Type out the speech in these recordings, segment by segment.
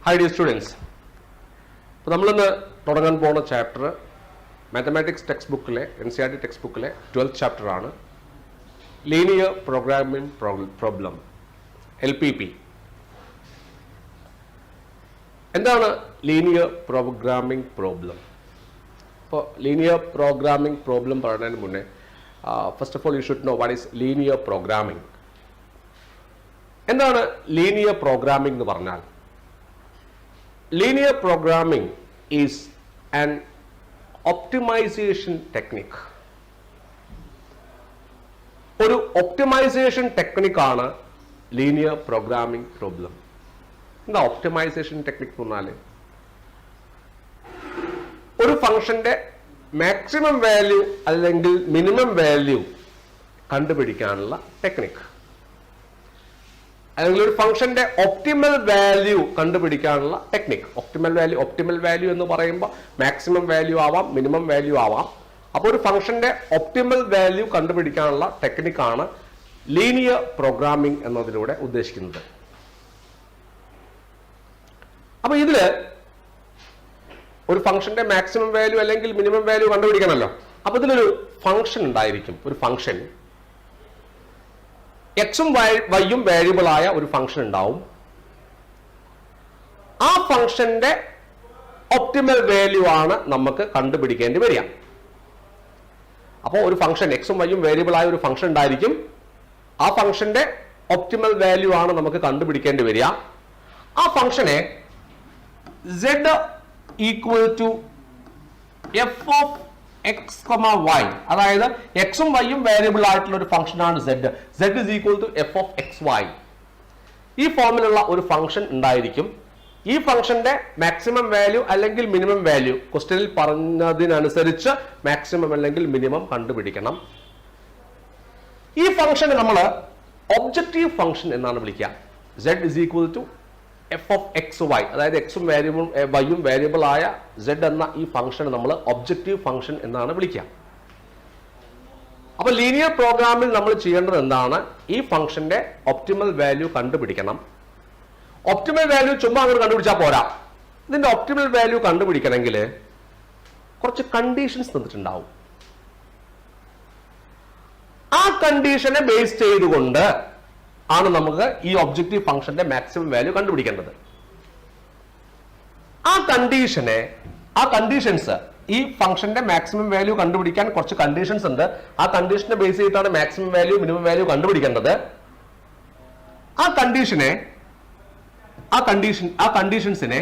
Hi dear students. അപ്പോൾ നമ്മളിന്ന് തുടങ്ങാൻ പോകുന്ന ചാപ്റ്റർ മാത്തമാറ്റിക്സ് ടെക്സ്റ്റ് ബുക്കിലെ NCERT ടെക്സ്റ്റ് ബുക്കിലെ 12th ചാപ്റ്റർ ആണ്. Linear programming problem LPP. എന്താണ് ലീനിയർ പ്രോഗ്രാമിംഗ് പ്രോബ്ലം? അപ്പോൾ ലീനിയർ പ്രോഗ്രാമിംഗ് പ്രോബ്ലം പറയുന്നതിന് മുന്നേ first of all you should know what is linear programming. എന്താണ് ലീനിയർ പ്രോഗ്രാമിംഗ് എന്ന് പറഞ്ഞാൽ? Linear programming is an optimization technique. ഒരു ഒപ്റ്റിമൈസേഷൻ ടെക്നിക് ആണ് ലീനിയർ പ്രോഗ്രാമിംഗ് പ്രോബ്ലം. എന്താ ഒപ്റ്റിമൈസേഷൻ ടെക്നിക് എന്ന് പറഞ്ഞാൽ? ഒരു ഫംഗ്ഷന്റെ മാക്സിമം വാല്യൂ അല്ലെങ്കിൽ മിനിമം വാല്യൂ കണ്ടുപിടിക്കാനുള്ള ടെക്നിക്, അല്ലെങ്കിൽ ഒരു ഫംഗ്ഷന്റെ ഒപ്റ്റിമൽ വാല്യൂ കണ്ടുപിടിക്കാനുള്ള ടെക്നിക്. ഒപ്റ്റിമൽ വാല്യൂ എന്ന് പറയുമ്പോൾ മാക്സിമം വാല്യൂ ആവാം, മിനിമം വാല്യൂ ആവാം. അപ്പോൾ ഒരു ഫംഗ്ഷന്റെ ഒപ്റ്റിമൽ വാല്യൂ കണ്ടുപിടിക്കാനുള്ള ടെക്നിക്കാണ് ലീനിയർ പ്രോഗ്രാമിംഗ് എന്നതിലൂടെ ഉദ്ദേശിക്കുന്നത്. അപ്പൊ ഇതില് ഒരു ഫംഗ്ഷന്റെ മാക്സിമം വാല്യൂ അല്ലെങ്കിൽ മിനിമം വാല്യൂ കണ്ടുപിടിക്കണമല്ലോ. അപ്പൊ ഇതിലൊരു ഫംഗ്ഷൻ ഉണ്ടായിരിക്കും. ഒരു ഫംഗ്ഷൻ എക്സും വൈയും വേരിയബിൾ ആയ ഒരു ഫംഗ്ഷൻ ഉണ്ടാവും. ആ ഫംഗ്ഷന്റെ ഒപ്റ്റിമൽ വാല്യൂ ആണ് നമുക്ക് കണ്ടുപിടിക്കേണ്ടി വരിക. അപ്പോൾ ഒരു ഫംഗ്ഷൻ എക്സും വൈയും വേരിയബിൾ ആയ ഒരു ഫംഗ്ഷൻ ഉണ്ടായിരിക്കും. ആ ഫംഗ്ഷന്റെ ഒപ്റ്റിമൽ വാല്യൂ ആണ് നമുക്ക് കണ്ടുപിടിക്കേണ്ടി വരിക. ആ ഫംഗ്ഷനെ z equal to f of x y, അതായത് എക്സും വൈയും വേരിയബിൾ ആയിട്ടുള്ള ഒരു ഫംഗ്ഷൻ ആണ് z. z is equal to f of x y. ഈ ഫോമിലുള്ള ഒരു ഫംഗ്ഷൻ ഉണ്ടായിരിക്കും. ഈ ഫംഗ്ഷന്റെ മാക്സിമം വാല്യൂ അല്ലെങ്കിൽ മിനിമം വാല്യൂ ക്വസ്റ്റ്യനിൽ പറഞ്ഞതിനനുസരിച്ച് മാക്സിമം അല്ലെങ്കിൽ മിനിമം കണ്ടുപിടിക്കണം. ഈ ഫംഗ്ഷനെ നമ്മൾ ഒബ്ജക്റ്റീവ് ഫംഗ്ഷൻ എന്നാണ് വിളിക്കുക. z is equal to f of x y, അതായത് എക്സും വൈയും വേരിയബിൾ ആയ z എന്ന ഈ ഫംഗ്ഷൻ നമ്മൾ ഒബ്ജക്റ്റീവ് ഫംഗ്ഷൻ എന്നാണ് വിളിക്കുക. അപ്പൊ ലീനിയർ പ്രോഗ്രാമിൽ നമ്മൾ ചെയ്യേണ്ടത് എന്താണ്? ഈ ഫംഗ്ഷന്റെ ഒപ്റ്റിമൽ വാല്യൂ കണ്ടുപിടിക്കണം. ഒപ്റ്റിമൽ വാല്യൂ ചുമ്മാ അങ്ങോട്ട് കണ്ടുപിടിച്ചാൽ പോരാ. ഇതിന്റെ ഒപ്റ്റിമൽ വാല്യൂ കണ്ടുപിടിക്കണമെങ്കിൽ കുറച്ച് കണ്ടീഷൻസ് തന്നിട്ടുണ്ടാവും. ആ കണ്ടീഷനെ ബേസ് ചെയ്തുകൊണ്ട് ആണ് നമുക്ക് ഈ ഒബ്ജക്റ്റീവ് ഫംഗ്ഷന്റെ മാക്സിമം വാല്യൂ കണ്ടുപിടിക്കേണ്ടത്. ആ കണ്ടീഷൻസ് ഈ ഫംഗ്ഷന്റെ മാക്സിമം വാല്യൂ കണ്ടുപിടിക്കാൻ കുറച്ച് കണ്ടീഷൻസ് ഉണ്ട്. ആ കണ്ടീഷനെ ബേസ് ചെയ്തിട്ടാണ് മാക്സിമം വാല്യൂ മിനിമം വാല്യൂ കണ്ടുപിടിക്കേണ്ടത്. ആ കണ്ടീഷൻസിനെ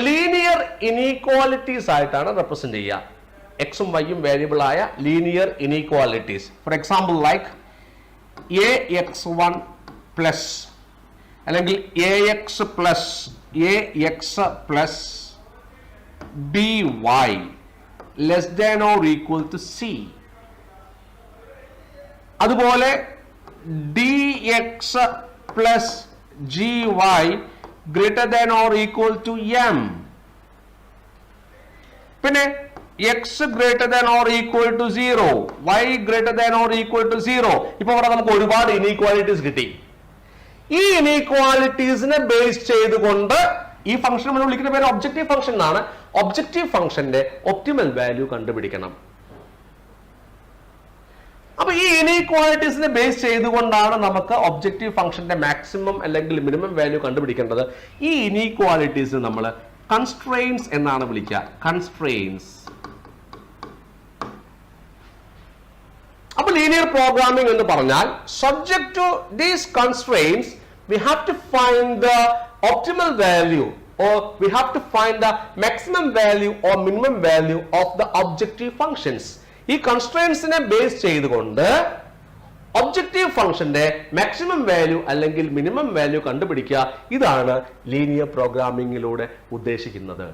ലീനിയർ ഇനീക്വാലിറ്റീസ് ആയിട്ടാണ് റെപ്രസെന്റ് ചെയ്യുക. എക്സും വൈയും വേരിയബിൾ ആയ linear inequalities. For example like ax1 plus അല്ലെങ്കിൽ ax plus ax by less than or equal to c. അതുപോലെ dx plus gy greater than or equal to m. പിന്നെ x greater than or equal to 0, y greater than or equal to 0. ഇപ്പൊ ഇവിടെ നമുക്ക് ഒരുപാട് inequalities കിട്ടി. ഈ ഇനീക്വാലിറ്റീസിനെ base ചെയ്തുകൊണ്ട് ഈ ഫംഗ്ഷൻ നമ്മൾ വിളിക്കുന്ന പേര് ഒബ്ജക്റ്റീവ് ഫംഗ്ഷൻ എന്നാണ്. ഒബ്ജക്റ്റീവ് ഫംഗ്ഷന്റെ ഒപ്റ്റിമൽ വാല്യൂ കണ്ടുപിടിക്കണം. അപ്പൊ ഈ ഇനീക്വാലിറ്റീസിനെ ബേസ് ചെയ്തുകൊണ്ടാണ് നമുക്ക് ഒബ്ജക്റ്റീവ് ഫംഗ്ഷന്റെ മാക്സിമം അല്ലെങ്കിൽ മിനിമം വാല്യൂ കണ്ടുപിടിക്കേണ്ടത്. ഈ ഇനീക്വാലിറ്റീസ് നമ്മൾ കൺസ്ട്രെയിൻസ് എന്നാണ് വിളിക്കുക. കൺസ്ട്രെയിൻസ്. അപ്പൊ ലീനിയർ പ്രോഗ്രാമിംഗ് എന്ന് പറഞ്ഞാൽ subject to these constraints we have to find the optimal value or we have to find the maximum value or minimum value of the objective functions. ഈ കൺസ്ട്രെയിൻസിനെ base ചെയ്തുകൊണ്ട് objective ഫംഗ്ഷന്റെ maximum value അല്ലെങ്കിൽ minimum value കണ്ടുപിടിക്കുക. ഇതാണ് linear പ്രോഗ്രാമിംഗിലൂടെ ഉദ്ദേശിക്കുന്നത്.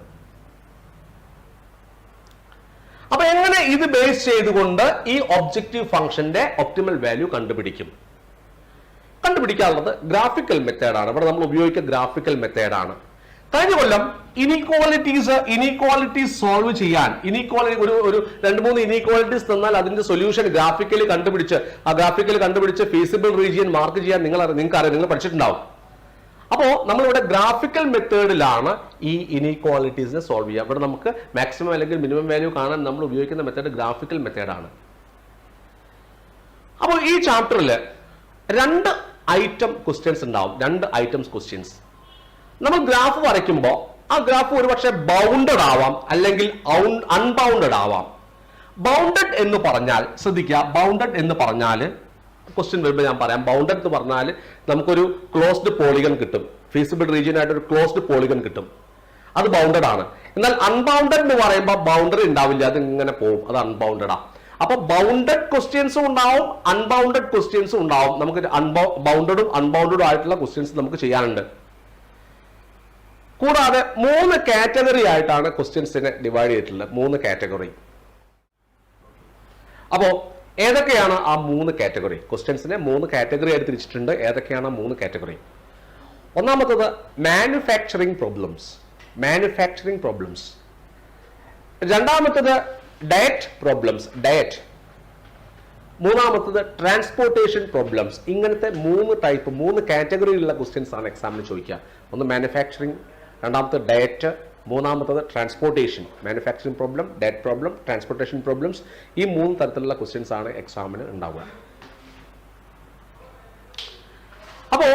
അപ്പൊ എങ്ങനെ ഇത് ബേസ് ചെയ്തുകൊണ്ട് ഈ ഒബ്ജക്റ്റീവ് ഫംഗ്ഷന്റെ ഒപ്റ്റിമൽ വാല്യൂ കണ്ടുപിടിക്കാനുള്ളത് ഗ്രാഫിക്കൽ മെത്തേഡാണ്. ഇവിടെ നമ്മൾ ഉപയോഗിക്കുന്ന ഗ്രാഫിക്കൽ മെത്തേഡാണ്. കഴിഞ്ഞ കൊല്ലം ഇനീക്വാലിറ്റീസ് സോൾവ് ചെയ്യാൻ ഒരു 2-3 ഇനീക്വാലിറ്റീസ് തന്നാൽ അതിന്റെ സൊല്യൂഷൻ ഗ്രാഫിക്കലി കണ്ടുപിടിച്ച് ഫീസിബിൾ റീജിയൻ മാർക്ക് ചെയ്യാൻ നിങ്ങൾ പഠിച്ചിട്ടുണ്ടാവും. അപ്പോൾ നമ്മളിവിടെ ഗ്രാഫിക്കൽ മെത്തേഡിലാണ് ഈ ഇനീക്വാളിറ്റീസിനെ സോൾവ് ചെയ്യുക. ഇവിടെ നമുക്ക് മാക്സിമം അല്ലെങ്കിൽ മിനിമം വാല്യൂ കാണാൻ നമ്മൾ ഉപയോഗിക്കുന്ന മെത്തേഡ് ഗ്രാഫിക്കൽ മെത്തേഡാണ്. അപ്പോൾ ഈ ചാപ്റ്ററിൽ 2 ഐറ്റം ക്വസ്റ്റ്യൻസ് ഉണ്ടാവും, 2 ഐറ്റംസ് ക്വസ്റ്റ്യൻസ്. നമ്മൾ ഗ്രാഫ് വരയ്ക്കുമ്പോൾ ആ ഗ്രാഫ് ഒരുപക്ഷെ ബൗണ്ടഡ് ആവാം അല്ലെങ്കിൽ അൺബൗണ്ടഡ് ആവാം. ബൗണ്ടഡ് എന്ന് പറഞ്ഞാൽ ശ്രദ്ധിക്കുക, ബൗണ്ടഡ് എന്ന് പറഞ്ഞാൽ ക്വസ്റ്റ്യൻ വരുമ്പോൾ ഞാൻ പറയാം. ബൗണ്ടഡ് എന്ന് പറഞ്ഞാൽ നമുക്കൊരു ക്ലോസ്ഡ് പോളിഗൺ കിട്ടും, ഫീസിബിൾ റീജിയൻ ആയിട്ട് ഒരു ക്ലോസ്ഡ് പോളിഗൺ കിട്ടും, അത് ബൗണ്ടഡ് ആണ്. എന്നാൽ അൺബൗണ്ടഡ് എന്ന് പറയുമ്പോൾ ബൗണ്ടറി ഉണ്ടാവില്ല, അത് ഇങ്ങനെ പോകും, അത് അൺബൗണ്ടഡാ. അപ്പൊ ബൗണ്ടഡ് ക്വസ്റ്റ്യൻസും ഉണ്ടാവും, അൺബൗണ്ടഡ് ക്വസ്റ്റ്യൻസും ഉണ്ടാവും. നമുക്ക് ബൗണ്ടഡും അൺബൗണ്ടഡും ആയിട്ടുള്ള ക്വസ്റ്റ്യൻസ് നമുക്ക് ചെയ്യാനുണ്ട്. കൂടാതെ 3 കാറ്റഗറി ആയിട്ടാണ് ക്വസ്റ്റ്യൻസിനെ ഡിവൈഡ് ചെയ്തിട്ടുള്ളത്, 3 കാറ്റഗറി. അപ്പോ ഏതൊക്കെയാണ് ആ 3 കാറ്റഗറി? ക്വസ്റ്റ്യൻസിനെ 3 കാറ്റഗറി ആയിട്ട് തിരിച്ചിട്ടുണ്ട്. ഏതൊക്കെയാണ് ആ 3 കാറ്റഗറി? ഒന്നാമത്തത് മാനുഫാക്ചറിങ് പ്രോബ്ലംസ്, മാനുഫാക്ചറിങ് പ്രോബ്ലംസ്. രണ്ടാമത്തത് ഡയറ്റ് പ്രോബ്ലംസ്, ഡയറ്റ്. മൂന്നാമത്തത് ട്രാൻസ്പോർട്ടേഷൻ പ്രോബ്ലംസ്. ഇങ്ങനത്തെ 3 ടൈപ്പ്, 3 കാറ്റഗറിയിലുള്ള ക്വസ്റ്റ്യൻസ് ആണ് എക്സാമിന് ചോദിക്കുക. ഒന്ന് മാനുഫാക്ചറിങ്, രണ്ടാമത്തെ ഡയറ്റ്, മൂന്നാമത്തത് transportation. Manufacturing problem, diet problem, transportation problems. ഈ 3 തരത്തിലുള്ള ക്വസ്റ്റ്യൻസ് ആണ് എക്സാമിന് ഉണ്ടാവുക. അപ്പോൾ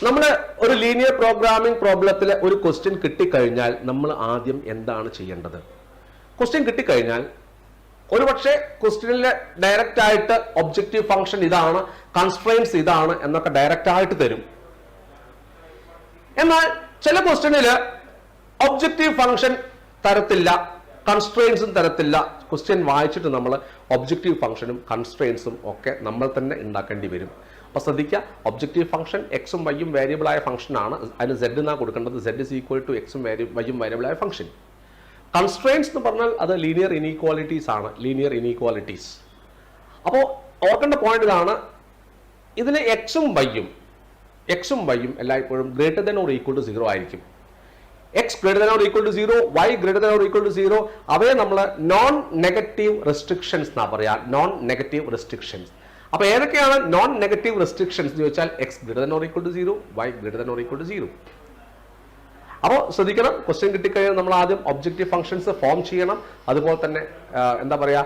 നമ്മൾ ഒരു ലീനിയർ പ്രോഗ്രാമിംഗ് പ്രോബ്ലത്തിൽ ഒരു ക്വസ്റ്റ്യൻ കിട്ടിക്കഴിഞ്ഞാൽ നമ്മൾ ആദ്യം എന്താണ് ചെയ്യേണ്ടത്? ക്വസ്റ്റ്യൻ കിട്ടിക്കഴിഞ്ഞാൽ ഒരുപക്ഷെ ക്വസ്റ്റ്യനിൽ ഡയറക്റ്റ് ആയിട്ട് ഒബ്ജക്റ്റീവ് ഫംഗ്ഷൻ ഇതാണ്, കൺസ്ട്രെയിൻസ് ഇതാണ് എന്നൊക്കെ ഡയറക്റ്റ് ആയിട്ട് തരും. എന്നാൽ ചില ക്വസ്റ്റ്യനിൽ ഒബ്ജക്റ്റീവ് ഫംഗ്ഷൻ തരത്തില്ല, കൺസ്ട്രെയിൻസും തരത്തില്ല. ക്വസ്റ്റ്യൻ വായിച്ചിട്ട് നമ്മൾ ഒബ്ജക്റ്റീവ് ഫംഗ്ഷനും കൺസ്ട്രെയിൻസും ഒക്കെ നമ്മൾ തന്നെ ഉണ്ടാക്കേണ്ടി വരും. അപ്പൊ ശ്രദ്ധിക്കുക, ഒബ്ജക്റ്റീവ് ഫംഗ്ഷൻ എക്സും വൈയും വേരിയബിൾ ആയ ഫംഗ്ഷൻ ആണ്, അതിന് z എന്നാണ് കൊടുക്കേണ്ടത്. z ഇസ് ഈക്വൽ ടു എക്സും വൈയും വേരിയബിൾ ആയ ഫംഗ്ഷൻ. കൺസ്ട്രെയിൻസ് എന്ന് പറഞ്ഞാൽ അത് ലീനിയർ ഇനീക്വാലിറ്റീസ് ആണ്, ലീനിയർ ഇനീക്വാലിറ്റീസ്. അപ്പോൾ ഓർക്കേണ്ട പോയിന്റ് ഇതാണ്, ഇതിന് എക്സും വൈയും എല്ലായ്പ്പോഴും greater than or equal to 0 ആയിരിക്കും. X greater than or equal to 0, y greater than or equal to 0. അവയെ നമ്മൾ നോൺ നെഗറ്റീവ് റെസ്ട്രിക്ഷൻസ് എന്നാ പറയാ, നോൺ നെഗറ്റീവ് റെസ്ട്രിക്ഷൻസ്. അപ്പൊ ഏതൊക്കെയാണ് നോൺ നെഗറ്റീവ് റെസ്ട്രിക്ഷൻസ് എന്ന് ചോദിച്ചാൽ x greater than or equal to 0, y greater than or equal to 0. അപ്പോൾ ശ്രദ്ധിക്കണം, ക്വസ്റ്റ്യൻ കിട്ടിക്കഴിഞ്ഞാൽ നമ്മൾ ആദ്യം ഒബ്ജക്റ്റീവ് ഫംഗ്ഷൻസ് ഫോം ചെയ്യണം. അതുപോലെ തന്നെ എന്താ പറയുക,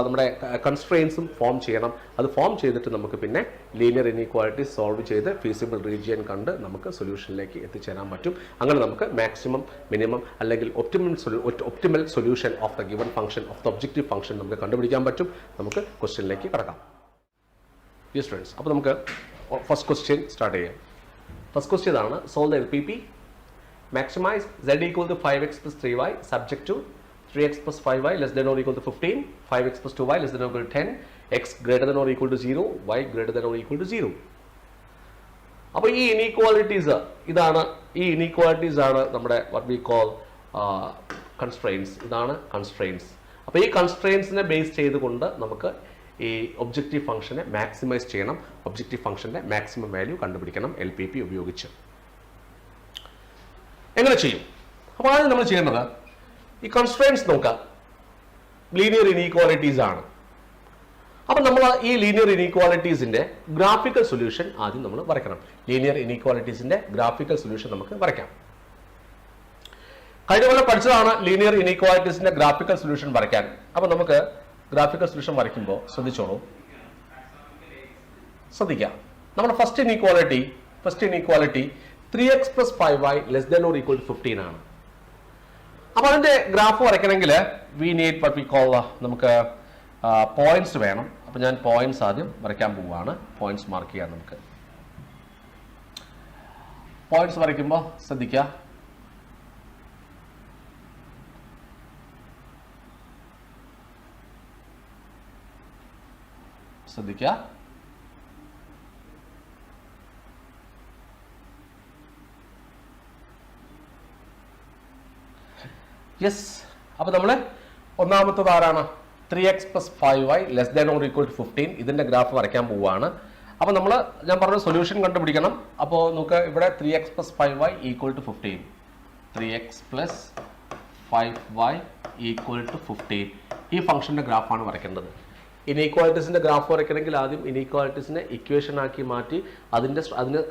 നമ്മുടെ കൺസ്ട്രെയിൻസും ഫോം ചെയ്യണം. അത് ഫോം ചെയ്തിട്ട് നമുക്ക് പിന്നെ ലീനിയർ ഇനീക്വാലിറ്റി സോൾവ് ചെയ്ത് ഫീസിബിൾ റീജിയൻ കണ്ട് നമുക്ക് സൊല്യൂഷനിലേക്ക് എത്തിച്ചേരാൻ പറ്റും. അങ്ങനെ നമുക്ക് മാക്സിമം, മിനിമം അല്ലെങ്കിൽ optimal solution of the given function, of the objective function നമുക്ക് കണ്ടുപിടിക്കാൻ പറ്റും. നമുക്ക് ക്വസ്റ്റ്യനിലേക്ക് കടക്കാം. യെസ് ഫ്രണ്ട്സ്, അപ്പോൾ നമുക്ക് ഫസ്റ്റ് ക്വസ്റ്റ്യൻ സ്റ്റാർട്ട് ചെയ്യാം. ഫസ്റ്റ് ക്വസ്റ്റ്യൻ ഇതാണ്, solve the LPP. Maximize z equal to 5x plus 3y subject to 3x plus 5y less than or equal to 15, 5x plus 2y less than or equal to 10, x greater than or equal to 0, y greater than or equal to 0. അപ്പോൾ ഈ inequalities ഇതാണ്, ഈ inequalities ആണ് നമ്മുടെ what we call constraints. ഇതാണ് constraints. അപ്പോൾ ഈ constraintsനെ base ചെയ്തുകൊണ്ട് നമുക്ക് ഈ ഒബ്ജക്റ്റീവ് ഫംഗ്ഷനെ മാക്സിമൈസ് ചെയ്യണം, ഒബ്ജക്റ്റീവ് ഫംഗ്ഷന്റെ മാക്സിമം വാല്യൂ കണ്ടുപിടിക്കണം LPP ഉപയോഗിച്ച്. എങ്ങനെ ചെയ്യും? അപ്പോൾ ആദ്യം നമ്മൾ ചെയ്യേണ്ടത് ഈ കൺസ്ട്രെയിൻസ് നോക്കാം, ലീനിയർ ഇനീക്വാലിറ്റീസ് ആണ്. അപ്പം നമ്മൾ ഈ ലീനിയർ ഇനീക്വാലിറ്റീസിന്റെ ഗ്രാഫിക്കൽ സൊല്യൂഷൻ ആദ്യം നമ്മൾ വരയ്ക്കണം. ലീനിയർ ഇനീക്വാലിറ്റീസിന്റെ ഗ്രാഫിക്കൽ സൊല്യൂഷൻ നമുക്ക് വരയ്ക്കാം. കഴിഞ്ഞ പോലെ പഠിച്ചതാണ് ലീനിയർ ഇനീക്വാലിറ്റീസിന്റെ ഗ്രാഫിക്കൽ സൊല്യൂഷൻ വരയ്ക്കാൻ. അപ്പം നമുക്ക് ഗ്രാഫിക്കൽ സൊല്യൂഷൻ വരയ്ക്കുമ്പോൾ ശ്രദ്ധിച്ചോളൂ, ശ്രദ്ധിക്കാം. നമ്മുടെ first inequality 3x plus 5y less than or equal to 15 ആണ്. അപ്പോൾ അതിന്റെ ഗ്രാഫ് വരയ്ക്കണമെങ്കിൽ we need what we call നമുക്ക് പോയിന്റ്സ് വേണം. അപ്പോൾ ഞാൻ പോയിന്റ്സ് ആദ്യം വരയ്ക്കാൻ പോവുകയാണ്. പോയിന്റ്സ് മാർക്ക് ചെയ്യാം. നമുക്ക് പോയിന്റ്സ് വരയ്ക്കുമ്പോൾ ശ്രദ്ധിക്കുക, യെസ്. അപ്പോൾ നമ്മൾ ഒന്നാമത്തത് ആരാണ്? 3x plus 5y less than or equal to 15. ഇതിന്റെ ഗ്രാഫ് വരയ്ക്കാൻ പോവുകയാണ്. അപ്പോൾ ഞാൻ പറഞ്ഞ സൊല്യൂഷൻ കണ്ടുപിടിക്കണം. അപ്പോൾ നമുക്ക് ഇവിടെ 3x plus 5y equal to 15. 3x plus 5y equal to 15. ഈ ഫംഗ്ഷന്റെ ഗ്രാഫാണ് വരയ്ക്കേണ്ടത്. ഇനീക്വാലിറ്റീസിന്റെ ഗ്രാഫ് വരയ്ക്കണമെങ്കിൽ ആദ്യം ഇനീക്വാലിറ്റീസിനെ ഇക്വേഷൻ ആക്കി മാറ്റി അതിനെ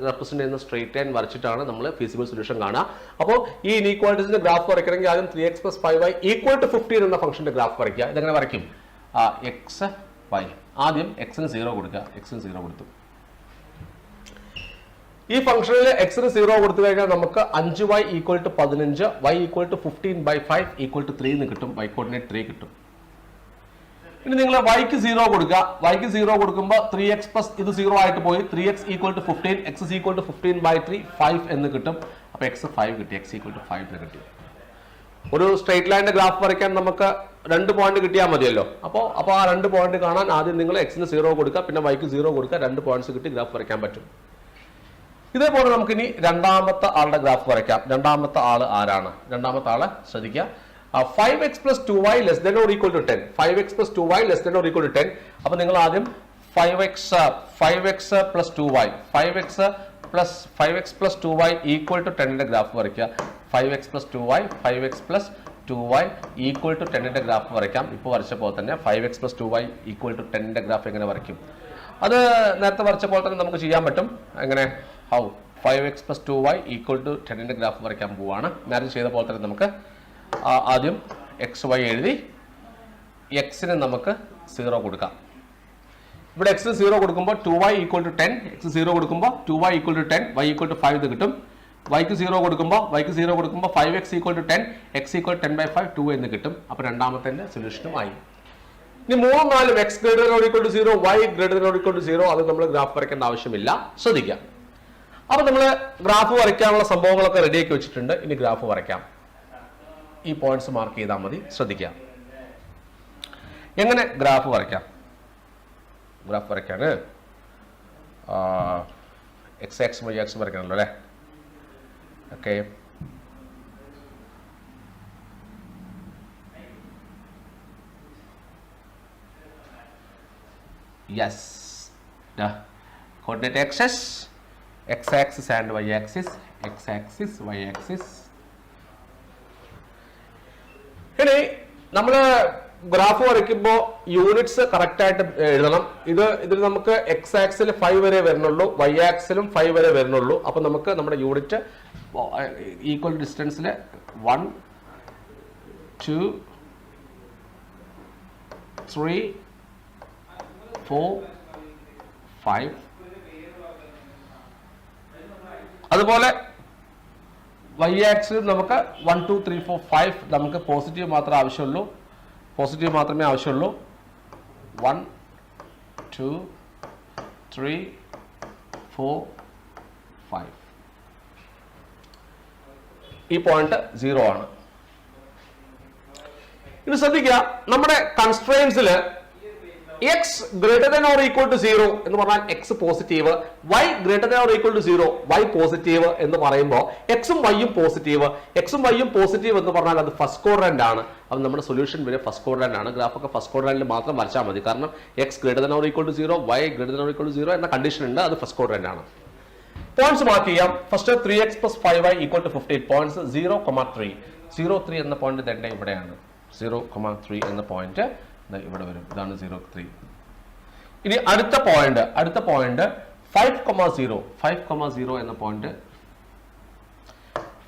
റെപ്രസെന്റ് ചെയ്യുന്ന സ്ട്രേറ്റ് ലൈൻ വരച്ചിട്ടാണ് നമ്മൾ ഫീസിബിൾ സൊല്യൂഷൻ കാണുക. അപ്പോൾ ഈ ഇനീക്വാലിറ്റീസിന്റെ ഗ്രാഫ് വരയ്ക്കണമെങ്കിൽ ആദ്യം 3x + 5y = 15 എന്ന ഫംഗ്ഷന്റെ ഗ്രാഫ് വരയ്ക്കുക. ഇതെങ്ങനെ വരയ്ക്കും? എക്സ് വൈ ആദ്യം എക്സിന് 0 കൊടുക്കുക. എക്സിന് 0 കൊടുത്തു. ഈ ഫംഗ്ഷനിൽ എക്സിന് 0 കൊടുത്തു കഴിഞ്ഞാൽ നമുക്ക് 5y = 15, y = 15/5 = 3 എന്ന് കിട്ടും. y കോർഡിനേറ്റ് 3 കിട്ടും. ഇനി നിങ്ങൾ വൈക്ക് 0 കൊടുക്കുക. വൈക്ക് 0 കൊടുക്കുമ്പോൾ 3x പ്ലസ് ഇത് 0 ആയിട്ട് പോയി 3x = 15, x = 15/3 5 എന്ന് കിട്ടും. അപ്പോൾ x 5 കിട്ടി. x = 5 എന്ന് കിട്ടി. ഒരു സ്ട്രേറ്റ് ലൈനിന്റെ ഗ്രാഫ് വരയ്ക്കാൻ നമുക്ക് 2 പോയിന്റ് കിട്ടിയാൽ മതിയല്ലോ. അപ്പോൾ ആ 2 പോയിന്റ് കാണാൻ ആദ്യം നിങ്ങൾ എക്സിന് 0 കൊടുക്കുക, പിന്നെ വൈക്ക് 0 കൊടുക്കുക. 2 പോയിന്റ്സ് കിട്ടി ഗ്രാഫ് വരയ്ക്കാൻ പറ്റും. ഇതേപോലെ നമുക്ക് ഇനി രണ്ടാമത്തെ ആളുടെ ഗ്രാഫ് വരയ്ക്കാം. രണ്ടാമത്തെ ആള് ആരാണ്? രണ്ടാമത്തെ ആള് ശ്രദ്ധിക്കുക. 5x + 2y ≤ 10. 5x + 2y ≤ 10. അപ്പൊ നിങ്ങൾ ആദ്യം 5x + 2y 5x + 2y = 10ന്റെ graph വരയ്ക്കുക. 5x + 2y 5x + 2y = 10ന്റെ graph വരയ്ക്കാം. ഇപ്പോൾ വരച്ച പോലെ തന്നെ 5x + 2y = 10ന്റെ ഗ്രാഫ് എങ്ങനെ വരയ്ക്കും? അത് നേരത്തെ വരച്ച പോലെ തന്നെ നമുക്ക് ചെയ്യാൻ പറ്റും. എങ്ങനെ? 5x + 2y = 10ന്റെ ഗ്രാഫ് വരയ്ക്കാൻ പോവാണ്. നേരത്തെ ചെയ്ത പോലെ തന്നെ നമുക്ക് ആദ്യം xy എഴുതി എക്സിന് നമുക്ക് 0 കൊടുക്കാം. ഇവിടെ x 0 കൊടുക്കുമ്പോൾ 2y = 10, x 0 കൊടുക്കുമ്പോൾ 2y = 10, y = 5 എന്ന് കിട്ടും. yക്ക് 0 കൊടുക്കുമ്പോൾ 5x = 10, x = 10/5 2 എന്ന് കിട്ടും. അപ്പോൾ രണ്ടാമത്തെ സൊല്യൂഷനും ആയി. ഇനി 3, 4 x ≥ 0, y ≥ 0 അത് നമ്മൾ ഗ്രാഫ് വരയ്ക്കേണ്ട ആവശ്യമില്ല. ശ്രദ്ധിക്കാം. അപ്പൊ നമ്മൾ ഗ്രാഫ് വരയ്ക്കാനുള്ള സംഭവങ്ങളൊക്കെ റെഡിയാക്കി വെച്ചിട്ടുണ്ട്. ഇനി ഗ്രാഫ് വരയ്ക്കാം. ഈ പോയിന്റ്സ് മാർക്ക് ചെയ്താൽ മതി. ശ്രദ്ധിക്കാം. എങ്ങനെ ഗ്രാഫ് വരയ്ക്കാം? ഗ്രാഫ് വരയ്ക്കാണ് x y x വരയ്ക്കണല്ലോ അല്ലേ? Okay. Yes. Coordinate x axis and y axis, x axis y axis. ഇനി നമ്മൾ ഗ്രാഫ് വരയ്ക്കുമ്പോൾ യൂണിറ്റ്സ് കറക്റ്റ് ആയിട്ട് എഴുതണം. ഇതിൽ നമുക്ക് x ആക്സിൽ 5 വരെ വരുന്നുള്ളൂ, y ആക്സിലും 5 വരെ വരുന്നുള്ളൂ. അപ്പൊ നമുക്ക് നമ്മുടെ യൂണിറ്റ് ഈക്വൽ ഡിസ്റ്റൻസിൽ 1 2 3 4 5 അതുപോലെ y ആക്സിൽ നമുക്ക് 1 2 3 4 5 നമുക്ക് പോസിറ്റീവ് മാത്രമേ ആവശ്യമുള്ളൂ. 1 2 3 4 5 ഈ പോയിന്റ് 0 ആണ്. ഇനി ശ്രദ്ധിക്കുക, നമ്മുടെ കൺസ്ട്രെയിൻസിൽ x greater than or equal to 0 എന്ന് പറഞ്ഞാൽ x positive, y greater than or equal to 0 y positive എന്ന് പറയുമ്പോൾ എക്സും വൈയും പോസിറ്റീവ് എന്ന് പറഞ്ഞാൽ അത് ഫസ്റ്റ് ക്വാഡ്രന്റ് ആണ്. അത് നമ്മുടെ സൊല്യൂഷൻ വരെ ഫസ്റ്റ് ക്വാഡ്രന്റ് ആണ്. ഗ്രാഫൊക്കെ ഫസ്റ്റ് ക്വാഡ്രന്റിൽ മാത്രം വരച്ചാൽ മതി. കാരണം x greater than or equal to 0 y greater than or equal to 0 എന്ന കണ്ടീഷൻ ഉണ്ട്. അത് ഫസ്റ്റ് ക്വാഡ്രന്റ് ആണ്. പോയിന്റ്സ് മാർക്ക് ചെയ്യാം. First 3x + 5y = 15. പോയിന്റ്സ് 0,3 0,3 എന്ന പോയിന്റ് തന്നെ ഇവിടെയാണ്. 0,3 എന്ന പോയിന്റ് ഇവിടെ വരും. ഇതാണ് 0,3. ഇനി അടുത്ത പോയിന്റ് 5,0 എന്ന പോയിന്റ്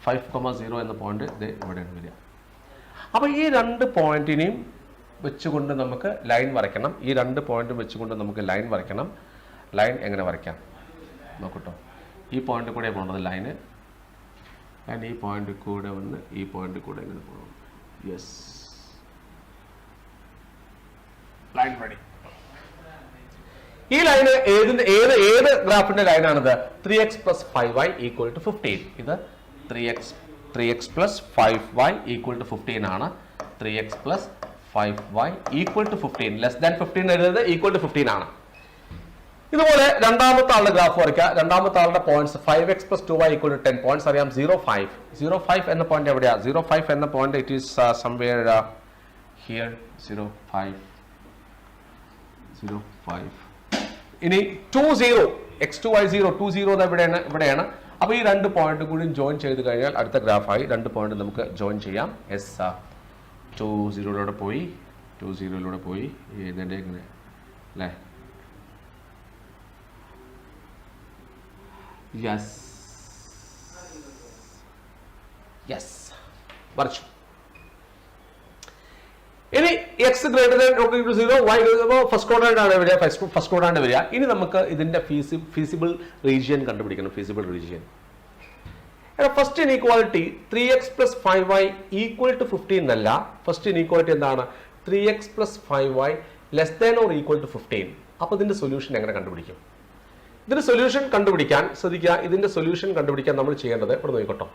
5,0 എന്ന പോയിന്റ് ഇവിടെയാണ് വരിക. അപ്പൊ ഈ 2 പോയിന്റിനെയും വെച്ചുകൊണ്ട് നമുക്ക് ലൈൻ വരയ്ക്കണം. ഈ 2 പോയിന്റും വെച്ചുകൊണ്ട് നമുക്ക് ലൈൻ വരയ്ക്കണം. ലൈൻ എങ്ങനെ വരയ്ക്കാം നോക്കട്ടോ. ഈ പോയിന്റ് കൂടെ പോകേണ്ടത് ലൈന്. ഞാൻ ഈ പോയിന്റ് കൂടെ വന്ന് ഈ പോയിന്റ് കൂടെ എങ്ങനെ പോകണം? Yes, line ready. ഈ ലൈന് ഏത് ഗ്രാഫിന്റെ ലൈനാണിത്? 3x + 5y = 15. ഇത് 3x + 5y = 15 ആണ്. 3x + 5y = 15. ലെസ് ദാൻ 15 എഴുതുന്നത് =15 ആണ്. ഇതുപോലെ രണ്ടാമത്തെ ആളുടെ ഗ്രാഫ് വരയ്ക്കുക. രണ്ടാമത്തെ ആളുടെ പോയിന്റ്സ് 5x + 2y = 10. പോയിന്റ്സ് അറിയാം. 0,5 എന്ന പോയിന്റ് എവിടെയാ? 0,5 എന്ന point it is somewhere here. 0,5. ഇനി 20 x2 y0 20 ഇവിടെയാണ്. അപ്പൊ ഈ 2 പോയിന്റ് കൂടി ജോയിൻ ചെയ്ത് കഴിഞ്ഞാൽ അടുത്ത ഗ്രാഫായി. 2 പോയിന്റ് നമുക്ക് ജോയിൻ ചെയ്യാം. എസ് 20 പോയി ഇതിന്റെ ഇങ്ങനെ അല്ലേ? യെസ് യെസ് വരച്ചു. ഇനി x greater than or equal to 0, y first quadrant ആണ് വരിക, ഫസ്റ്റ് ക്വാഡ്രന്റ് വരിക. ഇനി നമുക്ക് ഇതിന്റെ ഫീസിബിൾ റീജിയൻ കണ്ടുപിടിക്കണം. Feasible region first inequality 3x + 5y = 15 അല്ല. ഫസ്റ്റ് ഇനീക്വാലിറ്റി എന്താണ്? 3x + 5y <= 15. അപ്പൊ ഇതിന്റെ സൊല്യൂഷൻ എങ്ങനെ കണ്ടുപിടിക്കും? ഇതിന്റെ സൊല്യൂഷൻ കണ്ടുപിടിക്കാൻ ശ്രദ്ധിക്കുക. ഇതിന്റെ സൊല്യൂഷൻ കണ്ടുപിടിക്കാൻ നമ്മൾ ചെയ്യേണ്ടത് ഇവിടെ നോക്കിക്കോട്ടോ.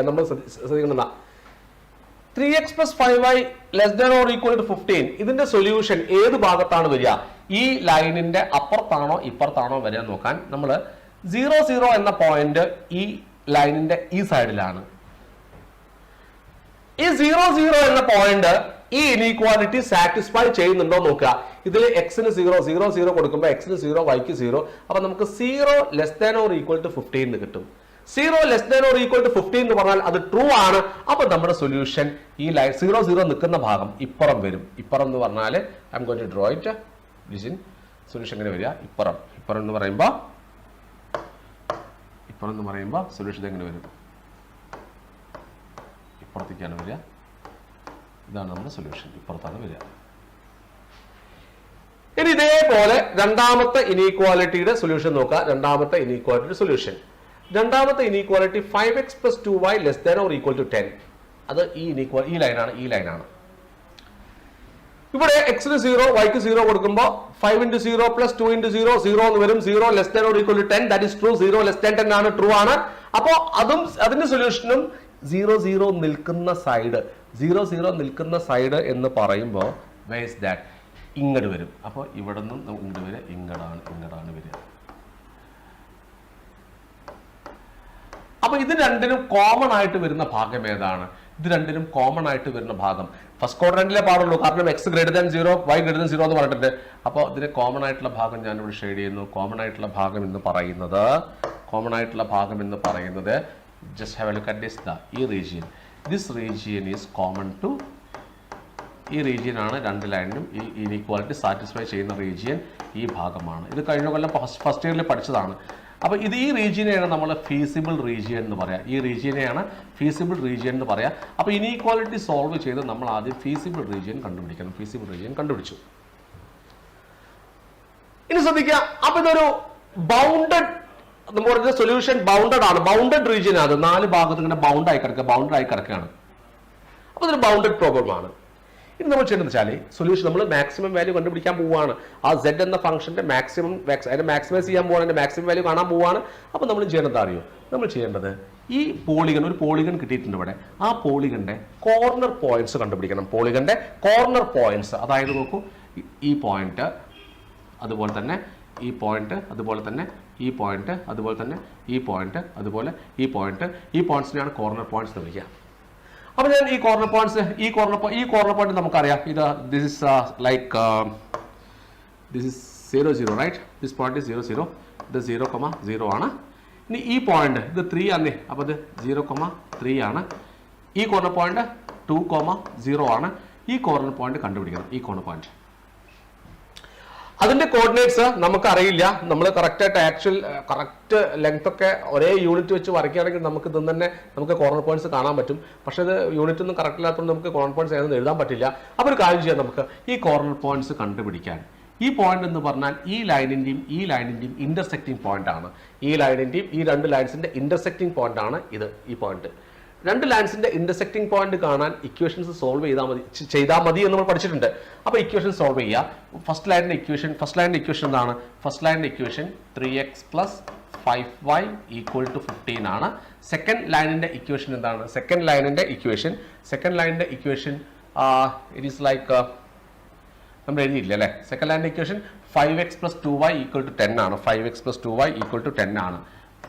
നമ്മൾ ശ്രദ്ധിക്കുന്ന 3x + 5y <= 15. ഇതിന്റെ സൊല്യൂഷൻ ഏത് ഭാഗത്താണ് വരിക? ഈ ലൈനിന്റെ അപ്പുറത്താണോ ഇപ്പുറത്താണോ വരിക നോക്കാൻ നമ്മൾ 0, 0 എന്ന പോയിന്റ് ഈ ലൈനിന്റെ ഈ സൈഡിലാണ്. ഈ 0, 0 എന്ന പോയിന്റ് ഈ ഇനീക്വാലിറ്റി സാറ്റിസ്ഫൈ ചെയ്യുന്നുണ്ടോ നോക്കുക. ഇതിൽ എക്സിന് 0, 0, 0 കൊടുക്കുമ്പോൾ എക്സിന് 0, വൈക്ക് 0. അപ്പൊ നമുക്ക് 0 <= 15 എന്ന് കിട്ടും. 0 <= 15 എന്ന് പറഞ്ഞാൽ അത് ട്രൂ ആണ്. അപ്പൊ നമ്മുടെ സൊല്യൂഷൻ ഈ ലൈൻ 0, 0 നിൽക്കുന്ന ഭാഗം ഇപ്പുറം വരും. ഇപ്പുറം എന്ന് പറഞ്ഞാൽ I'm going to draw it. Solution എങ്ങനെ വരിക? ഇപ്പുറം എന്ന് പറയുമ്പോൾ സൊല്യൂഷൻ എങ്ങനെ വരും? ഇപ്പുറത്തേക്കാണ് വരിക. ഇതാണ് നമ്മുടെ സൊല്യൂഷൻ, ഇപ്പുറത്താണ് വരിക. ഇനി ഇതേപോലെ രണ്ടാമത്തെ ഇനീക്വാലിറ്റിയുടെ സൊല്യൂഷൻ നോക്കുക. രണ്ടാമത്തെ ഇനീക്വാലിറ്റിയുടെ സൊല്യൂഷൻ, രണ്ടാമത്തെ ഇനീക്വാലിറ്റി 5x + 2y <= 10. അത് ഈ ലൈനാണ്. ഇവിടെ എക്സിന് 0, വൈക്ക് 0 കൊടുക്കുമ്പോൾ 5 × 0 + 2 × 0 0 എന്ന് വരും. 0 <= 10. That is true. 0 <10 ആണ്, ട്രൂ ആണ്. അപ്പോൾ അതിന്റെ സൊല്യൂഷനും 0, 0 നിൽക്കുന്ന സൈഡ് എന്ന് പറയുമ്പോൾ where is that? ഇങ്ങോട്ട് വരും. അപ്പോൾ ഇവിടെ നിന്നും ഇങ്ങോട്ട് വരിക, ഇങ്ങടാണ് വരിക. അപ്പൊ ഇത് രണ്ടിനും കോമൺ ആയിട്ട് വരുന്ന ഭാഗം ഏതാണ്? ഇത് രണ്ടിനും കോമൺ ആയിട്ട് വരുന്ന ഭാഗം ഫസ്റ്റ് ക്വാഡ്രന്റിലെ പാടുള്ളൂ. കാരണം x <0, y <0 എന്ന് പറഞ്ഞിട്ടുണ്ട്. അപ്പോൾ ഇതിന് കോമൺ ആയിട്ടുള്ള ഭാഗം ഞാൻ ഇവിടെ ഷെയ്ഡ് ചെയ്യുന്നു. കോമൺ ആയിട്ടുള്ള ഭാഗം എന്ന് പറയുന്നത് just have a look at this, ഈ region. This region is common to ഈ റീജിയൻ ആണ് രണ്ട് ലൈനിനും ഈ ഇനീക്വാലിറ്റി സാറ്റിസ്ഫൈ ചെയ്യുന്ന റീജിയൻ ഈ ഭാഗമാണ്. ഇത് കഴിഞ്ഞ കൊല്ലം ഫസ്റ്റ് ഇയറിൽ പഠിച്ചതാണ്. അപ്പോൾ ഈ റീജിയനെയാണ് നമ്മൾ ഫീസിബിൾ റീജിയൻ എന്ന് പറയാം. ഈ റീജിയനെയാണ് ഫീസിബിൾ റീജിയൻ എന്ന് പറയാം. അപ്പോൾ ഇനീക്വാലിറ്റി സോൾവ് ചെയ്ത് നമ്മൾ ആദ്യം ഫീസിബിൾ റീജിയൻ കണ്ടുപിടിക്കണം. ഫീസിബിൾ റീജിയൻ കണ്ടുപിടിച്ചു. ഇനി ശ്രദ്ധിക്കുക. അപ്പോൾ ഇതൊരു ബൗണ്ടഡ്, നമ്മുടെ സൊല്യൂഷൻ ബൗണ്ടഡ് ആണ്. ബൗണ്ടഡ് റീജിയൻ ആണ്. 4 ഭാഗത്ത് ഇങ്ങനെ ബൗണ്ടഡ് ആയി കിടക്കുകയാണ്. അപ്പോൾ ഇതൊരു ബൗണ്ടഡ് പ്രോബ്ലം ആണ്. ഇനി നമ്മൾ ചെയ്യേണ്ടത് വെച്ചാൽ സൊല്യൂഷൻ നമ്മൾ മാക്സിമം വാല്യൂ കണ്ടുപിടിക്കാൻ പോവുകയാണ്. ആ z എന്ന ഫംഗ്ഷന്റെ അതിന്റെ മാക്സിമൈസ് ചെയ്യാൻ പോവാണ്, അതിന്റെ മാക്സിമം വാല്യൂ കാണാൻ പോവുകയാണ്. അപ്പോൾ നമ്മൾ ചെയ്യേണ്ടത് അറിയോ? നമ്മൾ ചെയ്യേണ്ടത് ഈ ഒരു പോളിഗൺ കിട്ടിയിട്ടുണ്ട് ഇവിടെ. ആ പോളിഗന്റെ കോർണർ പോയിന്റ്സ് കണ്ടുപിടിക്കണം. പോളിഗന്റെ കോർണർ പോയിന്റ്സ്, അതായത് നോക്കൂ, ഈ പോയിന്റ്, അതുപോലെ തന്നെ ഈ പോയിന്റ്, അതുപോലെ തന്നെ ഈ പോയിന്റ്, അതുപോലെ തന്നെ ഈ പോയിന്റ്, അതുപോലെ ഈ പോയിന്റ്സിനെയാണ് കോർണർ പോയിന്റ്സ് എന്ന് വിളിക്കുക. അപ്പോൾ ഞാൻ ഈ കോർണർ പോയിന്റ് നമുക്കറിയാം. This is like this is 0, 0, right? This point is 0, 0. ഇത് 0, 0 ആണ്. ഇനി ഈ പോയിന്റ് ഇത് 3 ആണ്. അപ്പോൾ ഇത് 0, 3 ആണ്. ഈ കോർണർ പോയിന്റ് 2, 0 ആണ്. ഈ കോർണർ പോയിന്റ് കണ്ടുപിടിക്കണം. ഈ കോർണർ പോയിന്റ് അതിന്റെ കോർഡിനേറ്റ്സ് നമുക്ക് അറിയില്ല. നമ്മൾ കറക്റ്റ് ലെങ്ത് ഒക്കെ ഒരേ യൂണിറ്റ് വെച്ച് വരയ്ക്കുകയാണെങ്കിൽ നമുക്ക് ഇത് തന്നെ നമുക്ക് കോർണർ പോയിന്റ്സ് കാണാൻ പറ്റും. പക്ഷേ ഇത് യൂണിറ്റ് ഒന്നും കറക്റ്റ് ഇല്ലാത്തതുകൊണ്ട് നമുക്ക് കോർണർ പോയിന്റ്സ് ഏതെന്ന് എഴുതാൻ പറ്റില്ല. അപ്പോൾ ഒരു കാര്യം ചെയ്യാം, നമുക്ക് ഈ കോർണർ പോയിന്റ്സ് കണ്ടുപിടിക്കാൻ ഈ പോയിന്റ് എന്ന് പറഞ്ഞാൽ ഈ ലൈനിന്റെയും ഇന്റർസെക്റ്റിംഗ് പോയിന്റ് ആണ്. ഈ രണ്ട് ലൈൻസിന്റെ ഇന്റർസെക്റ്റിംഗ് പോയിന്റ് ആണ് ഈ പോയിന്റ്. രണ്ട് ലൈൻസിന്റെ ഇന്റർസെക്റ്റിംഗ് പോയിന്റ് കാണാൻ ഇക്വേഷൻസ് സോൾവ് ചെയ്താൽ മതി എന്ന് നമ്മൾ പഠിച്ചിട്ടുണ്ട്. അപ്പോൾ ഇക്വേഷൻ സോൾവ് ചെയ്യുക. ഫസ്റ്റ് ലൈനിന്റെ ഇക്വേഷൻ എന്താണ്? ഫസ്റ്റ് ലൈനിന്റെ ഇക്വേഷൻ 3x + 5y = 15 ആണ്. സെക്കൻഡ് ലൈനിന്റെ ഇക്വേഷൻ എന്താണ്? സെക്കൻഡ് ലൈനിന്റെ ഇക്വേഷൻ ഇറ്റ് ഈസ് ലൈക്ക് നമ്മൾ എഴുതിയില്ല അല്ലേ? സെക്കൻഡ് ലൈനിന്റെ ഇക്വേഷൻ 5x + 2y = 10 ആണ്. 5x + 2y = 10 ആണ്.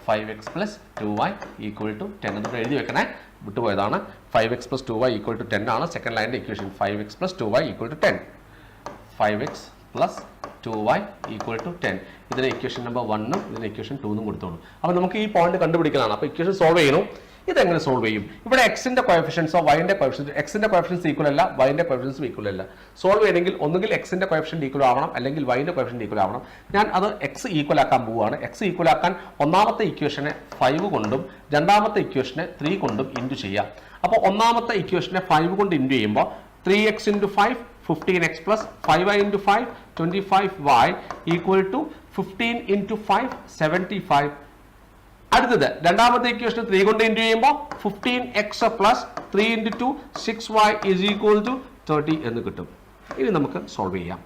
5x + 2y = 10 എന്ന് എഴുതി വെക്കണേ, വിട്ടുപോയതാണ്. 5x + 2y = 10 ആണ് സെക്കൻഡ് ലൈനിന്റെ equation. 5x + 2y = 10. 5x + 2y = 10. ഇതിന് ഇക്വേഷൻ നമ്പർ 1 ഇതിന് ഇക്വേഷൻ 2 കൊടുത്തോളൂ. അപ്പോൾ നമുക്ക് ഈ പോയിന്റ് കണ്ടുപിടിക്കാനാണ്. അപ്പോൾ ഇക്വേഷൻ സോൾവ് ചെയ്യണം. ഇതെങ്ങനെ സോൾവ് ചെയ്യും? ഇവിടെ എക്സിന്റെ കോഎഫിഷ്യൻസോ വൈന്റെ കോഎഫിഷ്യൻസ്, എക്സിന്റെ കോഎഫിഷ്യൻസ് ഈക്വൽ അല്ല, വൈന്റെ കോഎഫിഷ്യൻസും ഈക്വൽ അല്ല. സോൾവ് ചെയ്യണമെങ്കിൽ ഒന്നുകിൽ എക്സിന്റെ കോഎഫിഷ്യന്റ് ഈക്വൽ ആവണം, അല്ലെങ്കിൽ വൈന്റെ കോഎഫിഷ്യന്റ് ഈക്വൽ ആവണം. ഞാൻ അത് എക്സ് ഈക്വൽ ആക്കാൻ പോവുകയാണ്. എക്സ് ഈക്വൽ ആക്കാൻ ഒന്നാമത്തെ ഇക്വേഷനെ 5 കൊണ്ടും രണ്ടാമത്തെ ഇക്വേഷനെ 3 കൊണ്ടും ഇൻറ്റു ചെയ്യാം. അപ്പോൾ ഒന്നാമത്തെ ഇക്വേഷനെ 5 കൊണ്ട് ഇൻറ്റു ചെയ്യുമ്പോൾ 3x into 5 15x plus 5y into 5 25y equal to 15 into 5 75. അടുത്തത് രണ്ടാമത്തെ ഇക്വേഷൻ 3 കൊണ്ട് ഇൻറ്റു ചെയ്യുമ്പോൾ 15x plus 3 into 2 6y is equal to 30 എന്ന് കിട്ടും. ഇനി നമുക്ക് സോൾവ് ചെയ്യാം.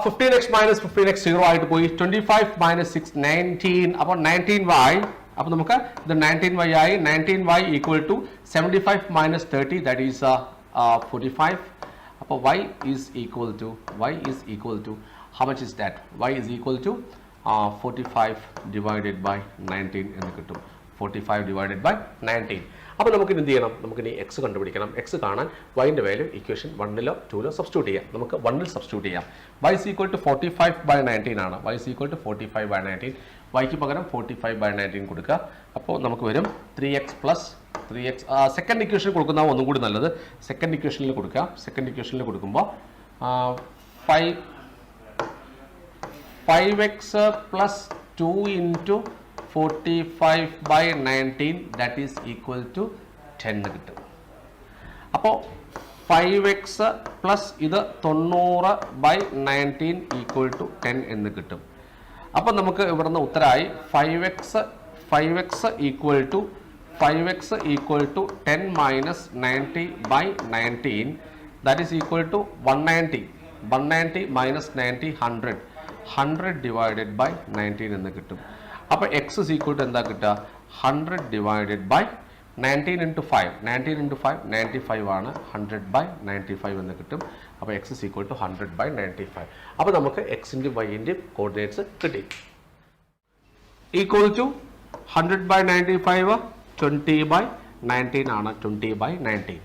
15x minus 15x 0 ആയിട്ട് പോയി. 25 minus 6 19. അപ്പോൾ 19y. അപ്പോൾ നമുക്ക് ഇത് 19y ആയി. 19y equal to 75 minus 30, that is 45. അപ്പോൾ y is equal to how much is that? Y is equal to 45 divided by 19 എന്ന് കിട്ടും. 45 divided by 19. അപ്പോൾ നമുക്ക് എന്ത് ചെയ്യണം? നമുക്കിനി എക്സ് കണ്ടുപിടിക്കണം. എക്സ് കാണാൻ വൈൻ്റെ വാല്യൂ ഇക്വേഷൻ 1-ലോ 2-ലോ സബ്സ്റ്റിറ്റ്യൂട്ട് ചെയ്യാം. നമുക്ക് 1-ൽ സബ്സ്റ്റിറ്റ്യൂട്ട് ചെയ്യാം. y is equal to 45 by 19 ആണ്. y is equal to 45 by 19. വൈക്ക് പകരം 45 by 19 കൊടുക്കുക. അപ്പോൾ നമുക്ക് വരും 3x plus 3x. Second equation കൊടുക്കുന്ന ഒന്നും കൂടി നല്ലത്. സെക്കൻഡ് ഇക്വേഷനിൽ കൊടുക്കുക. സെക്കൻഡ് ഇക്വേഷനിൽ കൊടുക്കുമ്പോൾ 5x plus 2 into 45 by 19, that is equal to 10 കിട്ടും. അപ്പോൾ 5x plus ഇത് 90 by 19 equal to 10 എന്ന് കിട്ടും. അപ്പോൾ നമുക്ക് ഇവിടുന്ന് ഉത്തരമായി 5x equal to 10 minus 90 by 19, that is equal to 190 minus 90 100 divided by 19 എന്ന് കിട്ടും. അപ്പോൾ x is equal to എന്താ കിട്ടുക? 100 divided by 19 into 5. 19 into 5 95 ആണ്. 100 by 95 എന്ന് കിട്ടും. അപ്പോൾ x is equal to 100 by 95. അപ്പോൾ നമുക്ക് x-ൻ്റെയും y-ൻ്റെയും കോർഡിനേറ്റ്സ് കിട്ടി. ഈക്വൽ ടു 100 by 95 20 by 19 ആണ്. 20 by 19.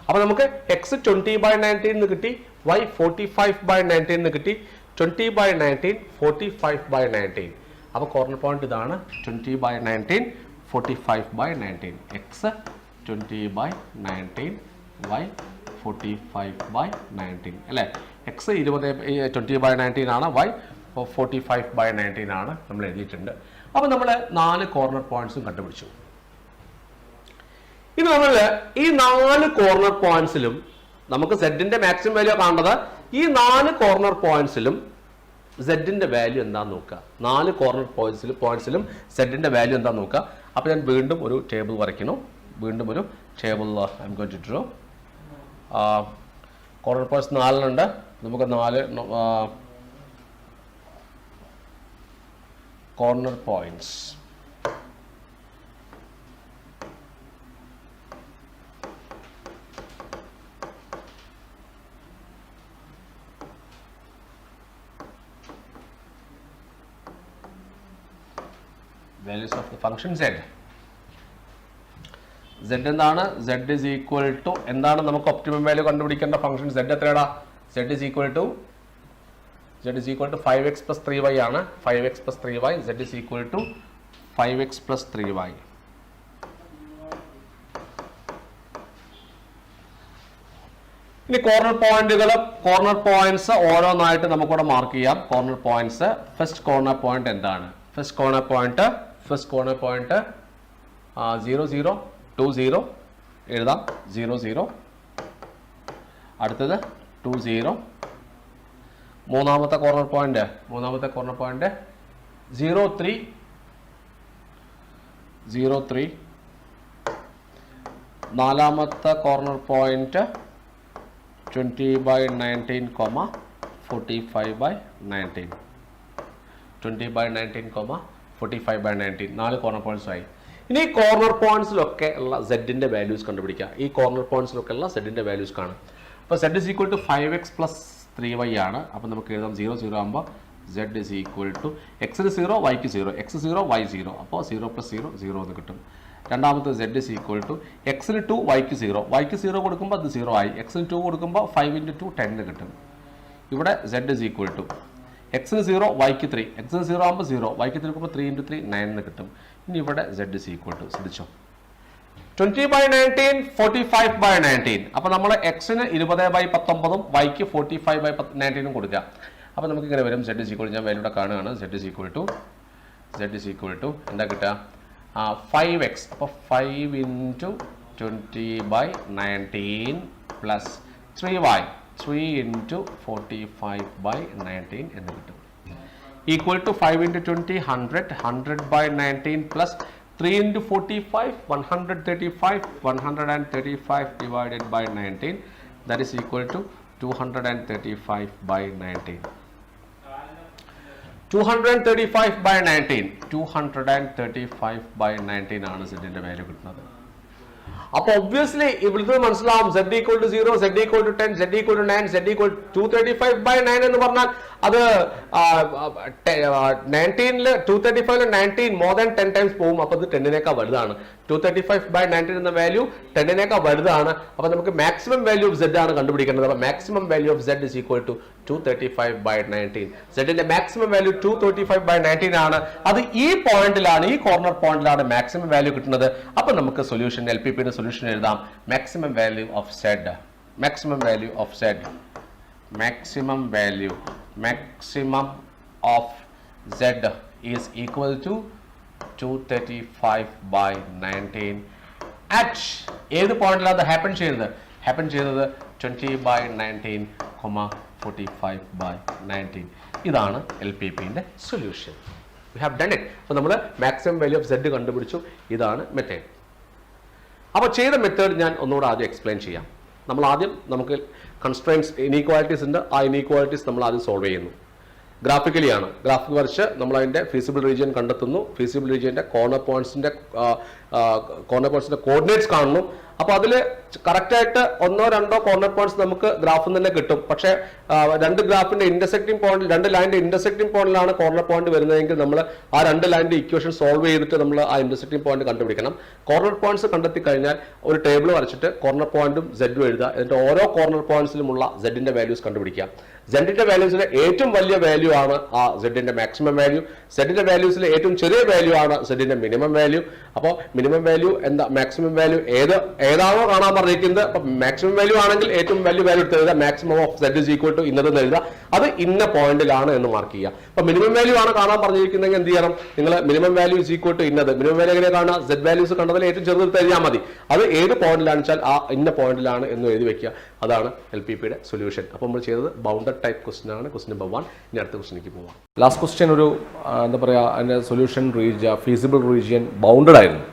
അപ്പോൾ നമുക്ക് x 20 by 19 എന്ന് കിട്ടി, y 45 by 19 എന്ന് കിട്ടി. 20 by 19 45 by 19. അപ്പോൾ കോർണർ പോയിന്റ് ഇതാണ്. 20 by 19 45 by 19. x 20 by 19, y 45 by 19 അല്ലേ? x 20 by 19 ആണ്, y 45 by 19 ആണ് നമ്മൾ എഴുതിയിട്ടുണ്ട്. അപ്പോൾ നമ്മൾ 4 കോർണർ പോയിന്റ്സും കണ്ടുപിടിച്ചു. ഇനി നമ്മൾ ഈ 4 കോർണർ പോയിന്റ്സിലും നമുക്ക് z-ന്റെ മാക്സിമം വാല്യൂ കാണേണ്ടത്. ഈ 4 കോർണർ പോയിന്റ്സിലും z-ന്റെ വാല്യൂ എന്താണെന്ന് നോക്കുക. 4 കോർണർ പോയിന്റ്സിലും z-ന്റെ വാല്യൂ എന്താണെന്ന് നോക്കുക. അപ്പോൾ ഞാൻ വീണ്ടും ഒരു ടേബിൾ വരയ്ക്കുന്നു. വീണ്ടും ഒരു table I'm going to draw. Corner points 4 ഉണ്ട്. നമുക്ക് 4 corner points. values of the function z. z എന്താണ്? z is equal to എന്താണ് നമുക്ക് ഒപ്റ്റിമം വാല്യൂ കണ്ടുപിടിക്കേണ്ട ഫംഗ്ഷൻ? z എത്രയാടാ? z is equal to 5x plus 3y ആണ്. 5x plus 3y. z is equal to 5x plus 3y. ഇനി corner points ഓരോന്നായിട്ട് നമുക്കിവിടെ mark ചെയ്യാം. Corner points. First corner point എന്താണ്? ഫസ്റ്റ് കോർണർ പോയിന്റ് 0 0 2 0 എഴുതാം. 0 0. അടുത്തത് 2 0. മൂന്നാമത്തെ കോർണർ പോയിന്റ് 0 3 0 3. നാലാമത്തെ corner point 20 by 19, 45 by 19. 20 by 19, 45 by 19. 4 corner points ആയി. ഇനി കോർണർ പോയിന്റ്സിലൊക്കെ ഉള്ള z-ന്റെ വാല്യൂസ് കണ്ടുപിടിക്കുക. ഈ കോർണർ പോയിന്റ്സിലൊക്കെ ഉള്ള z-ന്റെ വാല്യൂസ് കാണും. അപ്പോൾ z is equal to 5x plus 3y ആണ്. അപ്പോൾ നമുക്ക് എഴുതാം 0 0 ആകുമ്പോൾ z is equal to x ന് 0 y-ക്ക് 0, x 0 y 0. അപ്പോൾ 0 plus 0 0 എന്ന് കിട്ടും. രണ്ടാമത്തെ z is equal to x ന് 2 y-ക്ക് 0, y-ക്ക് 0 കൊടുക്കുമ്പോൾ അത് 0 ആയി. x ന് 2 കൊടുക്കുമ്പോൾ 5 into 2 10 എന്ന് കിട്ടും. ഇവിടെ z is equal to x ന് 0 y-ക്ക് 3, x ന് 0 ആകുമ്പോൾ 0, y-ക്ക് 3 കൊടുക്കുമ്പോൾ 3 into 3 9 എന്ന് കിട്ടും. ഇനി ഇവിടെ z is equal to ശ്രദ്ധിച്ചോ 20/19 45/19. അപ്പോൾ നമ്മൾ എക്സിന് 20/19 വൈക്ക് 45/19 കൊടുക്കുക. അപ്പോൾ നമുക്ക് ഇങ്ങനെ വരും z is equal to ഞാൻ വാല്യൂടെ കാണുകയാണ് z is equal to എന്താ കിട്ടുക 5x. അപ്പോൾ 5 into 20/19 plus 3y 3 into 45/19 എന്ന് കിട്ടും. Equal to 5 into 20 100 100/19 plus 3 into 45 135 135 divided by 19 that is equal to 235/19. 235/19 235/19 ആണ് സെറ്റിന്റെ വാല്യൂ കിട്ടുന്നത്. അപ്പോൾ ഒബ്വിയസ്ലി ഇവിടുത്തെ മനസ്സിലാവും z equal to 0 z equal to 10 z equal to 9 z equal to 235/9 എന്ന് പറഞ്ഞാൽ അത് 19ൽ 235ൽ 19 more than 10 times പോകും. അപ്പോൾ അത് 10നേക്കാൾ വലുതാണ്. 235/19 എന്ന വാല്യൂ 10നേക്കാൾ വലുതാണ്. അപ്പോൾ നമുക്ക് മാക്സിമം വാല്യൂ ഓഫ് z ആണ് കണ്ടുപിടിക്കേണ്ടത്. അപ്പോൾ maximum value of z is equal to 235/19. z ന്റെ മാക്സിമം വാല്യൂ 235/19 ആണ്. അത് ഈ പോയിന്റിലാണ്, ഈ കോർണർ പോയിന്റിലാണ് മാക്സിമം വാല്യൂ കിട്ടുന്നത്. അപ്പോൾ നമുക്ക് സൊല്യൂഷൻ LPPയുടെ സൊല്യൂഷൻ എഴുതാം. Maximum value of z is equal to 235/19 at ഏത് പോയിന്റിലാണ് ഹാപ്പൻ ചെയ്യുന്നത് 20/19, 45/19. ഇതാണ് LPPന്റെ solution. We have done it. അപ്പോൾ നമ്മൾ മാക്സിമം വാല്യൂ ഓഫ് z കണ്ടുപിടിച്ചു. ഇതാണ് മെത്തേഡ്. അപ്പോൾ ചെയ്ത മെത്തേഡ് ഞാൻ ഒന്നുകൂടെ ആദ്യം എക്സ്പ്ലെയിൻ ചെയ്യാം. നമുക്ക് കൺസ്ട്രെയിൻസ് ഇനീക്വാലിറ്റീസ് ഉണ്ട്. ആ ഇനീക്വാലിറ്റീസ് നമ്മൾ ആദ്യം സോൾവ് ചെയ്യുന്നു. ഗ്രാഫിക്കലി ആണ്. ഗ്രാഫിക് വരച്ച് നമ്മൾ അതിൻ്റെ ഫീസിബിൾ റീജിയൻ കണ്ടെത്തുന്നു. ഫീസിബിൾ റീജിയൻ്റെ കോർണർ പോയിന്റ്സിന്റെ കോർഡിനേറ്റ്സ് കാണുന്നു. അപ്പോൾ അതിൽ കറക്റ്റായിട്ട് 1-2 കോർണർ പോയിന്റ്സ് നമുക്ക് ഗ്രാഫിൽ തന്നെ കിട്ടും. പക്ഷേ രണ്ട് ഗ്രാഫിന്റെ ഇന്റർസെക്റ്റിംഗ് പോയിന്റിൽ, രണ്ട് ലൈനിന്റെ ഇന്റർസെക്റ്റിംഗ് പോയിന്റിലാണ് കോർണർ പോയിന്റ് വരുന്നതെങ്കിൽ നമ്മൾ ആ രണ്ട് ലൈനിന്റെ ഇക്വേഷൻ സോൾവ് ചെയ്തിട്ട് നമ്മൾ ആ ഇന്റർസെക്റ്റിംഗ് പോയിന്റ് കണ്ടുപിടിക്കണം. കോർണർ പോയിന്റ്സ് കണ്ടെത്തി കഴിഞ്ഞാൽ ഒരു ടേബിൾ വരച്ചിട്ട് കോർണർ പോയിന്റും സെഡും എഴുതുക. എന്നിട്ട് ഓരോ കോർണർ പോയിന്റ്സിലുമുള്ള സെഡിന്റെ വാല്യൂസ് കണ്ടുപിടിക്കുക. സെഡിന്റെ വാല്യൂസിലെ ഏറ്റവും വലിയ വാല്യൂ ആണ് ആ സെഡിന്റെ മാക്സിമം വാല്യൂ. സെഡിന്റെ വാല്യൂസിലെ ഏറ്റവും ചെറിയ വാല്യൂ ആണ് സെഡിന്റെ മിനിമം വാല്യൂ. അപ്പോൾ മിനിമം വാല്യൂ എന്താ, മാക്സിമം വാല്യൂ ഏതാണോ കാണാൻ പറഞ്ഞിരിക്കുന്നത്. അപ്പൊ മാക്സിമം വാല്യൂ ആണെങ്കിൽ ഏറ്റവും വലിയ വാല്യൂ എടുത്ത് എഴുതുക. Maximum of z is equal to ഇന്നതെന്ന് എഴുതുക. അത് ഇന്ന പോയിന്റിലാണ് എന്ന് മാർക്ക് ചെയ്യുക. അപ്പൊ മിനിമം വാല്യൂ ആണ് കാണാൻ പറഞ്ഞിരിക്കുന്നതെങ്കിൽ എന്ത് ചെയ്യണം, നിങ്ങൾ minimum value is equal to ഇന്നത്. മിനിമം വാല്യൂ എങ്ങനെ കാണുക, z വാല്യൂസ് കണ്ടതിൽ ഏറ്റവും ചെറുതെടുത്ത് എഴുതിയാൽ മതി. അത് ഏത് പോയിന്റിലാണെന്ന് വെച്ചാൽ ആ ഇന്ന പോയിന്റിലാണ് എന്ന് എഴുതി വെക്കുക. അതാണ് LPPയുടെ സൊല്യൂഷൻ. അപ്പോൾ നമ്മൾ ചെയ്തത് ബൗണ്ടഡ് ടൈപ്പ് ക്വസ്റ്റൻ ആണ്, ക്വസ്റ്റൻ നമ്പർ 1. ഇനി അടുത്ത ക്വസ്റ്റനിലേക്ക് പോവാം. ലാസ്റ്റ് ക്വസ്റ്റ്യൻ ഒരു എന്താ പറയുക, അതിൻ്റെ സൊല്യൂഷൻ ഫീസിബിൾ റീജിയൻ ബൗണ്ടഡ് ആയിരുന്നു.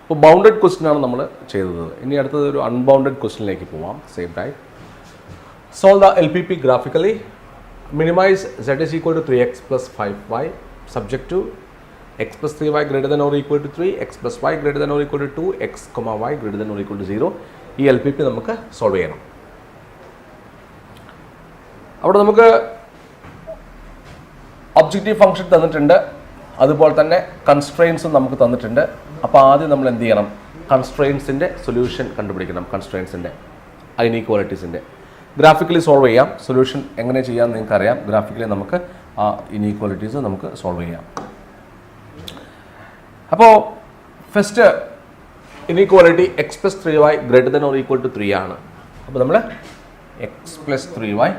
അപ്പോൾ ബൗണ്ടഡ് ക്വസ്റ്റ്യൻ ആണ് നമ്മൾ ചെയ്തത്. ഇനി അടുത്തത് ഒരു അൺബൗണ്ടഡ് ക്വസ്റ്റ്യനിലേക്ക് പോവാം. Same time solve the LPP graphically. Minimize z is equal to 3x plus 5y subject to x plus 3y greater than or equal to 3, x plus y greater than or equal to 2, x, y greater than or equal to 0. ഈ LPP നമുക്ക് solve ചെയ്യണം. അവിടെ നമുക്ക് objective function തന്നിട്ടുണ്ട്, അതുപോലെ തന്നെ കൺസ്ട്രെയിൻസും നമുക്ക് തന്നിട്ടുണ്ട്. അപ്പോൾ ആദ്യം നമ്മൾ എന്ത് ചെയ്യണം, കൺസ്ട്രെയിൻസിൻ്റെ സൊല്യൂഷൻ കണ്ടുപിടിക്കണം. കൺസ്ട്രെയിൻസിൻ്റെ ഇനീക്വാലിറ്റീസിൻ്റെ ഗ്രാഫിക്കലി സോൾവ് ചെയ്യാം. സൊല്യൂഷൻ എങ്ങനെ ചെയ്യാമെന്ന് നിങ്ങൾക്ക് അറിയാം. ഗ്രാഫിക്കലി നമുക്ക് ആ ഇനീക്വാലിറ്റീസ് നമുക്ക് സോൾവ് ചെയ്യാം. അപ്പോൾ first inequality x plus 3y greater than or equal to 3 ആണ്. അപ്പോൾ നമ്മൾ x plus 3y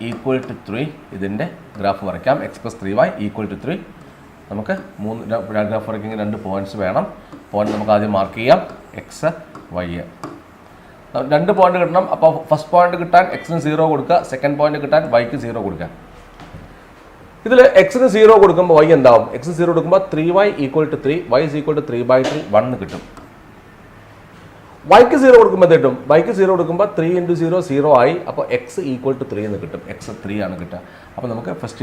equal to 3 ഇതിൻ്റെ ഗ്രാഫ് വരയ്ക്കാം. x plus 3y equal to 3. നമുക്ക് ഗ്രാഫ് വരയ്ക്കെങ്കിൽ 2 പോയിന്റ്സ് വേണം. പോയിന്റ് നമുക്ക് ആദ്യം മാർക്ക് ചെയ്യാം, x, y. 2 പോയിന്റ് കിട്ടണം. അപ്പോൾ ഫസ്റ്റ് പോയിന്റ് കിട്ടാൻ എക്സിന് 0 കൊടുക്കുക, സെക്കൻഡ് പോയിന്റ് കിട്ടാൻ വൈക്ക് 0 കൊടുക്കുക. ഇതിൽ എക്സിന് 0 കൊടുക്കുമ്പോൾ y എന്താവും, എക്സിന് 0 കൊടുക്കുമ്പോൾ 3y equal to 3, y is equal to 3/3 1 കിട്ടും. വൈക്ക് 0 കൊടുക്കുമ്പോൾ കിട്ടും, വൈക്ക് 0 കൊടുക്കുമ്പോൾ 3 into 0 0 ആയി. അപ്പോൾ എക്സ് ഈക്വൽ ടു 3 എന്ന് കിട്ടും. എക്സ് 3 ആണ് കിട്ടുക. അപ്പോൾ നമുക്ക് ഫസ്റ്റ്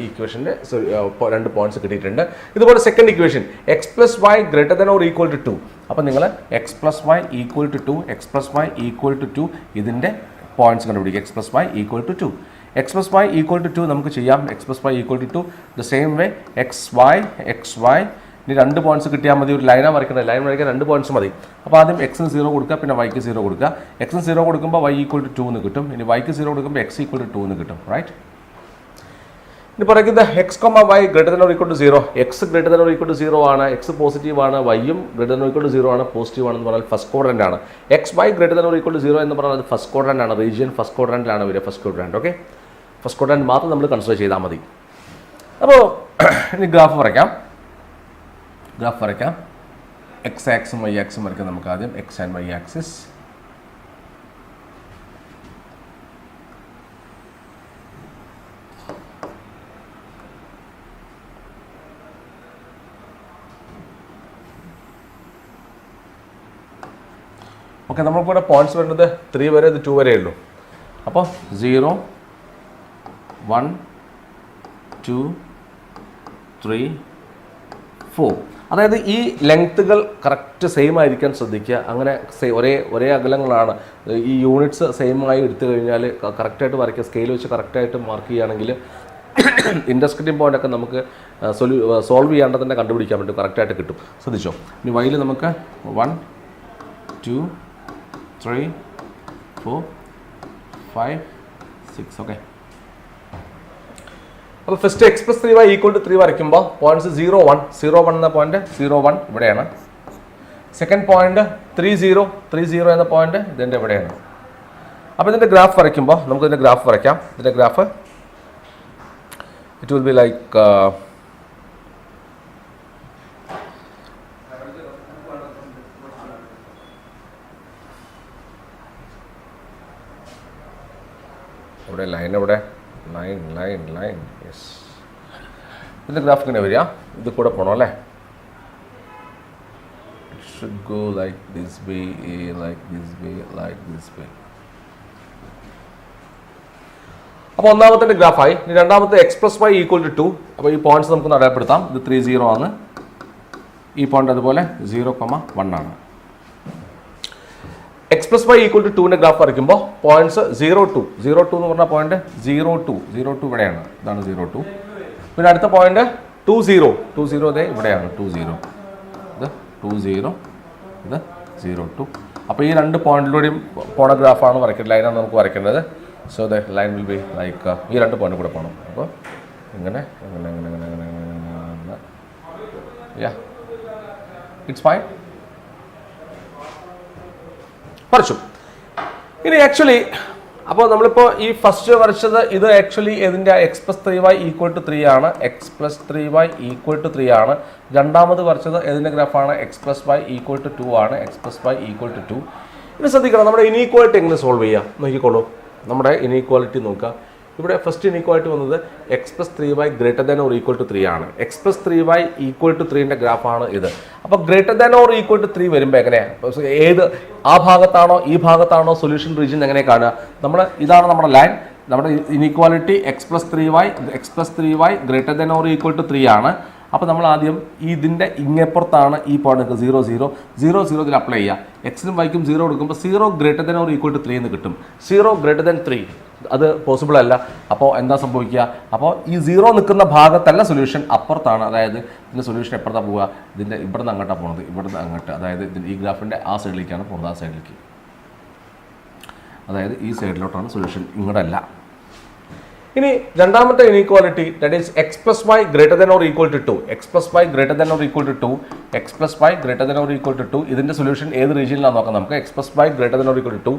ഈ ഇക്വേഷൻ്റെ 2 പോയിന്റ്സ് കിട്ടിയിട്ടുണ്ട്. ഇതുപോലെ second equation x plus y greater than or equal to 2. അപ്പോൾ നിങ്ങൾ x plus y equal to 2, x plus y equal to 2 ഇതിൻ്റെ പോയിന്റ്സ് കണ്ടുപിടിക്കുക. X plus y equal to 2, x plus y equal to 2 നമുക്ക് ചെയ്യാം. X plus y equal to 2 the same way x y ഇനി 2 points കിട്ടിയാൽ മതി. ഒരു ലൈനാണ് വരയ്ക്കുന്നത്, ലൈൻ വരയ്ക്കാൻ 2 പോയിന്റ്സ് മതി. അപ്പോൾ ആദ്യം എക്സിന് 0 കൊടുക്കുക, പിന്നെ വൈക്ക് 0 കൊടുക്കുക. എക്സിന് 0 കൊടുക്കുമ്പോൾ y ഈക്വൽ ടു 2 എന്ന് കിട്ടും. ഇനി വൈക്ക് 0 കൊടുക്കുമ്പോൾ x ഈക്വൽ ടു 2 എന്ന് കിട്ടും. റൈറ്റ്. ഇനി പറയുന്നത് x comma y greater than or equal to 0. X greater than or equal to 0 ആണ്, എക്സ് പോസിറ്റീവ് ആണ്, വൈയും greater than or equal to 0 ആണ്, പോസിറ്റീവ് ആണെന്ന് പറഞ്ഞാൽ ഫസ്റ്റ് ക്വാഡ്രന്റ് ആണ്. X y greater than or equal to 0 എന്ന് പറഞ്ഞാൽ അത് ഫസ്റ്റ് ക്വാഡ്രന്റ് ആണ്, റീജിയൻ ഫസ്റ്റ് ക്വാഡ്രന്റിലാണ് വരിക. First quadrant okay, first quadrant മാത്രം നമ്മൾ കൺസിഡർ ചെയ്താൽ മതി. അപ്പോൾ ഇനി ഗ്രാഫ് വരയ്ക്കാം. എക്സ് ആക്സും വൈ ആക്സും വരയ്ക്കാം നമുക്ക് ആദ്യം. X and y axis. Okay, നമ്മൾക്കിവിടെ പോയിന്റ്സ് വരുന്നത് 3 വരെ, ഇത് 2 വരെ ഉള്ളൂ. അപ്പോൾ 0, 1, 2, 3, 4. അതായത് ഈ ലെങ്ത്തുകൾ കറക്റ്റ് സെയിം ആയിരിക്കാൻ ശ്രദ്ധിക്കുക. അങ്ങനെ ഒരേ അകലങ്ങളാണ്. ഈ യൂണിറ്റ്സ് സെയിം ആയി എടുത്തു കഴിഞ്ഞാൽ കറക്റ്റായിട്ട് വരയ്ക്കുക. സ്കെയിൽ വെച്ച് കറക്റ്റായിട്ട് മാർക്ക് ചെയ്യുകയാണെങ്കിൽ ഇൻറ്റർസെക്റ്റിംഗ് പോയിൻ്റൊക്കെ നമുക്ക് സോൾവ് ചെയ്യാണ്ട് തന്നെ കണ്ടുപിടിക്കാൻ പറ്റും, കറക്റ്റായിട്ട് കിട്ടും. ശ്രദ്ധിച്ചോ. ഇനി വൈയിൽ നമുക്ക് 1, 2, 3, 4, 5, 6. ഓക്കെ, അപ്പോൾ first x plus 3y equal to 3 വരയ്ക്കുമ്പോൾ പോയിന്റ്സ് 0, 1 എന്ന പോയിന്റ് 0, 1 ഇവിടെയാണ്. സെക്കൻഡ് പോയിന്റ് 3, 0 എന്ന പോയിന്റ് ഇതിൻ്റെ ഇവിടെയാണ്. അപ്പോൾ ഇതിൻ്റെ ഗ്രാഫ് വരയ്ക്കുമ്പോൾ നമുക്ക് ഇതിൻ്റെ ഗ്രാഫ് വരയ്ക്കാം. ഇതിൻ്റെ graph it will be like ഇവിടെ ലൈൻ യെസ്. ഇതിൻ്റെ ഗ്രാഫ് ഇങ്ങനെ വരിക, ഇത് കൂടെ പോകണം അല്ലേ. It should go like this way, like this way. അപ്പോൾ ഒന്നാമത്തെ ഗ്രാഫായി. ഇനി രണ്ടാമത്തെ x plus y equal to 2. അപ്പോൾ ഈ പോയിന്റ്സ് നമുക്ക് അടയാളപ്പെടുത്താം. ഇത് 3, 0 ആണ്. ഈ പോയിന്റ് അതുപോലെ 0, 1 ആണ്. X plus y equal to 2ൻ്റെ ഗ്രാഫ് വരയ്ക്കുമ്പോൾ പോയിന്റ്സ് 0, 2 എന്ന് പറഞ്ഞ പോയിന്റ് 0, 2 ഇവിടെയാണ്. ഇതാണ് 0, 2. പിന്നെ അടുത്ത പോയിന്റ് 2, 0 അതെ ഇവിടെയാണ്. 2, 0 ഇത് 2, 0 ഇത് 0, 2. അപ്പോൾ ഈ രണ്ട് പോയിന്റിലൂടെയും പോണ ഗ്രാഫാണ് വരയ്ക്കേണ്ടത്, ലൈനാണ് നമുക്ക് വരയ്ക്കേണ്ടത്. So the line will be like ഈ രണ്ട് പോയിന്റ് കൂടെ പോകണം. അപ്പോൾ ഇങ്ങനെ യാ ഇറ്റ്സ് ഫൈൻ. വരച്ചു. ഇനി ആക്ച്വലി അപ്പോൾ നമ്മളിപ്പോൾ ഈ ഫസ്റ്റ് വരച്ചത് ഇത് ആക്ച്വലി ഇതിൻ്റെ X plus 3y equal to 3 ആണ്. X plus 3y equal to 3 ആണ്. രണ്ടാമത് വരച്ചത് ഇതിൻ്റെ ഗ്രാഫാണ്. X plus y equal to 2 ആണ്. X plus y equal to 2. ഇനി ശ്രദ്ധിക്കണം, നമ്മുടെ ഇനീക്വാലിറ്റി എങ്ങനെ സോൾവ് ചെയ്യാം നോക്കിക്കോളൂ. നമ്മുടെ ഇനീക്വാലിറ്റി നോക്കുക. ഇവിടെ ഫസ്റ്റ് ഇനീക്വാലിറ്റി വന്നത് x plus 3y greater than or equal to 3 ആണ്. X plus 3y equal to 3ൻ്റെ ഗ്രാഫാണ് ഇത്. അപ്പോൾ greater than or equal to 3 വരുമ്പോൾ എങ്ങനെയാണ്, ഏത് ആ ഭാഗത്താണോ ഈ ഭാഗത്താണോ സൊല്യൂഷൻ റീജിയൻ എങ്ങനെ കാണുക? ഇതാണ് നമ്മുടെ ലൈൻ. നമ്മുടെ inequality x plus 3y greater than or equal to 3 ആണ്. അപ്പോൾ നമ്മൾ ആദ്യം ഇതിൻ്റെ ഇങ്ങേപ്പുറത്താണ് ഈ പോയിന്റ് 0, 0 ഇതിൽ അപ്ലൈ ചെയ്യുക. എക്സിനും വൈക്കും 0 കൊടുക്കുമ്പോൾ 0 greater than or equal to 3 എന്ന് കിട്ടും. 0 ഗ്രേറ്റർ ദാൻ 3 അത് പോസിബിൾ അല്ല. അപ്പോൾ എന്താ സംഭവിക്കുക? അപ്പോൾ ഈ 0 നിൽക്കുന്ന ഭാഗത്തല്ല സൊല്യൂഷൻ, അപ്പുറത്താണ്. അതായത് ഇതിൻ്റെ സൊല്യൂഷൻ എപ്പുറത്താണ് പോവുക? ഇതിൻ്റെ ഇവിടെ നിന്ന് അങ്ങോട്ടാണ് പോകുന്നത്, ഇവിടെ നിന്ന് അങ്ങോട്ട്. അതായത് ഈ ഗ്രാഫിൻ്റെ ആ സൈഡിലേക്കാണ് പോകുന്നത്, ആ സൈഡിലേക്ക്. അതായത് ഈ സൈഡിലോട്ടാണ് സൊല്യൂഷൻ, ഇങ്ങോട്ടല്ല. ഇനി രണ്ടാമത്തെ inequality that is x plus y greater than or equal to 2. X plus y greater than or equal to 2. X plus y greater than or equal to 2. ഇതിൻ്റെ സൊല്യൂഷൻ ഏത് റീജിയനിലാണ് നോക്കാം നമുക്ക്. X plus y greater than or equal to 2.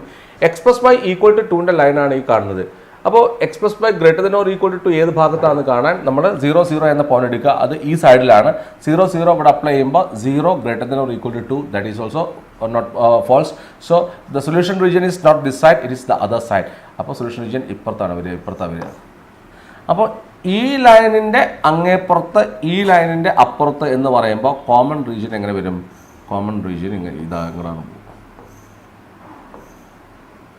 X plus y equal to 2ൻ്റെ ലൈനാണ് ഈ കാണുന്നത്. അപ്പോൾ x plus y greater than or equal to 2 ഏത് ഭാഗത്താണെന്ന് കാണാൻ നമ്മൾ 0, 0 എന്ന പോയിന്റ് എടുക്കുക. അത് ഈ സൈഡിലാണ്. 0, 0 ഇവിടെ അപ്ലൈ ചെയ്യുമ്പോൾ 0 greater than or equal to 2 that is also not false. So the solution region is not this side, it is the other side. അപ്പോൾ സൊല്യൂഷൻ റീജിയൻ ഇപ്പുറത്താണ് വരിക. അപ്പോൾ ഈ ലൈനിൻ്റെ അങ്ങേപ്പുറത്ത് ഈ ലൈനിൻ്റെ അപ്പുറത്ത് എന്ന് പറയുമ്പോൾ കോമൺ റീജിയൻ എങ്ങനെ വരും? കോമൺ റീജിയൻ ഇതാണ്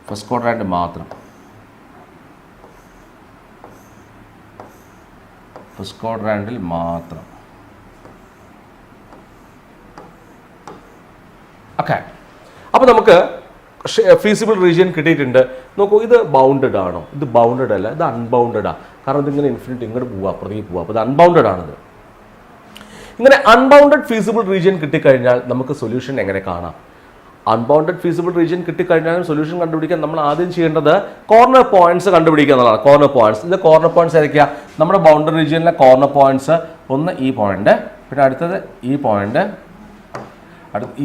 ഫസ്റ്റ് ക്വാഡ്രന്റ് മാത്രം. ഫസ്റ്റ് ക്വാഡ്രാന്റിൽ മാത്രം. ഓക്കെ, അപ്പോൾ നമുക്ക് ഫീസിബിൾ റീജിയൻ കിട്ടിയിട്ടുണ്ട്. നോക്കൂ, ഇത് ബൗണ്ടഡ് ആണോ? ഇത് ബൗണ്ടഡ് അല്ല, ഇത് അൺബൗണ്ടഡാണ്. കാരണം ഇതിങ്ങനെ ഇൻഫിനിറ്റ് ഇങ്ങോട്ട് പോവുക, അപ്പുറത്തേക്ക് പോവുക. അപ്പോൾ ഇത് അൺബൗണ്ടഡ് ആണിത്. ഇങ്ങനെ അൺബൗണ്ടഡ് ഫീസിബിൾ റീജിയൻ കിട്ടിക്കഴിഞ്ഞാൽ നമുക്ക് സൊല്യൂഷൻ എങ്ങനെ കാണാം? അൺബൗണ്ടഡ് ഫീസിബിൾ റീജിയൻ കിട്ടിക്കഴിഞ്ഞാലും സൊല്യൂഷൻ കണ്ടുപിടിക്കാൻ നമ്മൾ ആദ്യം ചെയ്യേണ്ടത് കോർണർ പോയിന്റ്സ് കണ്ടുപിടിക്കുക എന്നുള്ളതാണ്. കോർണർ പോയിന്റ്സ്, ഇത് കോർണർ പോയിന്റ്സ് ഏതൊക്കെയാ? നമ്മുടെ ബൗണ്ടറി റീജിയനിലെ കോർണർ പോയിന്റ്സ്, ഒന്ന് ഈ പോയിന്റ്, പിന്നെ അടുത്തത് ഈ പോയിന്റ്,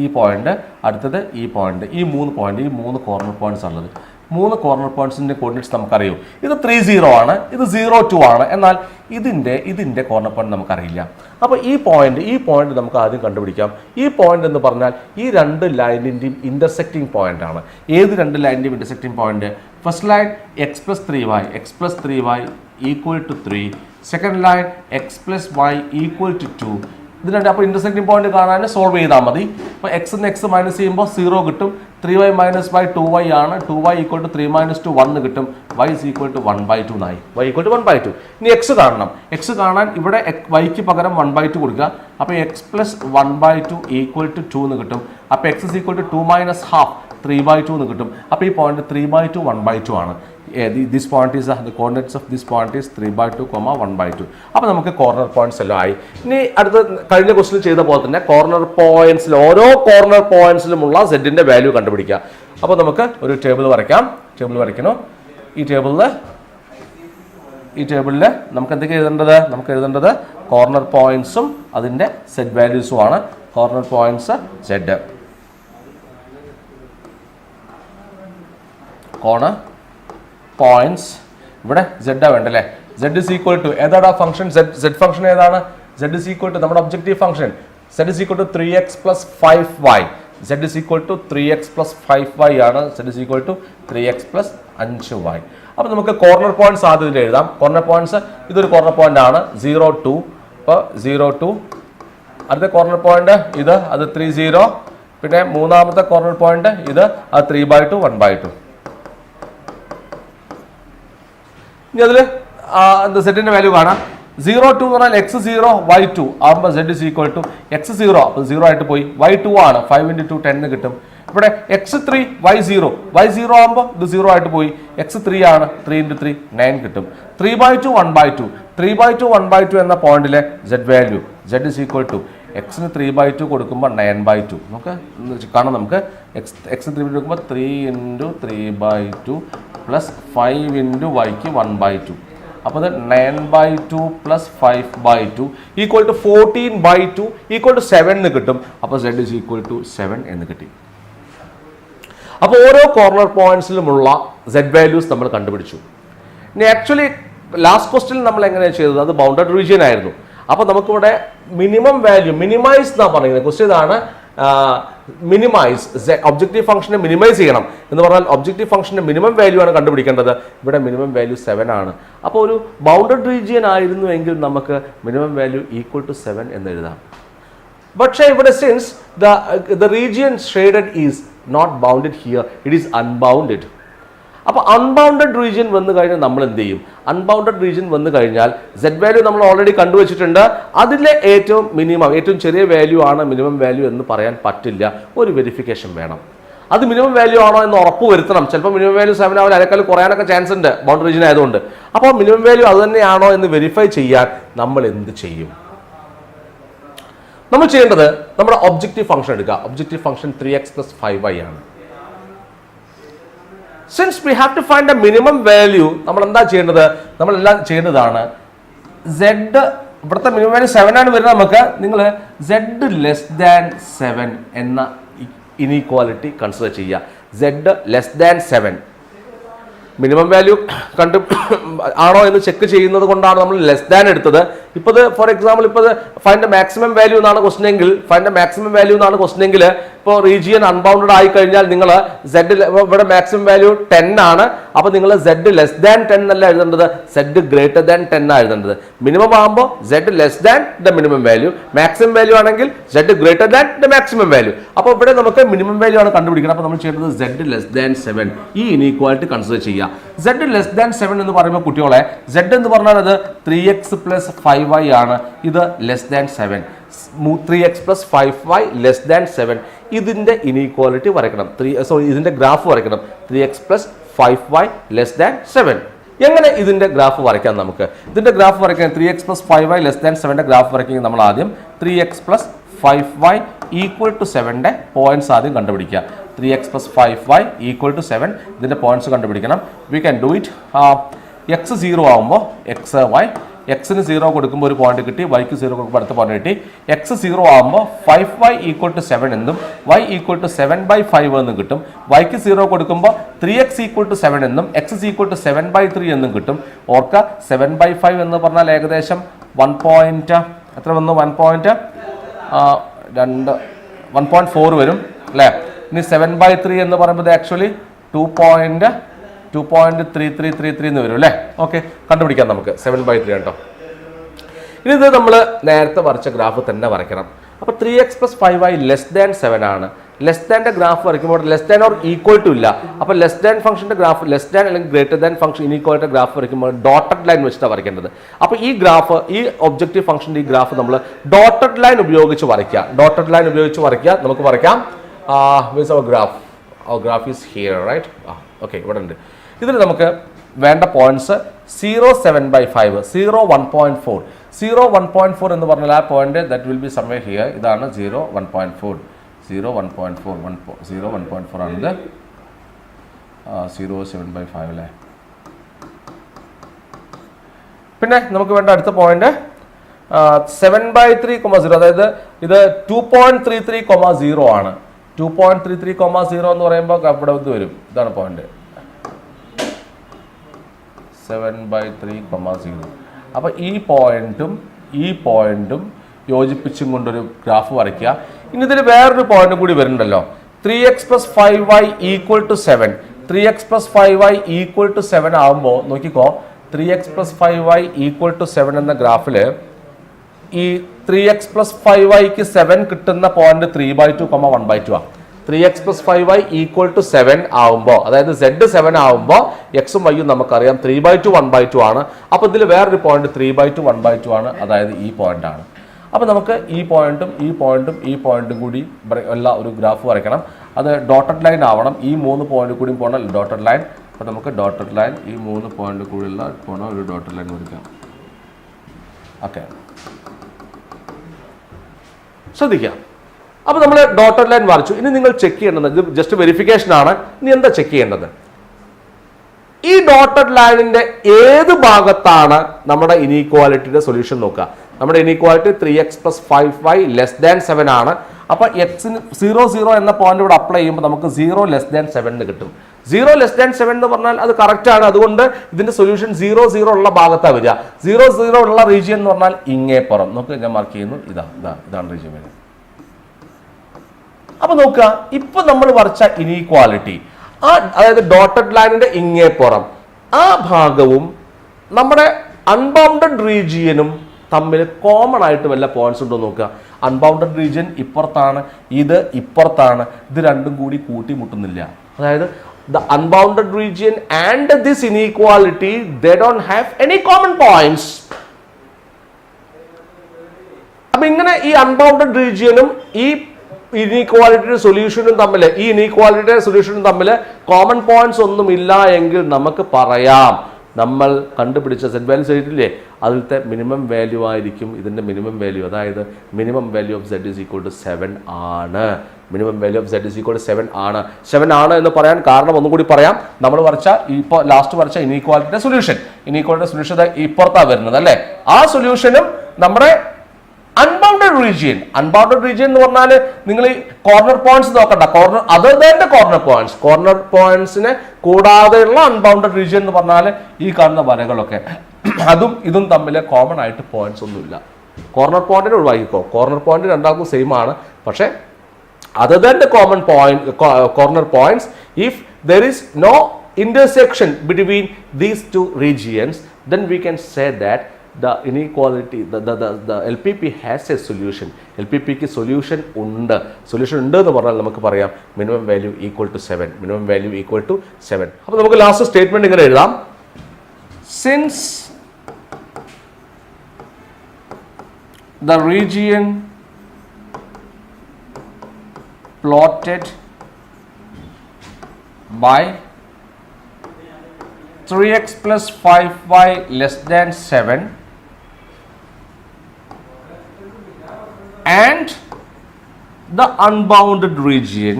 ഈ പോയിന്റ്, അടുത്തത് ഈ പോയിന്റ്, ഈ 3 പോയിന്റ്, ഈ 3 കോർണർ പോയിന്റ്സ് ഉള്ളത്. 3 കോർണർ പോയിന്റ്സിന്റെ കോർഡിനേറ്റ്സ് നമുക്കറിയും. ഇത് 3,0 ആണ്, ഇത് 0,2 ആണ്. എന്നാൽ ഇതിന്റെ കോർണർ പോയിന്റ് നമുക്കറിയില്ല. അപ്പോൾ ഈ പോയിന്റ് നമുക്ക് ആദ്യം കണ്ടുപിടിക്കാം. ഈ പോയിന്റ് എന്ന് പറഞ്ഞാൽ ഈ 2 ലൈനിന്റെയും ഇന്റർസെക്റ്റിംഗ് പോയിന്റ് ആണ്. ഏത് 2 ലൈനിന്റെയും intersecting point? First line x+3y equal to 3, second line x+y equal to 2. ഇതിനുണ്ട്. അപ്പോൾ ഇന്റർസെക്റ്റിംഗ് പോയിന്റ് കാണാൻ സോൾവ് ചെയ്താൽ മതി. അപ്പോൾ x മൈനസ് ചെയ്യുമ്പോൾ 0 കിട്ടും. 3y മൈനസ് ബൈ 2y ആണ്. 2y ഈക്വൽ ടു 3 മൈനസ് 2 1 കിട്ടും. y ഈസ് ഈക്വൽ ടു 1/2 എന്നായി. y equal to 1/2. ഇനി x കാണണം. x കാണാൻ ഇവിടെ y-ക്ക് പകരം 1/2 കൊടുക്കുക. അപ്പോൾ x പ്ലസ് 1/2 ഈക്വൽ ടു 2 എന്ന് കിട്ടും. അപ്പോൾ x is equal to 2 minus half 3/2 എന്ന് കിട്ടും. അപ്പോൾ ഈ പോയിന്റ് 3/2 1/2 ആണ്. This point is the coordinates of this point is 3/2, 1/2. അപ്പോൾ നമുക്ക് കോർണർ പോയിന്റ്സ് എല്ലാം ആയി. ഇനി അടുത്ത കഴിഞ്ഞ ക്വസ്റ്റ്യൻ ചെയ്ത പോലെ തന്നെ കോർണർ പോയിന്റ്സിൽ ഓരോ കോർണർ പോയിന്റ്സിലുമുള്ള സെഡിന്റെ വാല്യൂ കണ്ടുപിടിക്കുക. അപ്പോൾ നമുക്ക് ഒരു ടേബിൾ വരയ്ക്കാം. ടേബിൾ വരയ്ക്കണം. ഈ ടേബിളിൽ നമുക്ക് എന്തൊക്കെ എഴുതേണ്ടത്? നമുക്ക് എഴുതേണ്ടത് കോർണർ പോയിന്റ്സും അതിന്റെ സെഡ് വാല്യൂസും ആണ്. Corner points Z, corner points, ഇവിടെ z വേണ്ടല്ലേ? z ഇസ് ഈക്വൽ ടു ഏതാണ് ഫംഗ്ഷൻ? z ഫംഗ്ഷൻ ഏതാണ്? z ഇസ് ഈക്വൽ ടു നമ്മുടെ objective function. z is equal to 3x plus 5y. z is equal to 3x plus 5y ആണ്. z is equal to 3x plus 5y. അപ്പോൾ നമുക്ക് corner points ആദ്യം ഇതിൽ എഴുതാം. Corner points, ഇതൊരു corner point ആണ് 0,2. അപ്പോൾ 0,2. അടുത്ത കോർണർ പോയിന്റ് ഇത്, അത് 3,0. പിന്നെ മൂന്നാമത്തെ കോർണർ പോയിന്റ് ഇത്, അത് 3/2 1/2. ഇനി അതിൽ എന്താ സെറ്റിന്റെ വാല്യൂ കാണാം. 0,2 എന്ന് പറഞ്ഞാൽ x0 y2 ആകുമ്പോൾ z is equal to x0, അപ്പോൾ 0 ആയിട്ട് പോയി. y2 ആണ് 5 × 2 10 കിട്ടും. ഇവിടെ x3 y0 ആകുമ്പോൾ ഇത് 0 ആയിട്ട് പോയി. x3 ആണ് 3 × 3 9 കിട്ടും. 3/2 1/2. 3/2 1/2 എന്ന പോയിന്റിലെ z value z is equal to എക്സിന് 3/2 കൊടുക്കുമ്പോൾ 9/2 നമുക്ക് കാണാം. നമുക്ക് x 3 കൊടുക്കുമ്പോൾ 3 × 3/2 പ്ലസ് 5 × y-ക്ക് 1/2. അപ്പോൾ അത് 9/2 plus 5/2 equal to 14/2 equal to 7 എന്ന് കിട്ടും. അപ്പോൾ z ഇസ് ഈക്വൽ ടു 7 എന്ന് കിട്ടി. അപ്പോൾ ഓരോ കോർണർ പോയിന്റ്സിലുമുള്ള z വാല്യൂസ് നമ്മൾ കണ്ടുപിടിച്ചു. ഇനി ആക്ച്വലി ലാസ്റ്റ് ക്വസ്റ്റ്യൻ നമ്മൾ എങ്ങനെയാണ് ചെയ്തത്? അത് ബൗണ്ടഡ് റീജിയൻ ആയിരുന്നു. അപ്പോൾ നമുക്കിവിടെ മിനിമം വാല്യൂ മിനിമൈസ് എന്നാണ് പറയുന്നത്. ക്വസ്റ്റ്യൻ ഇതാണ്, മിനിമൈസ് ഒബ്ജക്റ്റീവ് ഫംഗ്ഷനെ മിനിമൈസ് ചെയ്യണം എന്ന് പറഞ്ഞാൽ ഒബ്ജക്റ്റീവ് ഫംഗ്ഷന്റെ മിനിമം വാല്യൂ ആണ് കണ്ടുപിടിക്കേണ്ടത്. ഇവിടെ മിനിമം വാല്യൂ 7 ആണ്. അപ്പോൾ ഒരു ബൗണ്ടഡ് റീജിയൻ ആയിരുന്നു എങ്കിൽ നമുക്ക് മിനിമം വാല്യൂ ഈക്വൽ ടു 7 എന്ന് എഴുതാം. പക്ഷേ ഇവിടെ since the region shaded is not bounded here, it is unbounded. അപ്പോൾ അൺബൗണ്ടഡ് റീജിയൻ വന്നു കഴിഞ്ഞാൽ നമ്മൾ എന്ത് ചെയ്യും? അൺബൗണ്ടഡ് റീജിയൻ വന്നു കഴിഞ്ഞാൽ z വാല്യൂ നമ്മൾ ഓൾറെഡി കണ്ടുവച്ചിട്ടുണ്ട്. അതിലെ ഏറ്റവും മിനിമം, ഏറ്റവും ചെറിയ വാല്യൂ ആണ് മിനിമം വാല്യൂ എന്ന് പറയാൻ പറ്റില്ല. ഒരു വെരിഫിക്കേഷൻ വേണം. അത് മിനിമം വാല്യൂ ആണോ എന്ന് ഉറപ്പ് വരുത്തണം. ചിലപ്പോൾ മിനിമം വാല്യൂ 7 ആവില്ല, അതിനേക്കാൾ കുറയാനൊക്കെ ചാൻസ് ഉണ്ട് ബൗണ്ടറി റീജിയൻ ആയതുകൊണ്ട്. അപ്പോൾ മിനിമം വാല്യൂ അത് തന്നെയാണോ എന്ന് വെരിഫൈ ചെയ്യാൻ നമ്മൾ എന്ത് ചെയ്യും? നമ്മൾ ചെയ്യേണ്ടത് നമ്മുടെ ഒബ്ജക്റ്റീവ് ഫംഗ്ഷൻ എടുക്കുക. Objective function 3x plus 5y ആണ്. Since we have to find a minimum value, നമ്മൾ എന്താ ചെയ്യേണ്ടത്? നമ്മളെല്ലാം ചെയ്യേണ്ടതാണ് z, ഇവിടുത്തെ മിനിമം വാല്യൂ 7 ആണ് വരുന്നത്. നമുക്ക് നിങ്ങൾ z ലെസ് ദാൻ 7 എന്ന ഇനീക്വാലിറ്റി കൺസിഡർ ചെയ്യുക. z less than 7 minimum value കണ്ടു ആണോ എന്ന് ചെക്ക് ചെയ്യുന്നത് കൊണ്ടാണ് നമ്മൾ ലെസ് ദാൻ എടുത്തത്. ഇപ്പോൾ ഫോർ എക്സാമ്പിൾ ഇപ്പോൾ ഫൈൻഡ് മാക്സിമം വാല്യൂ എന്നാണ് ക്വസ്റ്റൻ എങ്കിൽ, ഫൈൻഡ് മാക്സിമം വാല്യൂ എന്നാണ് ക്വസ്റ്റൻ എങ്കിൽ, ഇപ്പോൾ റീജിയൻ അൺബൗണ്ടഡ് ആയി കഴിഞ്ഞാൽ നിങ്ങൾ z ഇവിടെ മാക്സിമം വാല്യൂ 10 ആണ്. അപ്പോൾ നിങ്ങൾ z ലെസ് ദാൻ 10 അല്ല എഴുതേണ്ടത്, z ഗ്രേറ്റർ ദാൻ 10 ആണ് എഴുതേണ്ടത്. മിനിമം ആകുമ്പോൾ z less than the minimum value, maximum value ആണെങ്കിൽ z greater than the maximum value. അപ്പോൾ ഇവിടെ നമുക്ക് മിനിമം വാല്യൂ ആണ് കണ്ടുപിടിക്കണം. അപ്പോൾ നമ്മൾ ചെയ്യേണ്ടത് z ലെസ് ദാൻ 7 ഈ ഇനീക്വാലിറ്റി കൺസിഡർ ചെയ്യുക. z ലെസ് ദാൻ 7 എന്ന് പറയുമ്പോൾ കുട്ടികളെ z എന്ന് പറഞ്ഞാൽ അത് 3x പ്ലസ് 5y ആണ്. ഇത് less than 7, 3x plus 5y less than 7. ഇതിന്റെ ഇനീക്വാലിറ്റി വരയ്ക്കണം. ഇതിന്റെ ഗ്രാഫ് വരയ്ക്കണം. 3x plus 5y less than 7. എങ്ങനെ ഇതിന്റെ ഗ്രാഫ് വരയ്ക്കാം? നമുക്ക് ഇതിന്റെ ഗ്രാഫ് വരയ്ക്കാൻ 3x plus 5y less than 7ന്റെ ഗ്രാഫ് വരയ്ക്കാൻ നമ്മൾ ആദ്യം 3x plus 5y equal to 7ന്റെ പോയിന്റ്സ് ആദ്യം കണ്ടുപിടിക്കുക. 3x plus 5y equal to 7 ഇതിന്റെ പോയിന്റ്സ് കണ്ടുപിടിക്കണം. We can do it. X 0 ആകുമ്പോൾ എക്സ് വൈ, എക്സിന് 0 കൊടുക്കുമ്പോൾ ഒരു പോയിന്റ് കിട്ടി, വൈക്ക് 0 കൊടുക്കുമ്പോൾ അടുത്ത പോയിന്റ് കിട്ടി. എക്സ് 0 ആകുമ്പോൾ 5y ഈക്വൽ ടു 7 എന്നും y ഈക്വൽ ടു 7/5 എന്നും കിട്ടും. വൈക്ക് 0 കൊടുക്കുമ്പോൾ 3x ഈക്വൽ ടു 7 എന്നും x ഈക്വൽ ടു 7/3 എന്നും കിട്ടും. ഓർക്ക 7/5 എന്ന് പറഞ്ഞാൽ ഏകദേശം 1 എത്ര വന്നു? 1.4 വരും അല്ലേ? ഇനി 7/3 എന്ന് പറയുമ്പോൾ ആക്ച്വലി 2.3333 എന്ന് വരും അല്ലേ? ഓക്കെ, കണ്ടുപിടിക്കാം നമുക്ക്. 7/3 കേട്ടോ. ഇനി ഇത് നമ്മൾ നേരത്തെ വരച്ച ഗ്രാഫ് തന്നെ വരയ്ക്കണം. അപ്പോൾ 3x plus 5y less than 7 ആണ്. ലെസ് ദാൻ്റെ ഗ്രാഫ് വരയ്ക്കുമ്പോൾ less than or equal to ഇല്ല. അപ്പോൾ ലെസ് ദാൻ ഫംഗ്ഷൻ്റെ ഗ്രാഫ്, ലെസ് ദാൻ അല്ലെങ്കിൽ greater than function inequality graph വരയ്ക്കുമ്പോൾ ഡോട്ടഡ് ലൈൻ വെച്ചിട്ടാണ് വരയ്ക്കേണ്ടത്. അപ്പോൾ ഈ ഗ്രാഫ്, ഈ ഒബ്ജക്റ്റീവ് ഫംഗ്ഷൻ്റെ ഈ ഗ്രാഫ് നമ്മൾ ഡോട്ടഡ് ലൈൻ ഉപയോഗിച്ച് വരയ്ക്കുക. ഡോട്ടഡ് ലൈൻ ഉപയോഗിച്ച് വരയ്ക്കുക. നമുക്ക് വരയ്ക്കാം. Means our graph, our graph is here, right? Okay, ഇവിടെ ഉണ്ട്. ഇതിൽ നമുക്ക് വേണ്ട പോയിന്റ്സ് 0, 7/5, 0, 1.4. 0, 1.4 എന്ന് പറഞ്ഞാൽ ആ point that will be somewhere here. ഇതാണ് 0, 1.4. 0, 1.4, 0, 1.4 ആണിത്. 0, 7/5 അല്ലേ? പിന്നെ നമുക്ക് വേണ്ട അടുത്ത പോയിന്റ് 7/3, അതായത് ഇത് 2.33, ആണ്. 2.33, എന്ന് പറയുമ്പോൾ ഇവിടെ ഇത് വരും. ഇതാണ് പോയിന്റ് 7/3, അപ്പോൾ ഈ പോയിന്റും യോജിപ്പിച്ചും കൊണ്ടൊരു ഗ്രാഫ് വരയ്ക്കുക. ഇനി ഇതിൽ വേറൊരു പോയിന്റ് കൂടി വരുന്നുണ്ടല്ലോ. 3x plus 5y equal to 7. 3x plus 5y equal to 7 ആകുമ്പോൾ നോക്കിക്കോ, 3x plus 5y equal to 7 എന്ന ഗ്രാഫിൽ ഈ 3x plus 5yക്ക് 7 കിട്ടുന്ന പോയിന്റ് 3/2, 1/2 ആണ്. 3x plus 5y equal to 7 ആവുമ്പോൾ, അതായത് z 7 ആവുമ്പോൾ എക്സും വൈയും നമുക്കറിയാം 3/2, 1/2 ആണ്. അപ്പോൾ ഇതിൽ വേറൊരു പോയിന്റ് 3/2, 1/2 ആണ്, അതായത് ഈ പോയിന്റ് ആണ്. അപ്പോൾ നമുക്ക് ഈ പോയിന്റും കൂടി ഉള്ള ഒരു ഗ്രാഫ് വരയ്ക്കണം. അത് ഡോട്ടഡ് ലൈൻ ആവണം. ഈ 3 പോയിന്റ് കൂടി പോകണ ഡോട്ടഡ് ലൈൻ. അപ്പോൾ നമുക്ക് ഡോട്ടഡ് ലൈൻ, ഈ 3 പോയിന്റ് കൂടിയുള്ള പോണ ഒരു ഡോട്ടഡ് ലൈൻ വരയ്ക്കാം. ഓക്കെ, ശ്രദ്ധിക്കാം. അപ്പോൾ നമ്മൾ ഡോട്ടഡ് ലൈൻ വരച്ചു. ഇനി നിങ്ങൾ ചെക്ക് ചെയ്യേണ്ടത്, ഇത് ജസ്റ്റ് വെരിഫിക്കേഷൻ ആണ്. ഇനി എന്താ ചെക്ക് ചെയ്യേണ്ടത്? ഈ ഡോട്ടഡ് ലൈനിന്റെ ഏത് ഭാഗത്താണ് നമ്മുടെ ഇനീക്വാലിറ്റിയുടെ സൊല്യൂഷൻ നോക്കുക. നമ്മുടെ inequality 3x plus 5y less than 7 ആണ്. അപ്പോൾ എക്സിന് 0, 0 എന്ന പോയിന്റ് ഇവിടെ അപ്ലൈ ചെയ്യുമ്പോൾ നമുക്ക് 0 ലെസ് ദാൻ 7 കിട്ടും. 0 ലെസ് ദാൻ 7 എന്ന് പറഞ്ഞാൽ അത് കറക്റ്റ് ആണ്. അതുകൊണ്ട് ഇതിന്റെ സൊല്യൂഷൻ 0, 0 ഉള്ള ഭാഗത്താണ് വരിക. 0, 0 ഉള്ള റീജിയൻ എന്ന് പറഞ്ഞാൽ ഇങ്ങേപ്പുറം. നോക്ക്, ഞാൻ മാർക്ക് ചെയ്യുന്നു. ഇതാണ് റീജിയൻ വരുന്നത്. അപ്പൊ നോക്കുക, ഇപ്പൊ നമ്മൾ വരച്ച ഇനീക്വാലിറ്റി, അതായത് ഡോട്ടഡ് ലൈനിന്റെ ഇങ്ങേപ്പുറം ആ ഭാഗവും നമ്മുടെ അൺബൗണ്ടഡ് റീജിയനും തമ്മിൽ കോമൺ ആയിട്ട് വല്ല പോയിന്റ്സ് ഉണ്ടോ നോക്കുക. അൺബൗണ്ടഡ് റീജിയൻ ഇപ്പുറത്താണ്, ഇത് ഇപ്പുറത്താണ്. ഇത് രണ്ടും കൂടി കൂട്ടിമുട്ടുന്നില്ല. അതായത് the unbounded region and this inequality, they don't have any common points. അപ്പൊ ഇങ്ങനെ ഈ അൺബൗണ്ടഡ് റീജിയനും ഈ ഇനീക്വാലിറ്റിയുടെ സൊല്യൂഷനും തമ്മിൽ, കോമൺ പോയിന്റ്സ് ഒന്നും ഇല്ല എങ്കിൽ നമുക്ക് പറയാം നമ്മൾ കണ്ടുപിടിച്ച സെറ്റ് വാല്യൂ ചെയ്തിട്ടില്ലേ, അതിലത്തെ മിനിമം വാല്യൂ ആയിരിക്കും ഇതിന്റെ മിനിമം വാല്യൂ. അതായത് minimum value of z is equal to 7 ആണ്. Minimum value of z is equal to 7 ആണ്. 7 ആണ് എന്ന് പറയാൻ കാരണം ഒന്നും കൂടി പറയാം. നമ്മൾ വരച്ച ഇപ്പോൾ ലാസ്റ്റ് വരച്ച ഇനീക്വാലിറ്റിയുടെ സൊല്യൂഷൻ ഇപ്പുറത്താണ് വരുന്നത് അല്ലേ? ആ സൊല്യൂഷനും നമ്മുടെ അൺബൗണ്ടഡ് റീജിയൻ എന്ന് പറഞ്ഞാൽ നിങ്ങൾ ഈ കോർണർ പോയിന്റ്സ് നോക്കണ്ട. കോർണർ പോയിന്റ്സിനെ കൂടാതെയുള്ള അൺബൗണ്ടഡ് റീജിയൻ എന്ന് പറഞ്ഞാൽ ഈ കാണുന്ന വരകളൊക്കെ അതും ഇതും തമ്മിൽ കോമൺ ആയിട്ട് പോയിന്റ്സ് ഒന്നുമില്ല. കോർണർ പോയിന്റിനെ ഒഴിവാക്കിക്കോ. കോർണർ പോയിന്റ് രണ്ടാൾക്കും സെയിം ആണ്. പക്ഷെ other than the common point corner points, if there is no intersection between these two regions, then we can say that the inequality, the LPP has a solution. LPP ക്ക് solution ഉണ്ട് എന്ന് പറഞ്ഞാൽ നമുക്ക് പറയാം minimum value equal to 7. അപ്പോൾ നമുക്ക് last statement ഇങ്ങനെ എഴുതാം. Since the region plotted by 3x plus 5y less than 7 and the unbounded region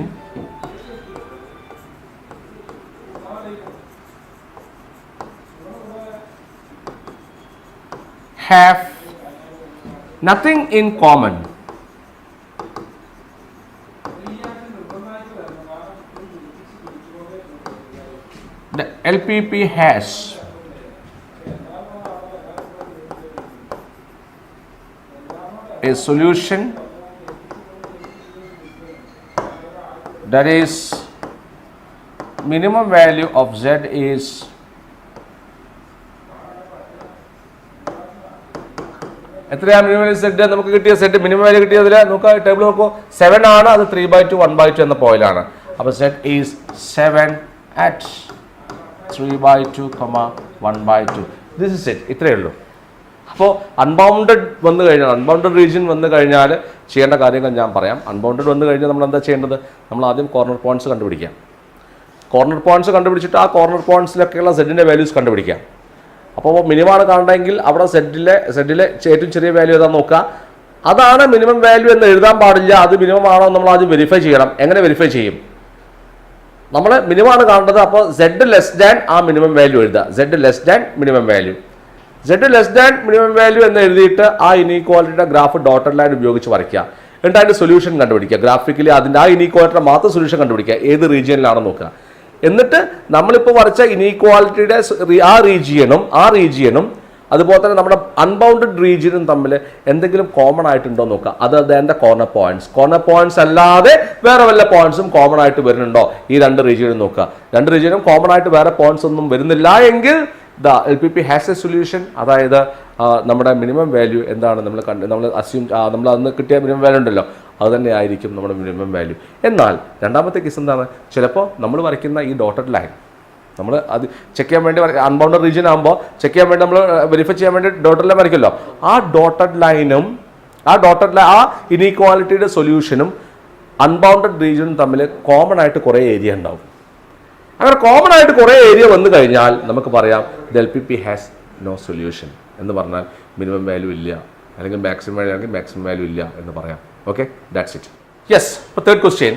have nothing in common. The LPP has a solution that is minimum value of Z is എത്രയാണ് minimum value set നമുക്ക് കിട്ടിയ set minimum value കിട്ടിയതിൽ നമുക്ക് table നോക്കൂ 7 ആണ്, അത് 3/2 1/2 എന്ന പോയിന്റാണ്. അപ്പോൾ set is 7 at 3/2, 1/2. This is it. ഇത്രയേ ഉള്ളൂ. അപ്പോൾ അൺബൗണ്ടഡ് വന്നു കഴിഞ്ഞാൽ, അൺബൗണ്ടഡ് റീജിയൻ വന്നു കഴിഞ്ഞാൽ ചെയ്യേണ്ട കാര്യങ്ങൾ ഞാൻ പറയാം. അൺബൗണ്ടഡ് വന്നു കഴിഞ്ഞാൽ നമ്മൾ എന്താ ചെയ്യേണ്ടത്? നമ്മൾ ആദ്യം കോർണർ പോയിന്റ്സ് കണ്ടുപിടിക്കാം. കോർണർ പോയിന്റ്സ് കണ്ടുപിടിച്ചിട്ട് ആ കോർണർ പോയിന്റ്സിലൊക്കെയുള്ള സെറ്റിൻ്റെ വാല്യൂസ് കണ്ടുപിടിക്കാം. അപ്പോൾ മിനിമമാണ് കാണണമെങ്കിൽ അവിടെ സെറ്റിലെ ഏറ്റവും ചെറിയ വാല്യൂ ഏതാണെന്ന് നോക്കുക. അതാണ് മിനിമം വാല്യൂ എന്ന് എഴുതാൻ പാടില്ല. അത് മിനിമം ആണോ നമ്മൾ ആദ്യം വെരിഫൈ ചെയ്യണം. എങ്ങനെ വെരിഫൈ ചെയ്യും? നമ്മൾ മിനിമമാണ് കാണേണ്ടത്. അപ്പോൾ സെഡ് ലെസ് ദാൻ ആ മിനിമം വാല്യൂ എഴുതുക. Z less than minimum value. Z less than minimum value എന്ന് എഴുതിയിട്ട് ആ ഇനീക്വാലിറ്റിയുടെ ഗ്രാഫ് ഡോട്ടഡ് ലൈൻ ഉപയോഗിച്ച് വരയ്ക്കുക. എന്നിട്ട് അതിൻ്റെ സൊല്യൂഷൻ കണ്ടുപിടിക്കുക. ഗ്രാഫിക്കലി അതിൻ്റെ ആ ഇനീക്വാലിറ്റിയുടെ മാത്രം സൊല്യൂഷൻ കണ്ടുപിടിക്കുക, ഏത് റീജിയനിലാണെന്ന് നോക്കുക. എന്നിട്ട് നമ്മളിപ്പോൾ വരച്ച ഇനീക്വാലിറ്റിയുടെ ആ റീജിയനും അതുപോലെ തന്നെ നമ്മുടെ അൺബൗണ്ടഡ് റീജിയനും തമ്മിൽ എന്തെങ്കിലും കോമൺ ആയിട്ടുണ്ടോ നോക്കുക. അത് അതിൻ്റെ കോർണർ പോയിന്റ്സ് അല്ലാതെ വേറെ വല്ല പോയിന്റ്സും കോമൺ ആയിട്ട് വരുന്നുണ്ടോ ഈ രണ്ട് റീജിയനും നോക്കുക. രണ്ട് റീജിയനും കോമൺ ആയിട്ട് വേറെ പോയിന്റ്സ് ഒന്നും വരുന്നില്ല എങ്കിൽ the LPP has A solution. അതായത് നമ്മുടെ മിനിമം വാല്യൂ എന്താണ് നമ്മൾ അന്ന് കിട്ടിയ മിനിമം വാല്യൂ ഉണ്ടല്ലോ, അത് തന്നെ ആയിരിക്കും നമ്മുടെ മിനിമം വാല്യൂ. എന്നാൽ രണ്ടാമത്തെ കേസ് എന്താണ്? ചിലപ്പോൾ നമ്മൾ വരയ്ക്കുന്ന ഈ ഡോട്ടഡ് ലൈൻ നമ്മൾ അത് ചെക്ക് ചെയ്യാൻ വേണ്ടി അൺബൗണ്ടഡ് റീജിയൻ ആകുമ്പോൾ ചെക്ക് ചെയ്യാൻ വേണ്ടി നമ്മൾ വെരിഫൈ ചെയ്യാൻ വേണ്ടി ഡോട്ടഡ് ലൈൻ വരയ്ക്കുമല്ലോ. ആ ഡോട്ടഡ് ലൈനും ആ ഇനീക്വാലിറ്റിയുടെ സൊല്യൂഷനും അൺബൗണ്ടഡ് റീജിയനും തമ്മിൽ കോമൺ ആയിട്ട് കുറേ ഏരിയ ഉണ്ടാവും. അങ്ങനെ കോമൺ ആയിട്ട് കുറേ ഏരിയ വന്നു കഴിഞ്ഞാൽ നമുക്ക് പറയാം the LPP has no solution എന്ന് പറഞ്ഞാൽ മിനിമം വാല്യൂ ഇല്ല, അല്ലെങ്കിൽ മാക്സിമം വാല്യൂ ആണെങ്കിൽ മാക്സിമം വാല്യൂ ഇല്ല എന്ന് പറയാം. Okay, that's it. യെസ്. ഇപ്പോൾ third question.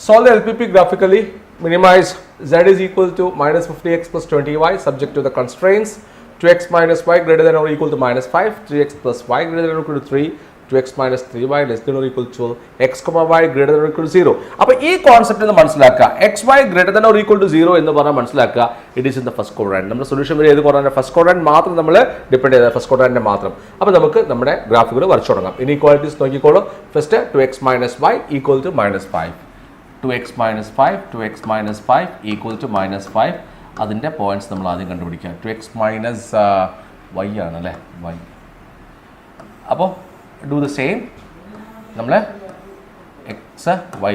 Solve the LPP graphically. Minimize Z is equal to minus 50x plus 20y subject to the constraints 2x minus y greater than or equal to minus 5, 3x plus y greater than or equal to 3, 2x minus 3y less than or equal to 12, x, y greater than or equal to 0. അപ്പോൾ ഈ concept ഒന്ന് മനസ്സിലാക്കുക. xy greater than or equal to 0 എന്ന് പറഞ്ഞാൽ മനസ്സിലാക്കുക it is in the first quadrant. നമ്മുടെ solution വരെ ഏത് ക്വാഡ്രന്റ്? ഫസ്റ്റ് ക്വാഡ്രന്റ് മാത്രം നമ്മൾ ഡിപ്പെൻഡ് ചെയ്ത ഫസ്റ്റ് ക്വാഡ്രന്റിനെ മാത്രം. അപ്പോൾ നമുക്ക് നമ്മുടെ ഗ്രാഫുകൾ വരച്ചു തുടങ്ങാം. ഇനീക്വാലിറ്റീസ് നോക്കിക്കോളൂ. First 2x minus y equal to minus 5. 2x minus 5 equal to minus 5. അതിൻ്റെ പോയിന്റ്സ് നമ്മൾ ആദ്യം കണ്ടുപിടിക്കുക. 2x minus y ആണല്ലേ, y. അപ്പോൾ ഡു ദ സെയിം. നമ്മൾ എക്സ് വൈ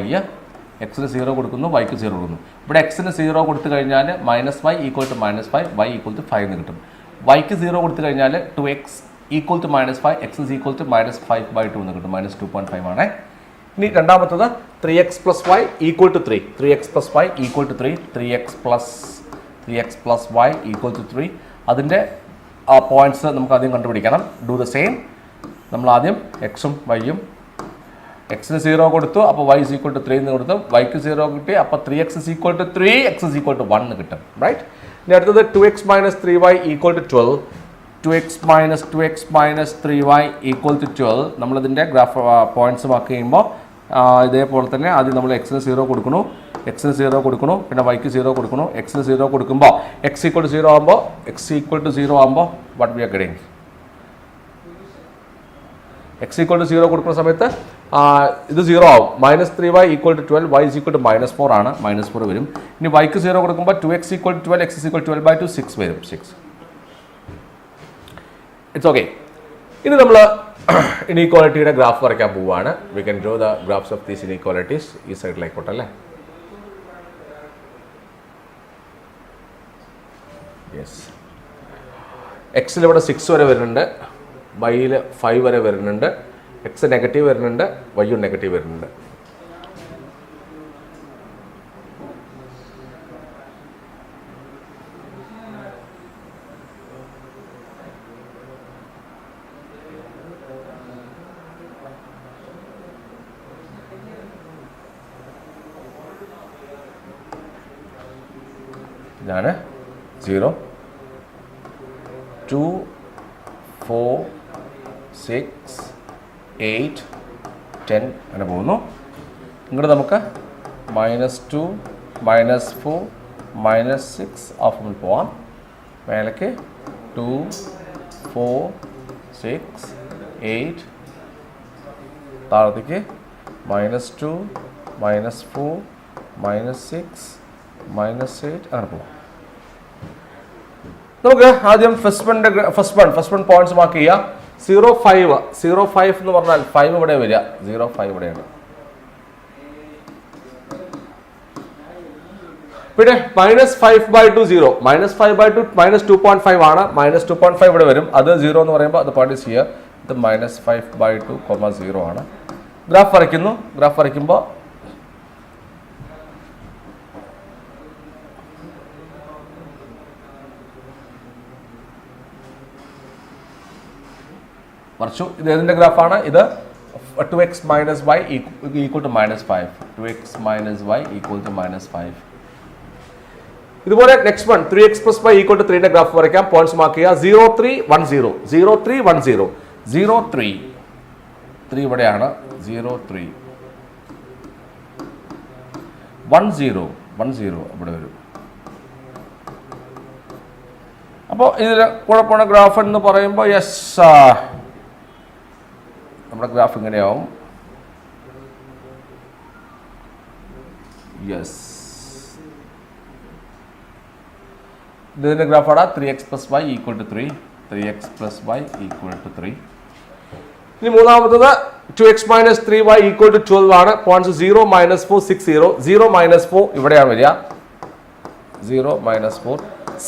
എക്സിന് 0 കൊടുക്കുന്നു, വൈക്ക് 0 കൊടുക്കുന്നു. ഇവിടെ എക്സിന് 0 കൊടുത്തു കഴിഞ്ഞാൽ minus y equal to minus 5, y equal to 5 എന്ന് കിട്ടും. വൈക്ക് 0 കൊടുത്തു കഴിഞ്ഞാൽ 2x equal to minus 5, x is equal to minus 5/2 എന്ന് കിട്ടും. മൈനസ് 2.5 ആണേ. ഇനി രണ്ടാമത്തത് 3x plus y equal to 3. 3x plus y equal to 3. 3x plus y equal to 3. അതിൻ്റെ പോയിന്റ്സ് നമുക്ക് ആദ്യം കണ്ടുപിടിക്കണം. Do the same. നമ്മൾ ആദ്യം എക്സും വൈയും എക്സിന് 0 കൊടുത്തു, അപ്പോൾ y is equal to 3 എന്ന് കൊടുത്തു. വൈക്ക് 0 കിട്ടി, അപ്പോൾ 3x is equal to 3, x is equal to 1 എന്ന് കിട്ടും. റൈറ്റ്. ഇനി അടുത്തത് 2x minus 3y equal to 12. 2x minus 3y equal to 12. നമ്മളതിൻ്റെ ഗ്രാഫ് പോയിന്റ്സ് മാർക്ക് ചെയ്യുമ്പോൾ ഇതേപോലെ തന്നെ ആദ്യം നമ്മൾ എക്സിന് 0 കൊടുക്കുന്നു, പിന്നെ വൈക്ക് 0 കൊടുക്കുന്നു. എക്സിന് 0 കൊടുക്കുമ്പോൾ എക്സ് ഈക്വൽ ടു 0 ആകുമ്പോൾ what we are getting? X equal to 0 കൊടുക്കുന്ന സമയത്ത് ഇത് 0 ആവും. Minus 3y equal to 12, y is equal to minus 4 ആണ്, മൈനസ് 4 വരും. ഇനി വൈക്ക് 0 കൊടുക്കുമ്പോൾ 2x equal to 12, x is equal to 12/2, 6 വരും. 6. It's okay. ഇനി നമ്മൾ ഇനീക്വാലിറ്റിയുടെ ഗ്രാഫ് വരയ്ക്കാൻ പോവുകയാണ്. We can draw the graphs of these inequalities. ഈ സൈഡിലായിക്കോട്ടെ അല്ലേ. യെസ്. എക്സിൽ ഇവിടെ 6 വരെ വരുന്നുണ്ട്, വൈയിൽ 5 വരെ വരുന്നുണ്ട്. എക്സ് നെഗറ്റീവ് വരുന്നുണ്ട്, വൈയും നെഗറ്റീവ് വരുന്നുണ്ട്. ഞാൻ 0 2 4 6 8 10 അങ്ങനെ പോകുന്നു. ഇങ്ങോട്ട് നമുക്ക് -2 -4 -6 ഓഫ് നമ്മൾ പോവാം. മേലേക്ക് 2 4 6 8 താഴത്തേക്ക് -2 -4 -6 -8 അങ്ങനെ പോവാം. നമുക്ക് ആദ്യം ഫസ്റ്റ് വൺ പോയിന്റ്സ് മാർക്ക് ചെയ്യാം. 0 5 എന്ന് പറഞ്ഞാൽ 5 ഇവിടെ വരിക, 0 5 ഇവിടെയാണ്. പിന്നെ -5/2 0, -5/2 -2.5 ആണ്. -2.5 ഇവിടെ വരും. അത് 0 എന്ന് പറയുമ്പോൾ അത് പോയിന്റ് ചെയ്യുക. ഇത് -5/2, 0 ആണ്. ഗ്രാഫ് വരയ്ക്കുന്നു. ഗ്രാഫ് വരയ്ക്കുമ്പോൾ വരച്ചു. ഇത് ഏതിൻ്റെ ഗ്രാഫാണ്? ഇത് 2x - y = -5. 2x - y = -5. ഇതുപോലെ നെക്സ്റ്റ് വൺ 3x + y = 3 ന്റെ ഗ്രാഫ് വരയ്ക്കാം. പോയിന്റ്സ് മാർക്ക് ചെയ്യുക. 0 3 1 0, 0 3 1 0, 0 3 3 ഇവിടെയാണ്. 0 3 1 0 1 0 ഇവിടെ വരും. അപ്പോൾ ഇതിൽ കുഴപ്പമാണ് ഗ്രാഫ് എന്ന് പറയുമ്പോൾ യെസ് നമ്മുടെ ഗ്രാഫ് ഇങ്ങനെയാവും. യെസ് ഇതിൻ്റെ ഗ്രാഫാണ് 3x + y = 3, 3x + y = 3. ഇനി മൂന്നാമത്തത് 2x - 3y = 12 ആണ്. പോയിന്റ്സ് 0 -4 6 0, 0 -4 ഇവിടെയാണ് വരിക. 0 -4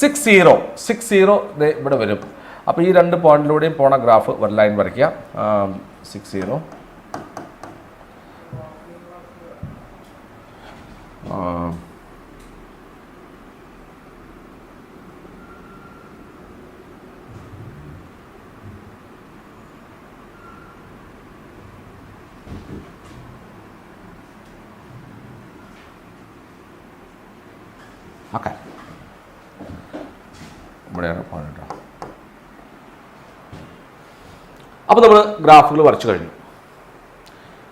6 0 6 0 ഇവിടെ വരും. അപ്പോൾ ഈ രണ്ട് പോയിന്റിലൂടെയും പോണ ഗ്രാഫ് ഒരു ലൈൻ വരയ്ക്കുക. 6 0 ഓക്കെ ഇവിടെയാണ് പോയിന്റ്. അപ്പോൾ നമ്മൾ ഗ്രാഫുകൾ വരച്ചു കഴിഞ്ഞു.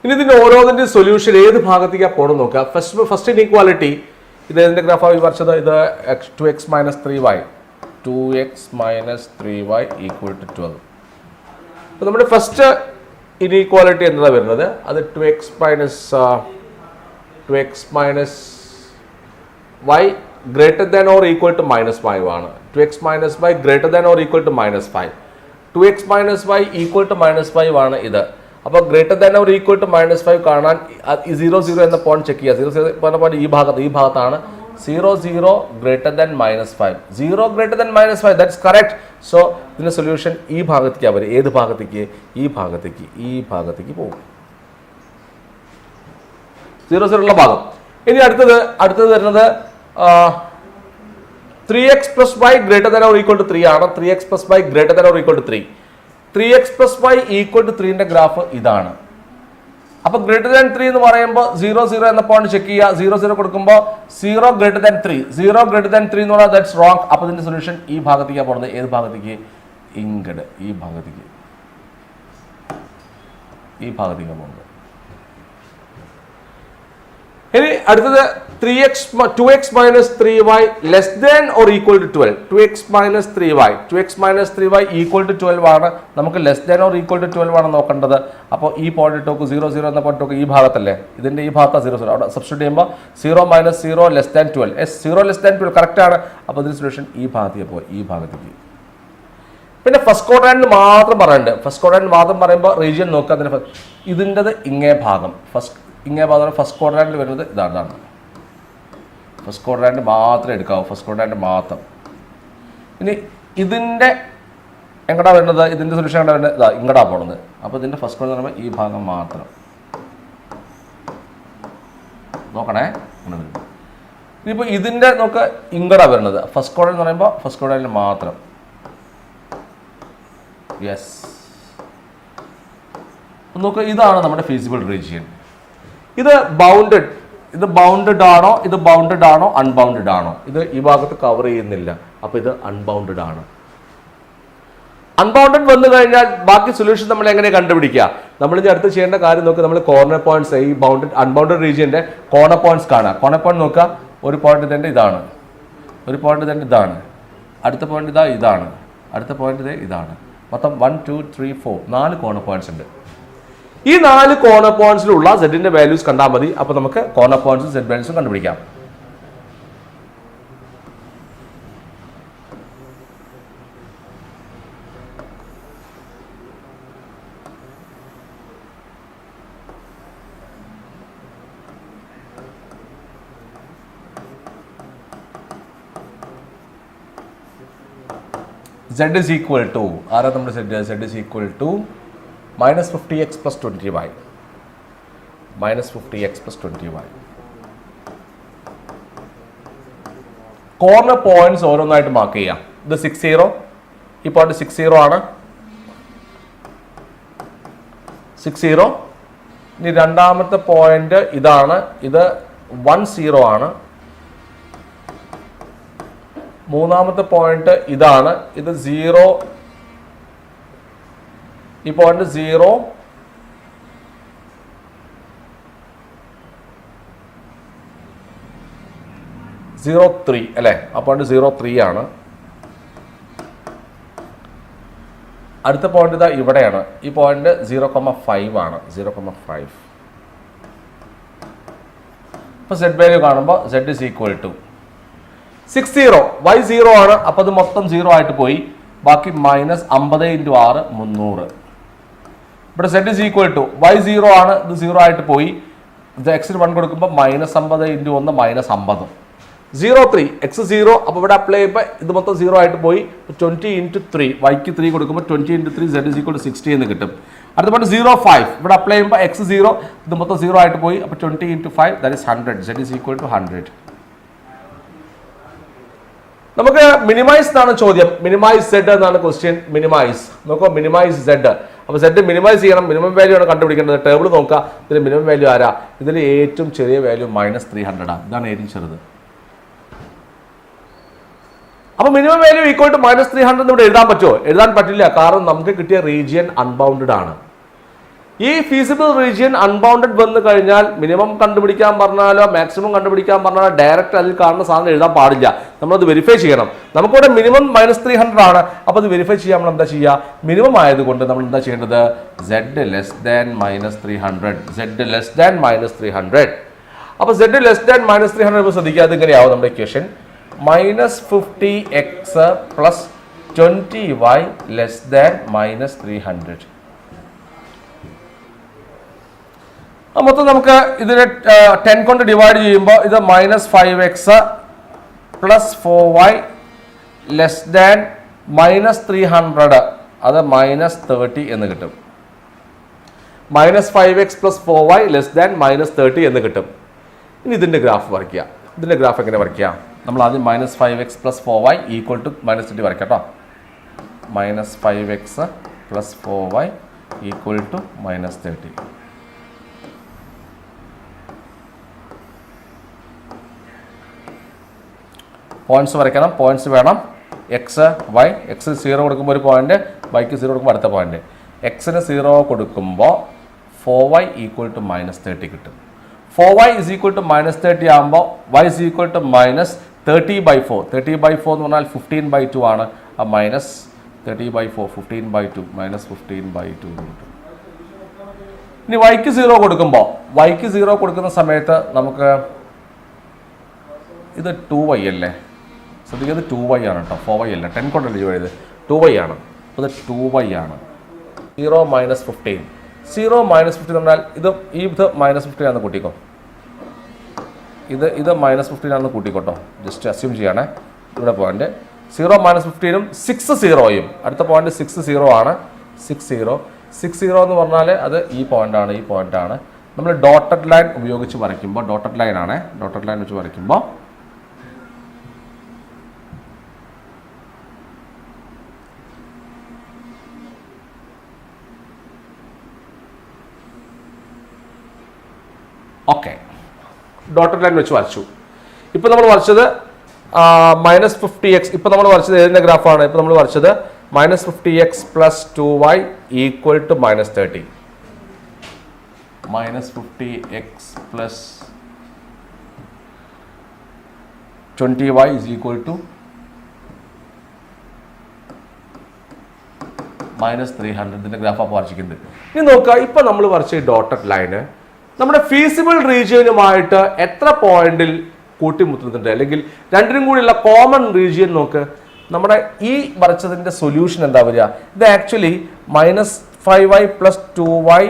ഇനി ഇതിൻ്റെ ഓരോന്നിൻ്റെ സൊല്യൂഷൻ ഏത് ഭാഗത്തേക്കാണ് പോകണമെന്ന് നോക്കുക. ഫസ്റ്റ് ഇൻഇക്വാലിറ്റി ഇത് ഏതിൻ്റെ ഗ്രാഫാണ് വരച്ചത്? ഇത് 2x - 3y, 2x - 3y = 12. അപ്പോൾ നമ്മുടെ ഫസ്റ്റ് ഇൻഇക്വാലിറ്റി എന്നതാണ് വരുന്നത്. അത് 2x - y greater than or equal to -5 ആണ്. 2x - y greater than or equal to -5. 2x - y equal to -5 ആണ് ഇത്. അപ്പോൾ greater than or equal to -5 കാണാൻ 0 0 എന്ന പോയിന്റ് ചെക്ക് ചെയ്യുക. 0 0 പറഞ്ഞ പോയിന്റ് ഈ ഭാഗത്താണ്. 0 0 greater than -5, 0 greater than -5, that's correct. So ഇതിന്റെ സൊല്യൂഷൻ ഈ ഭാഗത്തേക്കാണ് വരിക. ഏത് ഭാഗത്തേക്ക്? ഈ ഭാഗത്തേക്ക് പോകും. 0 0 ഉള്ള ഭാഗം. ഇനി അടുത്തത് വരുന്നത് 3x + y greater than or equal to 3 ആണ്. 3x + y greater than or equal to 3. 3x + y equal to 3 ന്റെ ഗ്രാഫ് ഇതാണ്. അപ്പോൾ ഗ്രേറ്റർ ദാൻ 3 എന്ന് പറയുമ്പോൾ 0 0 എന്ന പോയിന്റ് ചെക്ക് ചെയ്യുക. 0 0 കൊടുക്കുമ്പോൾ 0 greater than 3, 0 greater than 3 എന്ന് പറഞ്ഞാൽ ദാറ്റ്സ് റോങ്. അപ്പോൾ ഇതിന്റെ സൊല്യൂഷൻ ഈ ഭാഗത്തേക്കാണ് പോകുന്നത്. ഏത് ഭാഗത്തേക്ക്? ഇങ്ങട് ഈ ഭാഗത്തേക്കാണ് പോകുന്നത്. ഇനി അടുത്തത് 2x - 3y less than or equal to 12. 2x - 3y = 12 ആണ്. നമുക്ക് less than or equal to 12 ആണ് നോക്കേണ്ടത്. അപ്പോൾ ഈ പോയിന്റ് ടോക്ക് 0 0 എന്ന പോയിന്റ് ടോക്ക് ഈ ഭാഗത്തല്ലേ? ഇതിന്റെ ഈ ഭാഗത്താണ് 0 0. അവിടെ സബ്സ്റ്റിറ്റ്യൂട്ട് ചെയ്യുമ്പോൾ 0 - 0 less than 12. 0 less than 12 correct ആണ്. അപ്പോൾ ഇതിന്റെ സൊല്യൂഷൻ ഈ ഭാഗത്തേക്ക്. പിന്നെ ഫസ്റ്റ് ക്വാഡ്രാന്റ് മാത്രം പറയുന്നുണ്ട്. ഫസ്റ്റ് ക്വാഡ്രാന്റ് മാത്രം പറയുമ്പോൾ റീജിയൻ നോക്കുക. ഇതിൻ്റെത് ഇങ്ങേ ഭാഗം ഫസ്റ്റ് ക്വാഡ്രാന്റിൽ വരുന്നത് ഇതാണ്. ഫസ്റ്റ് ക്വാഡ്രാന്റ് മാത്രമേ എടുക്കാവൂ. ഫസ്റ്റ് ക്വാഡ്രാന്റ് മാത്രം. ഇനി ഇതിൻ്റെ എങ്ങടാ വരുന്നത്? ഇതിൻ്റെ സൊല്യൂഷൻ എങ്ങടാ വരുന്നത്? ഇങ്ങടാ പോണത്. അപ്പോൾ ഇതിൻ്റെ ഫസ്റ്റ് ക്വാഡ്രാന്റ് പറയുമ്പോൾ ഈ ഭാഗം മാത്രം നോക്കണേ. ഇനിയിപ്പോൾ ഇതിൻ്റെ നോക്കുക ഇങ്ങടാ വരുന്നത്. ഫസ്റ്റ് ക്വാഡ്രാന്റ് എന്ന് പറയുമ്പോൾ ഫസ്റ്റ് ക്വാഡ്രാന്റിൽ മാത്രം. യെസ് നോക്കുക ഇതാണ് നമ്മുടെ ഫീസിബിൾ റീജിയൻ. ഇത് ബൗണ്ടഡ് ഇത് ബൗണ്ടഡ് ആണോ, ഇത് ബൗണ്ടഡ് ആണോ, അൺബൗണ്ടഡ് ആണോ? ഇത് ഈ ഭാഗത്ത് കവർ ചെയ്യുന്നില്ല, അപ്പൊ ഇത് അൺബൗണ്ടഡ് ആണ്. അൺബൗണ്ടഡ് വന്നു കഴിഞ്ഞാൽ ബാക്കി സൊല്യൂഷൻ നമ്മൾ എങ്ങനെ കണ്ടുപിടിക്കുക? നമ്മൾ ഇനി അടുത്ത് ചെയ്യേണ്ട കാര്യം നോക്കുക. നമ്മൾ കോർണർ പോയിന്റ്സ്, ഈ അൺബൗണ്ടഡ് റീജിയന്റെ കോർണർ പോയിന്റ്സ് കാണുക. കോർണർ പോയിന്റ് നോക്കുക. ഒരു പോയിന്റ് തന്നെ ഇതാണ്, ഒരു പോയിന്റ് തന്നെ ഇതാണ്, അടുത്ത പോയിന്റ് ഇതാണ്, അടുത്ത പോയിന്റ് ഇതാണ്. മൊത്തം 1 2 3 4 4 കോർണർ പോയിന്റ്സ് ഉണ്ട്. ഈ 4 കോർണർ പോയിന്റ്സിലുള്ള സെഡിന്റെ വാല്യൂസ് കണ്ടാൽ മതി. അപ്പൊ നമുക്ക് കോർണർ പോയിന്റ്സും സെഡ് വാല്യൂസും കണ്ടുപിടിക്കാം. Z is equal to, ആരാ നമ്മുടെ Z is equal to minus 50x plus 20y. minus 50x plus 20y. Corner points ഓരോന്നായിട്ട് മാർക്ക് ചെയ്യാം. ഇത് 60, ഈ പോയിന്റ് 60 ആണ്, 60. ഇനി രണ്ടാമത്തെ പോയിന്റ് ഇതാണ്, ഇത് 10 ആണ്. മൂന്നാമത്തെ പോയിന്റ് ഇതാണ്, ഇത് 0. ഈ പോയിന്റ് 0, 0.3 അല്ലെ? ആ പോയിന്റ് 0.3 ആണ്. അടുത്ത പോയിന്റ് ഇതാ ഇവിടെയാണ്, ഈ പോയിന്റ് 0.5 ആണ്, 0.5. ഇപ്പൊ Z വാല്യൂ കാണുമ്പോൾ Z is equal to 60, y 0 ആണ്, അപ്പൊ അത് മൊത്തം 0 ആയിട്ട് പോയി. ബാക്കി മൈനസ് 50 × 6 300. ഇവിടെ Z is equal to y 0 ആണ്, ഇത് 0 ആയിട്ട് പോയി. ഇത് x 1 കൊടുക്കുമ്പോൾ മൈനസ് 50 × 1 മൈനസ് 50. 0.3 x 0, അപ്പൊ ഇവിടെ അപ്ലൈ ചെയ്യുമ്പോൾ ഇത് മൊത്തം 0 ആയിട്ട് പോയി. 20 × 3, y 3 കൊടുക്കുമ്പോൾ 20 × 3 Z is equal to 60 എന്ന് കിട്ടും. അടുത്ത പോയിന്റ് 0.5, ഇവിടെ അപ്ലൈ ചെയ്യുമ്പോൾ x 0, ഇത് മൊത്തം 0 ആയിട്ട് പോയി. അപ്പൊ 20 × 5 that is 100. Z is equal to 100. നമുക്ക് മിനിമൈസ് എന്നാണ് ചോദ്യം. മിനിമൈസ് Z എന്നാണ് ക്വസ്റ്റ്യൻ. മിനിമൈസ് നോക്കൂ, മിനിമൈസ് Z. അപ്പൊ Z മിനിമൈസ് ചെയ്യണം, മിനിമം വാല്യൂ ആണ് കണ്ടുപിടിക്കേണ്ടത്. ടേബിൾ നോക്കുക, ഇതിൽ മിനിമം വാല്യൂ ആരാ? ഇതിൽ ഏറ്റവും ചെറിയ വാല്യൂ -300 ആണ്. ഇതാണ് ഏറ്റവും ചെറുത്. അപ്പൊ മിനിമം വാല്യൂ ഈക്വൽ ടു -300 ഇവിടെ എഴുതാൻ പറ്റുമോ? എഴുതാൻ പറ്റില്ല, കാരണം നമുക്ക് കിട്ടിയ റീജിയൻ അൺബൗണ്ടഡ് ആണ്. ഈ ഫീസിബിൾ റീജിയൻ അൺബൗണ്ടഡ് വന്നു കഴിഞ്ഞാൽ മിനിമം കണ്ടുപിടിക്കാൻ പറഞ്ഞാലോ മാക്സിമം കണ്ടുപിടിക്കാൻ പറഞ്ഞാലോ ഡയറക്റ്റ് അതിൽ കാണുന്ന സാധനം എഴുതാൻ പാടില്ല. നമ്മളത് വെരിഫൈ ചെയ്യണം. നമുക്കിവിടെ മിനിമം -300 ആണ്. അപ്പോൾ അത് വെരിഫൈ ചെയ്യാൻ നമ്മൾ എന്താ ചെയ്യുക? മിനിമം ആയതുകൊണ്ട് നമ്മൾ എന്താ ചെയ്യേണ്ടത്? Z less than -300. Z less than -300. അപ്പോൾ Z less than -300 ശ്രദ്ധിക്കുക, അത് ഇങ്ങനെയാവും നമ്മുടെ equation. -50x plus 20y less than -300. മൊത്തം നമുക്ക് ഇതിനെ 10 കൊണ്ട് ഡിവൈഡ് ചെയ്യുമ്പോൾ ഇത് -5x plus 4y less than -300, അത് -30 എന്ന് കിട്ടും. -5x plus 4y less than -30 എന്ന് കിട്ടും. ഇനി ഇതിന്റെ ഗ്രാഫ് വരയ്ക്കുക. ഇതിന്റെ ഗ്രാഫ് എങ്ങനെ വരയ്ക്കുക? നമ്മൾ ആദ്യം -5x plus 4y equal to -30 വരയ്ക്കാം കേട്ടോ. -5x plus 4y equal to -30. Points വരയ്ക്കണം, പോയിന്റ്സ് വേണം. എക്സ് വൈ, എക്സ് 0 കൊടുക്കുമ്പോൾ ഒരു പോയിന്റ്, വൈക്ക് 0 കൊടുക്കുമ്പോൾ അടുത്ത പോയിന്റ്. എക്സിന് 0 കൊടുക്കുമ്പോൾ 4y ഈക്വൽ ടു -30 കിട്ടും. 4y is equal to -30 ആകുമ്പോൾ y is equal to -30/4. 30/4 എന്ന് പറഞ്ഞാൽ 15/2 ആണ്. ആ -30/4 15/2 -15/2 കിട്ടും. ഇനി വൈക്ക് 0 കൊടുക്കുമ്പോൾ, വൈക്ക് 0 കൊടുക്കുന്ന സമയത്ത് നമുക്ക് ഇത് 2y അല്ലേ? ശ്രദ്ധിക്കുന്നത് 2y ആണ് കേട്ടോ, 4y അല്ല. 10 കൊണ്ടല്ലേ ചെയ്ത് 2y ആണ്. അപ്പോൾ ഇത് 2y ആണ്. 0 - 15. 0 - 15 എന്ന് പറഞ്ഞാൽ ഇത് -15 ആണെന്ന് കൂട്ടിക്കോ. ഇത് -15 ആണെന്ന് കൂട്ടിക്കോട്ടോ, ജസ്റ്റ് അസ്യൂം ചെയ്യണേ. ഇവിടെ പോയിന്റ് 0 - 15ഉം 6 0യും അടുത്ത പോയിന്റ് 6 0 ആണ്. 6 0 എന്ന് പറഞ്ഞാൽ അത് ഈ പോയിന്റാണ്, ഈ പോയിന്റാണ്. നമ്മൾ ഡോട്ടഡ് ലൈൻ ഉപയോഗിച്ച് വരയ്ക്കുമ്പോൾ, ഡോട്ടഡ് ലൈൻ ആണ്, ഡോട്ടഡ് ലൈൻ വെച്ച് വരയ്ക്കുമ്പോൾ ഓക്കെ, ഡോട്ടഡ് ലൈൻ വെച്ച് വരച്ചു. ഇപ്പൊ നമ്മൾ വരച്ചത് -50x. ഇപ്പൊ നമ്മൾ വരച്ചത് ഏതിന്റെ ഗ്രാഫാണ്? ഇപ്പൊ നമ്മൾ വരച്ചത് -50x + 2y = -30. -50x + 20y = -300 graph അപ്പോൾ വരച്ചിട്ടുണ്ട്. ഇനി നോക്കുക, ഇപ്പൊ നമ്മൾ വരച്ച ഈ ഡോട്ടഡ് ലൈന് നമ്മുടെ ഫീസിബിൾ റീജിയനുമായിട്ട് എത്ര പോയിന്റിൽ കൂട്ടിമുട്ടുന്നുണ്ട്, അല്ലെങ്കിൽ രണ്ടിനും കൂടിയുള്ള കോമൺ റീജിയൻ നോക്ക്. നമ്മുടെ ഈ വരച്ചതിന്റെ സൊല്യൂഷൻ എന്താ വരിക? ഇത് ആക്ച്വലി -5y + 2y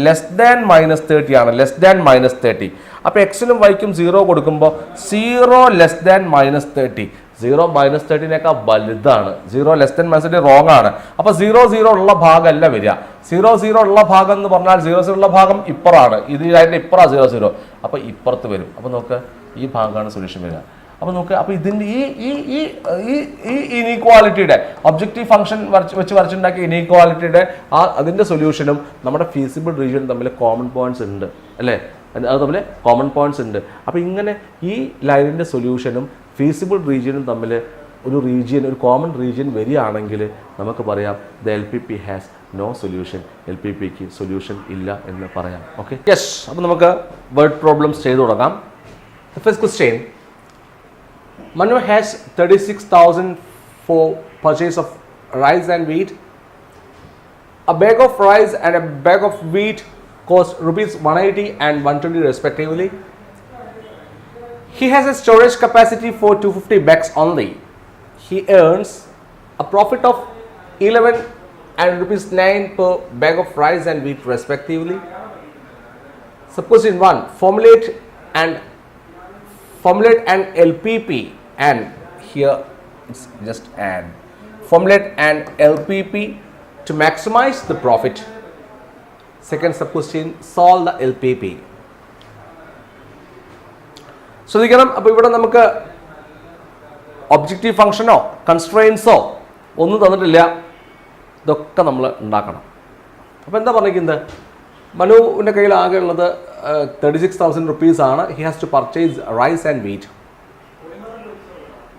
<-30 ആണ്, <-30. അപ്പൊ എക്സിനും വൈക്കും 0 കൊടുക്കുമ്പോൾ 0 <-30. 0 -30 വലുതാണ്. 0 <-30 റോങ് ആണ്. അപ്പൊ 0 ഉള്ള ഭാഗമല്ല വരിക. 0 ഉള്ള ഭാഗം എന്ന് പറഞ്ഞാൽ 0 ഉള്ള ഭാഗം ഇപ്പുറമാണ്. ഇത് അതിന്റെ ഇപ്പുറ 0. അപ്പൊ ഇപ്പുറത്ത് വരും. അപ്പൊ നോക്ക്, ഈ ഭാഗമാണ് സൊല്യൂഷൻ വരിക. അപ്പൊ നോക്ക്, അപ്പൊ ഇതിന്റെ ഈ ഇനീക്വാലിറ്റിയുടെ ഒബ്ജക്റ്റീവ് ഫംഗ്ഷൻ വെച്ച് വരച്ചുണ്ടാക്കിയ ഇനീക്വാലിറ്റിയുടെ അതിന്റെ സൊല്യൂഷനും നമ്മുടെ ഫീസിബിൾ റീജിയൻ തമ്മിൽ കോമൺ പോയിന്റ്സ് ഉണ്ട് അല്ലേ? അത് തമ്മിൽ കോമൺ പോയിന്റ്സ് ഉണ്ട്. അപ്പൊ ഇങ്ങനെ ഈ ലൈനിന്റെ സൊല്യൂഷനും ഫീസിബിൾ റീജിയനും തമ്മിൽ ഒരു കോമൺ റീജിയൻ വരികയാണെങ്കിൽ നമുക്ക് പറയാം the LPP has no solution. LPPക്ക് സൊല്യൂഷൻ ഇല്ല എന്ന് പറയാം. Okay, yes. അപ്പോൾ നമുക്ക് വേർഡ് പ്രോബ്ലംസ് ചെയ്തു തുടങ്ങാം. First question, Manu has 36,000 for purchase of rice and wheat. A bag of rice and a bag of wheat cost rupees 180 and 120 respectively. He has a storage capacity for 250 bags only. He earns a profit of 11 and rupees 9 per bag of rice and wheat respectively. Question 1, formulate an LPP, and here it's just an. Formulate an LPP to maximize the profit. Second sub-question, solve the LPP. ശ്രദ്ധിക്കണം. അപ്പോൾ ഇവിടെ നമുക്ക് objective ഫംഗ്ഷനോ കൺസ്ട്രെയിൻസോ ഒന്നും തന്നിട്ടില്ല. ഇതൊക്കെ നമ്മൾ ഉണ്ടാക്കണം. അപ്പോൾ എന്താ പറഞ്ഞിരിക്കുന്നത്? മനുവിൻ്റെ കയ്യിൽ ആകെ ഉള്ളത് 36,000 rupees ആണ്. He has to purchase rice and wheat.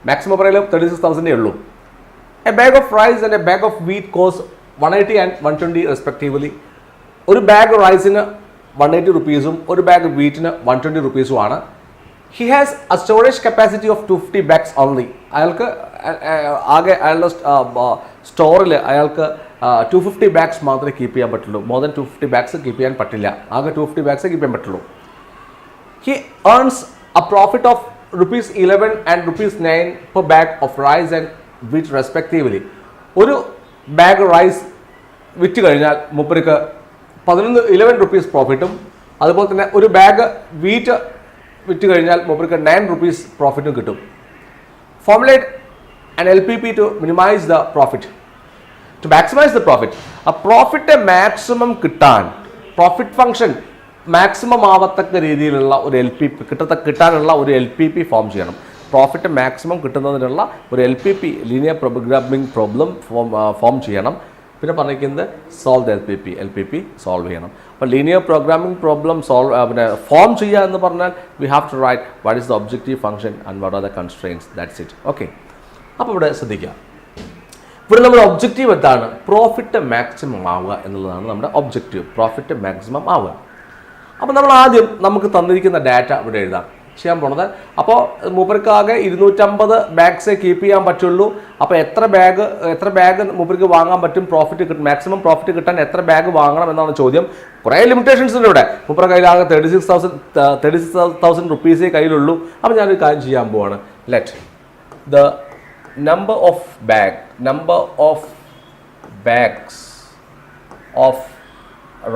Maximum പറയലും 36,000 ഉള്ളൂ. A bag of rice and a bag of wheat cost 180 and 120 respectively. ഒരു ബാഗ് റൈസിന് 180 rupees ഒരു ബാഗ് വീറ്റിന് 120 rupees ആണ്. He has a storage capacity of 250 bags only. അയാൾക്ക് ആകെ അയാളുടെ സ്റ്റോറിൽ അയാൾക്ക് 250 bags മാത്രമേ കീപ്പ് ചെയ്യാൻ പറ്റുള്ളൂ. മോർ ദാൻ 250 bags കീപ്പ് ചെയ്യാൻ പറ്റില്ല. ആകെ 250 bags കീപ്പ് ചെയ്യാൻ പറ്റുള്ളൂ. He earns A profit of ₹11 and ₹9 per bag of rice and wheat respectively. ഒരു ബാഗ് റൈസ് വിറ്റ് കഴിഞ്ഞാൽ മൂപ്പർക്ക് 11 rupees പ്രോഫിറ്റും, അതുപോലെ തന്നെ ഒരു ബാഗ് വീറ്റ് വിറ്റ് കഴിഞ്ഞാൽ മൂപ്പർക്ക് 9 rupees പ്രോഫിറ്റും കിട്ടും. Formulate an LPP to minimize the profit. To maximize the profit. ആ പ്രോഫിറ്റ് മാക്സിമം കിട്ടാൻ, പ്രോഫിറ്റ് ഫംഗ്ഷൻ മാക്സിമം ആവത്തക്ക രീതിയിലുള്ള ഒരു കിട്ടാനുള്ള ഒരു LPP ഫോം ചെയ്യണം. പ്രോഫിറ്റ് മാക്സിമം കിട്ടുന്നതിനുള്ള ഒരു LPP linear programming problem form ചെയ്യണം. പിന്നെ പറഞ്ഞിരിക്കുന്നത് സോൾവ് ദ LPP സോൾവ് ചെയ്യണം. അപ്പോൾ ലീനിയർ പ്രോഗ്രാമിംഗ് പ്രോബ്ലം ഫോം ചെയ്യുക എന്ന് പറഞ്ഞാൽ we have to write what is the objective function and what are the constraints. That's it. Okay, അപ്പോൾ ഇവിടെ ശ്രദ്ധിക്കുക. ഇവിടെ നമ്മുടെ ഒബ്ജക്റ്റീവ് എന്താണ്? പ്രോഫിറ്റ് മാക്സിമം ആവുക എന്നുള്ളതാണ് നമ്മുടെ ഒബ്ജക്റ്റീവ്. പ്രോഫിറ്റ് മാക്സിമം ആവുക. അപ്പോൾ നമ്മൾ ആദ്യം നമുക്ക് തന്നിരിക്കുന്ന ഡാറ്റ ഇവിടെ എഴുതാം. ചെയ്യാൻ പോണത്, അപ്പോൾ മൂപ്പർക്കാകെ 250 bags കീപ്പ് ചെയ്യാൻ പറ്റുള്ളൂ. അപ്പോൾ എത്ര ബാഗ് മൂപ്പർക്ക് വാങ്ങാൻ പറ്റും? മാക്സിമം പ്രോഫിറ്റ് കിട്ടാൻ എത്ര ബാഗ് വാങ്ങണം എന്നാണ് ചോദ്യം. കുറേ ലിമിറ്റേഷൻസ് ഉണ്ട് ഇവിടെ. മൂപ്പർ കയ്യിലാകെ 36,000 rupees കയ്യിലുള്ളൂ. അപ്പോൾ ഞാനൊരു കാര്യം ചെയ്യാൻ പോവാണ്. Let the number of bags of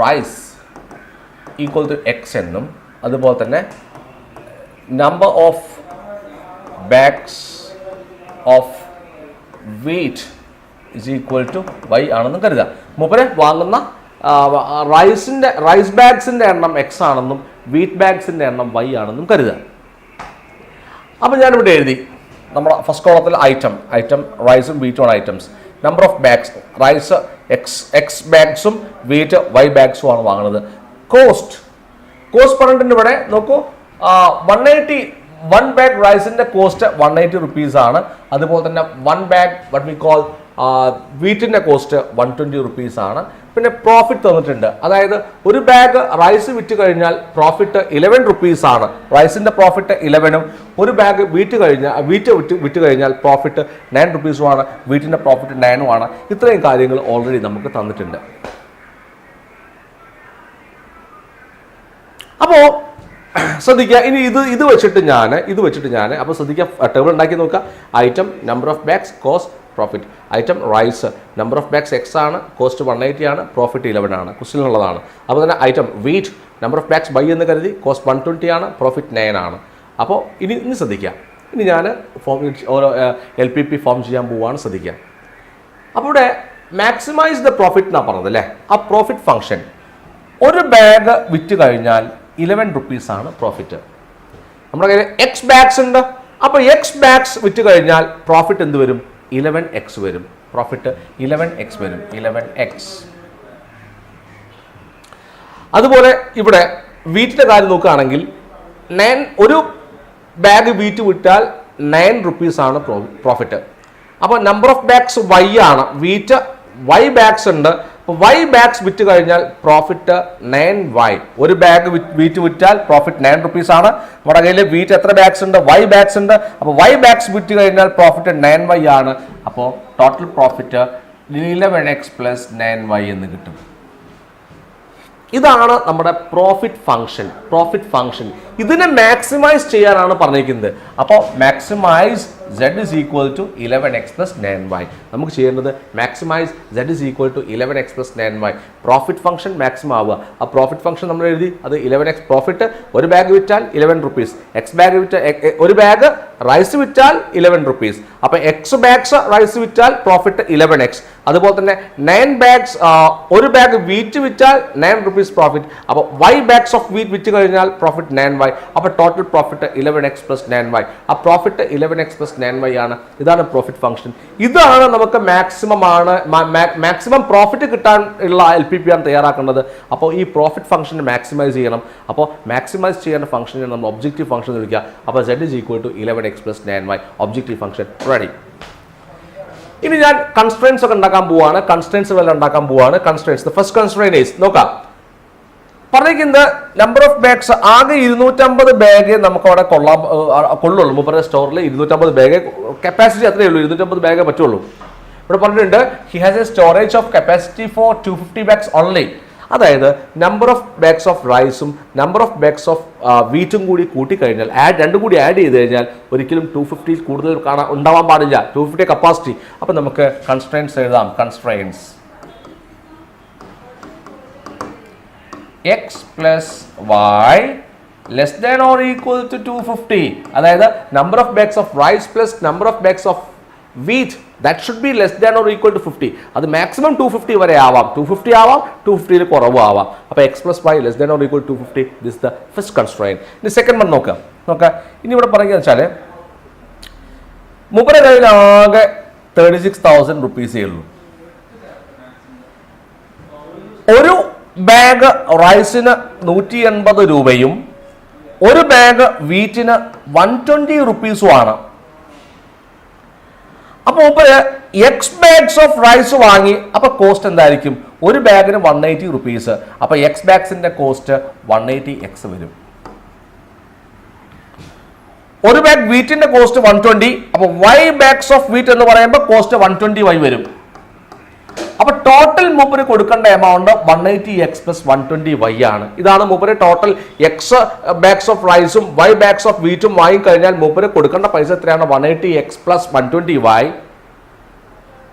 rice equal to x എന്നും, അതുപോലെ തന്നെ number of bags of wheat is equal to y ആണെന്നും കരുതുക. മൂപ്പര് വാങ്ങുന്ന റൈസ് ബാഗ്സിൻ്റെ എണ്ണം x ആണെന്നും വീറ്റ് ബാഗ്സിൻ്റെ എണ്ണം y ആണെന്നും കരുതുക. അപ്പോൾ ഞാനിവിടെ എഴുതി നമ്മുടെ ഫസ്റ്റ് കോളത്തിൽ ഐറ്റം റൈസും വീറ്റും ആണ് items. Number of bags, rice x ബാഗ്സും വീറ്റ് y ബാഗ്സും ആണ് വാങ്ങുന്നത്. കോസ്റ്റ് പറഞ്ഞിട്ടുണ്ട് ഇവിടെ നോക്കൂ. 180 1 ബാഗ് റൈസിന്റെ കോസ്റ്റ് 180 റുപ്പീസ് ആണ്. അതുപോലെ തന്നെ 1 ബാഗ് വട്ട് വി കോൾ വീറ്റിന്റെ കോസ്റ്റ് 120 റുപ്പീസ് ആണ്. പിന്നെ പ്രോഫിറ്റ് തന്നിട്ടുണ്ട്, അതായത് ഒരു ബാഗ് റൈസ് വിറ്റ് കഴിഞ്ഞാൽ പ്രോഫിറ്റ് 11 റുപ്പീസ് ആണ്. റൈസിന്റെ പ്രോഫിറ്റ് 11ഉം ഒരു ബാഗ് വിറ്റ് കഴിഞ്ഞാൽ പ്രോഫിറ്റ് 9 റുപ്പീസും ആണ്. വീറ്റിന്റെ പ്രോഫിറ്റ് 9ഉം ആണ്. ഇത്രയും കാര്യങ്ങൾ ഓൾറെഡി നമുക്ക് തന്നിട്ടുണ്ട്. അപ്പോ ശ്രദ്ധിക്കുക, ഇനി ഇത് വെച്ചിട്ട് ഞാൻ അപ്പോൾ ശ്രദ്ധിക്കുക, ടേബിൾ ഉണ്ടാക്കി നോക്കുക. Item number of bags cost profit. Item rice number of bags x ആണ്, കോസ്റ്റ് 180 ആണ്, പ്രോഫിറ്റ് 11 ആണ്, ക്വസ്റ്റ്യനുള്ളതാണ്. അപ്പോൾ തന്നെ item wheat number of bags by എന്ന് കരുതി, കോസ്റ്റ് 120 ആണ്, പ്രോഫിറ്റ് 9 ആണ്. അപ്പോൾ ഇനി ശ്രദ്ധിക്കുക, ഇനി ഞാൻ ഓരോ LPP ഫോം ചെയ്യാൻ പോവുകയാണ്. ശ്രദ്ധിക്കുക, അപ്പോൾ ഇവിടെ മാക്സിമൈസ് ദ പ്രോഫിറ്റ് എന്നാണ് പറഞ്ഞത് അല്ലേ. ആ പ്രോഫിറ്റ് ഫംഗ്ഷൻ ഒരു ബാഗ് വിറ്റ് കഴിഞ്ഞാൽ 11 റുപ്പീസ് ആണ് പ്രോഫിറ്റ്. നമ്മുടെ കയ്യിൽ എക്സ് ബാഗ്സ് ഉണ്ട്. അപ്പോൾ എക്സ് ബാഗ്സ് വിറ്റ് കഴിഞ്ഞാൽ പ്രോഫിറ്റ് എന്ത് വരും? 11x വരും. പ്രോഫിറ്റ് 11x വരും. 11x. അതുപോലെ ഇവിടെ വീറ്റിന്റെ കാര്യം നോക്കുകയാണെങ്കിൽ ഒരു ബാഗ് വീറ്റ് വിറ്റാൽ 9 റുപ്പീസ് ആണ് പ്രോഫിറ്റ്. അപ്പോൾ നമ്പർ ഓഫ് ബാഗ്സ് y ആണ്, വീറ്റ് y ബാഗ്സ് ഉണ്ട്. അപ്പോൾ y ബാഗ്സ് വിറ്റ് കഴിഞ്ഞാൽ പ്രോഫിറ്റ് 9y. ഒരു ബാഗ് വീറ്റ് വിറ്റാൽ പ്രോഫിറ്റ് 9 റുപ്പീസ് ആണ്. നമ്മുടെ കയ്യിൽ വീറ്റ് എത്ര ബാഗ്സ് ഉണ്ട്? y ബാഗ്സ് ഉണ്ട്. അപ്പോൾ y ബാഗ്സ് വിറ്റ് കഴിഞ്ഞാൽ പ്രോഫിറ്റ് 9y ആണ്. അപ്പോൾ total profit 11x plus 9y എന്ന് കിട്ടും. ഇതാണ് നമ്മുടെ പ്രോഫിറ്റ് ഫംഗ്ഷൻ. ഇതിനെ മാക്സിമൈസ് ചെയ്യാനാണ് പറഞ്ഞിരിക്കുന്നത്. അപ്പോൾ maximise z is equal to 11x plus 9y. നമുക്ക് ചെയ്യേണ്ടത് maximise z is equal to 11x plus 9y. Profit function maximum ആവുക. ആ പ്രോഫിറ്റ് ഫംഗ്ഷൻ നമ്മൾ എഴുതി, അത് 11x. പ്രോഫിറ്റ് ഒരു ബാഗ് വിറ്റാൽ 11 റുപ്പീസ്, എക്സ് ബാഗ് വിറ്റാൽ ഒരു ബാഗ് റൈസ് വിറ്റാൽ 11 റുപ്പീസ്. അപ്പോൾ എക്സ് ബാഗ്സ് റൈസ് വിറ്റാൽ പ്രോഫിറ്റ് 11x. അതുപോലെ തന്നെ 9 ബാഗ്സ് ഒരു ബാഗ് വീറ്റ് വിറ്റാൽ 9 റുപ്പീസ് പ്രോഫിറ്റ്. അപ്പോൾ y ബാഗ്സ് ഓഫ് വീറ്റ് വിറ്റ് കഴിഞ്ഞാൽ പ്രോഫിറ്റ് 9y. അപ്പോൾ total profit 11x plus 9y. ആ പ്രോഫിറ്റ് 11x പ്ലസ് 9y ആണ്. ഇതാണ് പ്രോഫിറ്റ് ഫംഗ്ഷൻ. ഇതാണ് നമുക്ക് മാക്സിമം പ്രോഫിറ്റ് കിട്ടാൻ ഉള്ള LPP ആണ് തയ്യാറാക്കേണ്ടത്. അപ്പോൾ ഈ പ്രോഫിറ്റ് ഫംഗ്ഷൻ മാക്സിമൈസ് ചെയ്യണം. അപ്പോൾ മാക്സിമൈസ് ചെയ്യേണ്ട ഫംഗ്ഷനെ നമ്മൾ ഒബ്ജക്റ്റീവ് ഫംഗ്ഷൻ എന്ന് വിളിക്കുക. അപ്പോൾ z is equal to 11x plus 9y. Objective function ready. ഇനി ഞാൻ കൺസ്ട്രെയിൻസ് ഒക്കെ ഉണ്ടാക്കാൻ പോവാണ്. കൺസ്ട്രെയിൻസ് ഫസ്റ്റ് കൺസ്ട്രെയിൻ ഈസ് നോക്കാം. പറഞ്ഞിരിക്കുന്നത് നമ്പർ ഓഫ് ബാഗ്സ് ആകെ 250 ബാഗ് നമുക്ക് അവിടെ കൊള്ളുള്ളൂ. മൂപ്പരുടെ സ്റ്റോറിൽ 250 ബാഗ് കപ്പാസിറ്റി അത്രയേ ഉള്ളൂ. 250 ബാഗേ പറ്റുള്ളൂ. ഇവിടെ പറഞ്ഞിട്ടുണ്ട് he has a storage of capacity for 250 bags only. അതായത് നമ്പർ ഓഫ് ബാഗ്സ് ഓഫ് റൈസും നമ്പർ ഓഫ് ബാഗ്സ് ഓഫ് വീറ്റും കൂടി കൂട്ടിക്കഴിഞ്ഞാൽ രണ്ടും കൂടി ആഡ് ചെയ്ത് കഴിഞ്ഞാൽ ഒരിക്കലും 250 കൂടുതൽ ഉണ്ടാവാൻ പാടില്ല. 250 കപ്പാസിറ്റി. അപ്പം നമുക്ക് കൺസ്ട്രെയിൻസ് എഴുതാം. Constraints x plus y less than or equal to 250. അതായത് number of bags of rice plus number of bags of wheat that should be less than or equal to 50. അത് മാക്സിമം 250 വരെ ആവാം. 250 ആവാം, 250 കുറവ് ആവാം. അപ്പോൾ x plus y less than or equal to 250. This is the first constraint. ഇനി second one നോക്കാം. ഇനി ഇവിടെ പറയുക വെച്ചാൽ മൂപ്പരുടെ കയ്യിൽ ആകെ 36,000 റുപ്പീസേ ഉള്ളൂ. ഒരു ബാഗ് റൈസിന് 180 രൂപയും ഒരു ബാഗ് വീറ്റിന് 120 റുപ്പീസുമാണ്. അപ്പൊ എക്സ് ബാഗ്സ് ഓഫ് റൈസ് വാങ്ങി. അപ്പൊ കോസ്റ്റ് എന്തായിരിക്കും? ഒരു ബാഗിന് 180 റുപ്പീസ്. അപ്പൊ എക്സ് ബാഗ്സിന്റെ കോസ്റ്റ് 180x വരും. ഒരു ബാഗ് വീറ്റിന്റെ കോസ്റ്റ് 120. അപ്പൊ y ബാഗ്സ് ഓഫ് വീറ്റ് എന്ന് പറയുമ്പോൾ കോസ്റ്റ് 120y വരും. അപ്പൊ ടോട്ടൽ മൂപ്പര് കൊടുക്കേണ്ട എമൗണ്ട് 180x പ്ലസ് 120y ആണ്. ഇതാണ് മൂപ്പര് ടോട്ടൽ എക്സ് ബാഗ്സ് ഓഫ് റൈസും y ബാഗ്സ് ഓഫ് വീറ്റും വാങ്ങിക്കഴിഞ്ഞാൽ മൂപ്പര് കൊടുക്കേണ്ട പൈസ എത്രയാണ്? 180x plus 120y.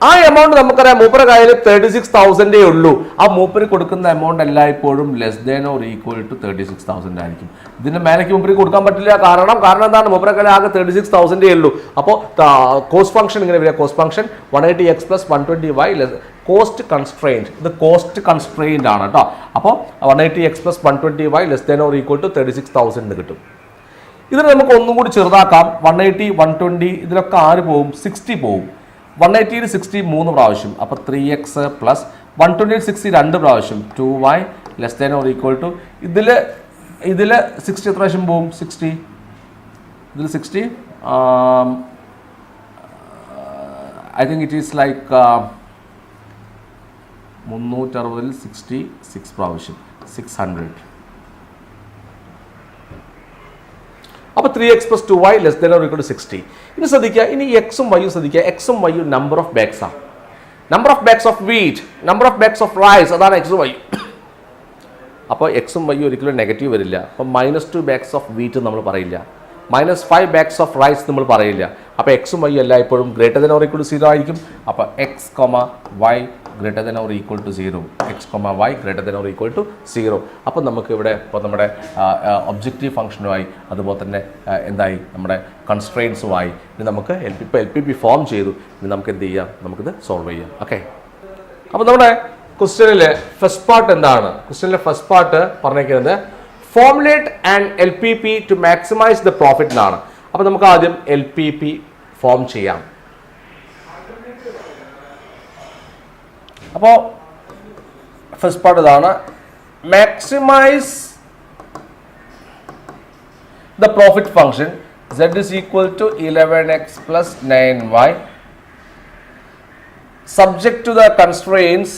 ആ എമൗണ്ട് നമുക്കറിയാം മൂപ്പര കയ്യിൽ 36,000 ഉള്ളൂ. ആ മൂപ്പര് കൊടുക്കുന്ന എമൗണ്ട് എല്ലായ്പ്പോഴും less than or equal to 36,000 ആയിരിക്കും. ഇതിന്റെ മേലേക്ക് മൂപ്പര് കൊടുക്കാൻ പറ്റില്ല. കാരണം എന്താണ്? മൂപ്പര കയ്യിൽ ആകെ 36,000 ഉള്ളൂ. അപ്പോൾ കോസ്റ്റ് ഫംഗ്ഷൻ ഇങ്ങനെ വരിക. Cost function 180x plus 120y cost constrained. ഇത് കോസ്റ്റ് കൺസ്ട്രെയിൻഡ് ആണ് കേട്ടോ. അപ്പോൾ 180x plus 120y less than or equal to 36,000 കിട്ടും. ഇതിന് നമുക്ക് ഒന്നും കൂടി ചെറുതാക്കാം. 180 120 ഇതിലൊക്കെ 6 പോവും, 60 പോവും. 180 60 3 പ്രാവശ്യം. അപ്പോൾ 3x പ്ലസ് 120 60 2 പ്രാവശ്യം 2y less than or equal to ഇതിൽ ഇതിൽ 60 എത്ര പ്രാവശ്യം പോവും? 60. ഇതിൽ 60 I think it is like 360 66 പ്രാവശ്യം 600. അപ്പോൾ 3x + 2y ≤ 60. ഇനി ശ്രദ്ധിക്കുക, ഇനി എക്സും വൈയും ശ്രദ്ധിക്കുക. എക്സും വൈയും നമ്പർ ഓഫ് ബാഗ്സ് ആണ്. Number of bags of wheat, number of bags of rice, അതാണ് എക്സും വൈയും. അപ്പോൾ എക്സും വൈയും ഒരിക്കലും നെഗറ്റീവ് വരില്ല. അപ്പോൾ -2 ബാഗ്സ് ഓഫ് വീറ്റ് നമ്മൾ പറയില്ല, -5 ബാഗ്സ് ഓഫ് റൈസ് നമ്മൾ പറയില്ല. അപ്പോൾ എക്സും വൈയും എല്ലായ്പ്പോഴും ≥ 0 ആയിരിക്കും. അപ്പോൾ x, y > 0, x, y > 0. അപ്പോൾ നമുക്ക് ഇവിടെ ഇപ്പോൾ നമ്മുടെ ഒബ്ജക്റ്റീവ് ഫംഗ്ഷനുമായി അതുപോലെ തന്നെ എന്തായി നമ്മുടെ കൺസ്ട്രെയിൻസുമായി ഇനി നമുക്ക് LPP ഫോം ചെയ്തു. ഇനി നമുക്ക് എന്ത് ചെയ്യാം? നമുക്കിത് സോൾവ് ചെയ്യാം. ഓക്കെ, അപ്പോൾ നമ്മുടെ ക്വസ്റ്റ്യനിലെ ഫസ്റ്റ് പാർട്ട് എന്താണ്? ക്വസ്റ്റ്യനിലെ ഫസ്റ്റ് പാർട്ട് പറഞ്ഞിരിക്കുന്നത് formulate and LPP to maximise the profit എന്നാണ്. അപ്പോൾ നമുക്ക് ആദ്യം LPP ഫോം ചെയ്യാം. അപ്പോൾ ഫസ്റ്റ് പാർട്ട് ഇതാണ്, maximise the profit function z = 11x + 9y subject to the constraints.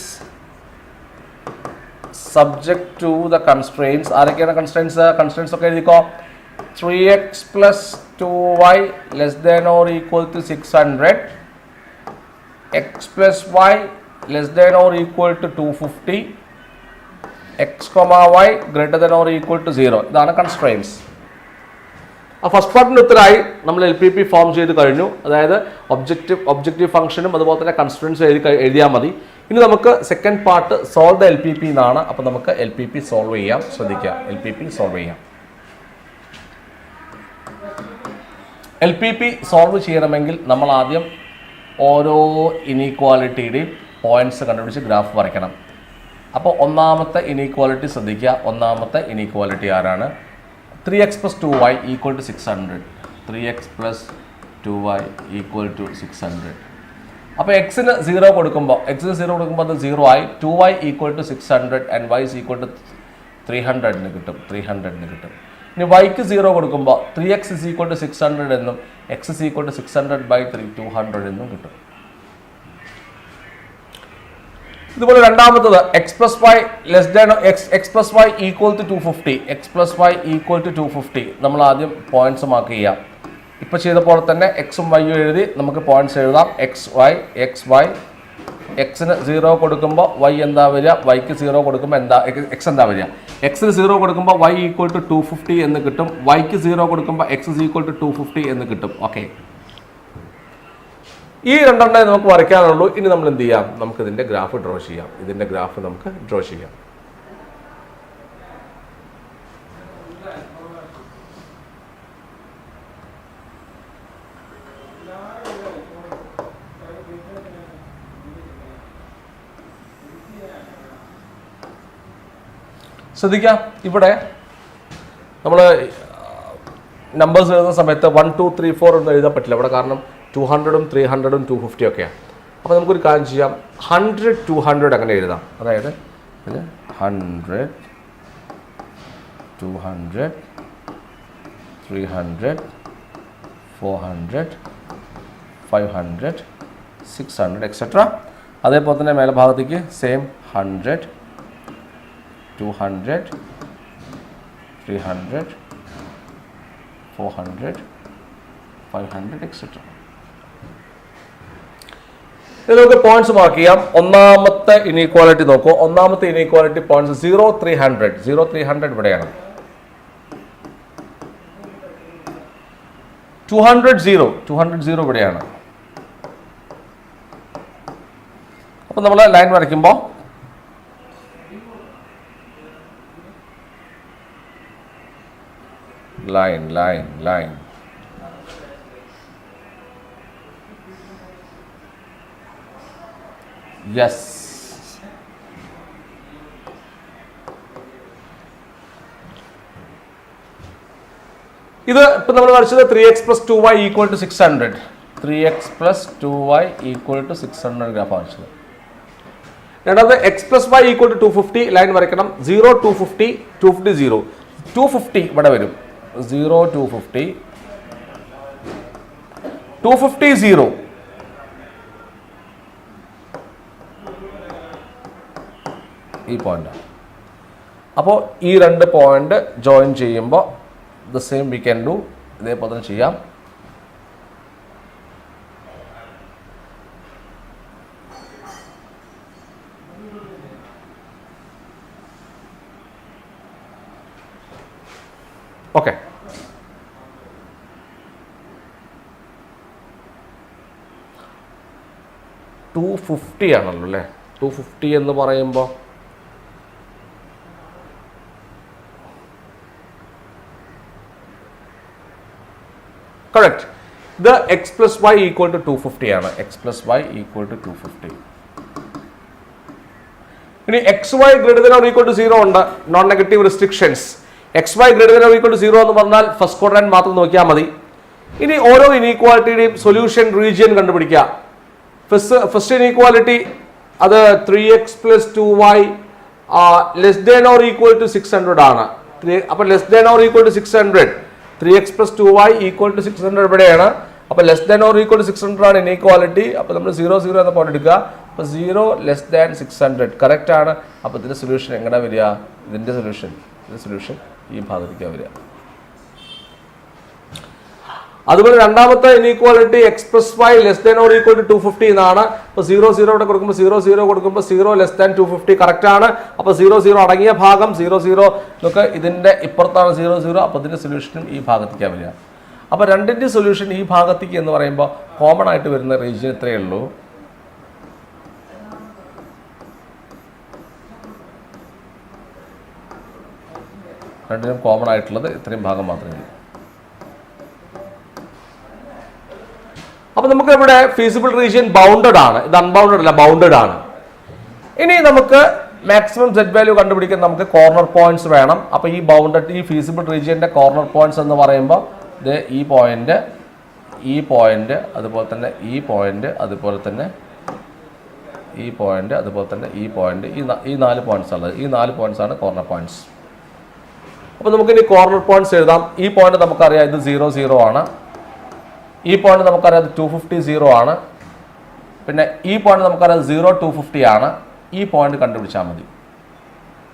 ആരൊക്കെയാണ് കൺസ്ട്രെയിൻസ് ഒക്കെ എഴുതിക്കോ. 3x + 2y <= 600, x + y <= 250, x, y <= 0. ഇതാണ് കൺസ്ട്രെയിൻസ്. ആ ഫസ്റ്റ് പാർട്ടിൻ്റെ ഉത്തരമായി നമ്മൾ LPP ഫോം ചെയ്ത് കഴിഞ്ഞു. അതായത് ഒബ്ജക്റ്റീവ് ഫംഗ്ഷനും അതുപോലെ തന്നെ കൺസ്ട്രെയിൻസ് എഴുതിയാൽ മതി. ഇനി നമുക്ക് second part solve the LPP എന്നാണ്. അപ്പോൾ നമുക്ക് LPP സോൾവ് ചെയ്യാം. ശ്രദ്ധിക്കുക, LPP സോൾവ് ചെയ്യാം. LPP സോൾവ് ചെയ്യണമെങ്കിൽ നമ്മൾ ആദ്യം ഓരോ ഇനീക്വാലിറ്റിയുടെയും പോയിന്റ്സ് കണ്ടുപിടിച്ച് ഗ്രാഫ് വരയ്ക്കണം. അപ്പോൾ ഒന്നാമത്തെ ഇനീക്വാലിറ്റി ശ്രദ്ധിക്കുക. ഒന്നാമത്തെ ഇനീക്വാലിറ്റി ആരാണ്? 3x + 2y = 600. 3x + 2y = 600. അപ്പോൾ എക്സിന് 0 കൊടുക്കുമ്പോൾ അത് 0 ആയി. 2y = 600 and y = 300 കിട്ടും. 300 കിട്ടും. ഇനി yക്ക് 0 കൊടുക്കുമ്പോൾ 3x = 600 എന്നും x = 600/3 200 എന്നും കിട്ടും. ഇതുപോലെ രണ്ടാമത്തത് x + y = 250. x + y = 250. നമ്മൾ ആദ്യം പോയിന്റ്സ് മാർക്ക് ചെയ്യാം. ഇപ്പോൾ ചെയ്ത പോലെ തന്നെ എക്സും വൈയും എഴുതി നമുക്ക് പോയിന്റ്സ് എഴുതാം. എക്സ് വൈ എക്സിന് 0 കൊടുക്കുമ്പോൾ y എന്താ വരിക? yക്ക് 0 കൊടുക്കുമ്പോൾ x എന്താ വരിക? എക്സിന് 0 കൊടുക്കുമ്പോൾ y = 250 എന്ന് കിട്ടും. yക്ക് 0 കൊടുക്കുമ്പോൾ x = 250 എന്ന് കിട്ടും. ഓക്കെ, ഈ രണ്ടെണ്ണേ നമുക്ക് വരയ്ക്കാനുള്ളൂ. ഇനി നമ്മൾ എന്ത് ചെയ്യാം? നമുക്ക് ഇതിന്റെ ഗ്രാഫ് ഡ്രോ ചെയ്യാം. ഇതിന്റെ ഗ്രാഫ് നമുക്ക് ഡ്രോ ചെയ്യാം. ശ്രദ്ധിക്കാം, ഇവിടെ നമ്മൾ നമ്പേഴ്സ് എഴുതുന്ന സമയത്ത് 1 2 3 4 ഒന്നും എഴുതാൻ പറ്റില്ല ഇവിടെ. കാരണം 200ഉം 300ഉം 250 ഒക്കെയാണ്. അപ്പോൾ നമുക്കൊരു കാര്യം ചെയ്യാം, 100 200 അങ്ങനെ എഴുതാം. അതായത് 100 200 300 400 500 600 എക്സെട്ര. അതേപോലെ തന്നെ മേലെ ഭാഗത്തേക്ക് സെയിം 100 200 300 400 500 എക്സെട്ര. നമുക്ക് പോയിന്റ്സ് മാർക്ക് ചെയ്യാം. ഒന്നാമത്തെ ഇനീക്വാലിറ്റി നോക്കൂ. ഒന്നാമത്തെ ഇനീക്വാലിറ്റി പോയിന്റ്സ് 0 300 0 300 ഇവിടെയാണ്. 200 0 ഇവിടെയാണ്. അപ്പോൾ നമ്മൾ ലൈൻ വരയ്ക്കുമ്പോൾ ലൈൻ യെസ്, ഇത് ഇപ്പം നമ്മൾ വരച്ചത് 3x + 2y = 600. 3x + 2y = 600 graph വരച്ചത്. രണ്ടാമത് x + y = 250 ലൈൻ വരയ്ക്കണം. 0 250 250 0 250 ഇവിടെ വരും. 0 250 250 0 ഈ പോയിന്റ്. അപ്പോൾ ഈ രണ്ട് പോയിന്റ് ജോയിൻ ചെയ്യുമ്പോൾ the same we can do, ഇതേപോലെ തന്നെ ചെയ്യാം. ഓക്കെ, 250 ആണല്ലോ അല്ലേ. 250 എന്ന് പറയുമ്പോൾ കറക്റ്റ്, ഇത് x plus y equal to 250 ആണ്. X plus y equal to 250. ഇനി x y greater than or equal to 0 ഉണ്ട്, non negative restrictions. X y greater than or equal to 0 എന്ന് പറഞ്ഞാൽ ഫസ്റ്റ് ക്വാഡ്രന്റ് മാത്രം നോക്കിയാൽ മതി. ഇനി ഓരോ ഇനീക്വാലിറ്റിയുടെയും സൊല്യൂഷൻ റീജിയൻ കണ്ടുപിടിക്കുക. ഫസ്റ്റ് ഇനീക്വാലിറ്റി അത് 3x plus 2y less than or equal to 600 ആണ്. അപ്പൊ less than or equal to 600, 3x plus 2y equal to 600 ഇവിടെയാണ്. അപ്പൊ less than or equal to 600 ആണ് ഇനീക്വാലിറ്റി. അപ്പൊ നമ്മൾ 0 0 എന്ന പോയിന്റ് എടുക്കുക. അപ്പൊ 0 ലെസ് ദാൻ 600 കറക്റ്റ് ആണ്. അപ്പൊ ഇതിന്റെ സൊല്യൂഷൻ എങ്ങനെ വരിക? ഇതിന്റെ സൊല്യൂഷൻ ഈ ഭാഗത്തേക്ക് വരിക. അതുപോലെ രണ്ടാമത്തെ inequality x plus y less than or equal to 250 എന്നാണ്. അപ്പൊ 0 0 ഇവിടെ കൊടുക്കുമ്പോൾ 0 0 കൊടുക്കുമ്പോൾ 0 ലെസ് ദാൻ 250 കറക്റ്റ് ആണ്. അപ്പൊ 0 0 അടങ്ങിയ ഭാഗം 0 0 നോക്ക്, ഇതിന്റെ ഇപ്പുറത്താണ് 0 0. അപ്പൊ ഇതിന്റെ സൊല്യൂഷനും ഈ ഭാഗത്തേക്ക് വരിക. അപ്പൊ രണ്ടിന്റെ സൊല്യൂഷൻ ഈ ഭാഗത്തേക്ക് എന്ന് പറയുമ്പോൾ കോമൺ ആയിട്ട് വരുന്ന റീജിയൻ ഇത്രയേ ഉള്ളൂ. രണ്ടിനും കോമൺ ആയിട്ടുള്ളത് ഇത്രയും ഭാഗം മാത്രമേ ഉള്ളൂ. അപ്പൊ നമുക്ക് ഇവിടെ ഫീസിബിൾ റീജിയൻ ബൗണ്ടഡ് ആണ്, ഇത് അൺബൗണ്ടഡ് അല്ല, ബൗണ്ടഡ് ആണ്. ഇനി നമുക്ക് മാക്സിമം സെറ്റ് വാല്യൂ കണ്ടുപിടിക്കാൻ നമുക്ക് കോർണർ പോയിന്റ്സ് വേണം. അപ്പൊ ഈ ബൗണ്ടഡ് ഈ ഫീസിബിൾ റീജിയന്റെ കോർണർ പോയിന്റ്സ് എന്ന് പറയുമ്പോൾ ഇത് ഈ പോയിന്റ്, അതുപോലെ തന്നെ ഈ പോയിന്റ്, അതുപോലെ തന്നെ ഈ പോയിന്റ്, അതുപോലെ തന്നെ ഈ പോയിന്റ്, ഈ 4 പോയിന്റ്സ് ഉള്ളത്. ഈ 4 പോയിന്റ്സ് ആണ് കോർണർ പോയിന്റ്സ്. അപ്പൊ നമുക്ക് ഇനി കോർണർ പോയിന്റ്സ് എഴുതാം. ഈ പോയിന്റ് നമുക്കറിയാം ഇത് 0 0 ആണ്. ഈ പോയിന്റ് നമുക്കറിയാം 250 0 ആണ്. പിന്നെ ഈ പോയിന്റ് നമുക്കറിയാം 0 250 ആണ്. ഈ പോയിന്റ് കണ്ടുപിടിച്ചാൽ മതി.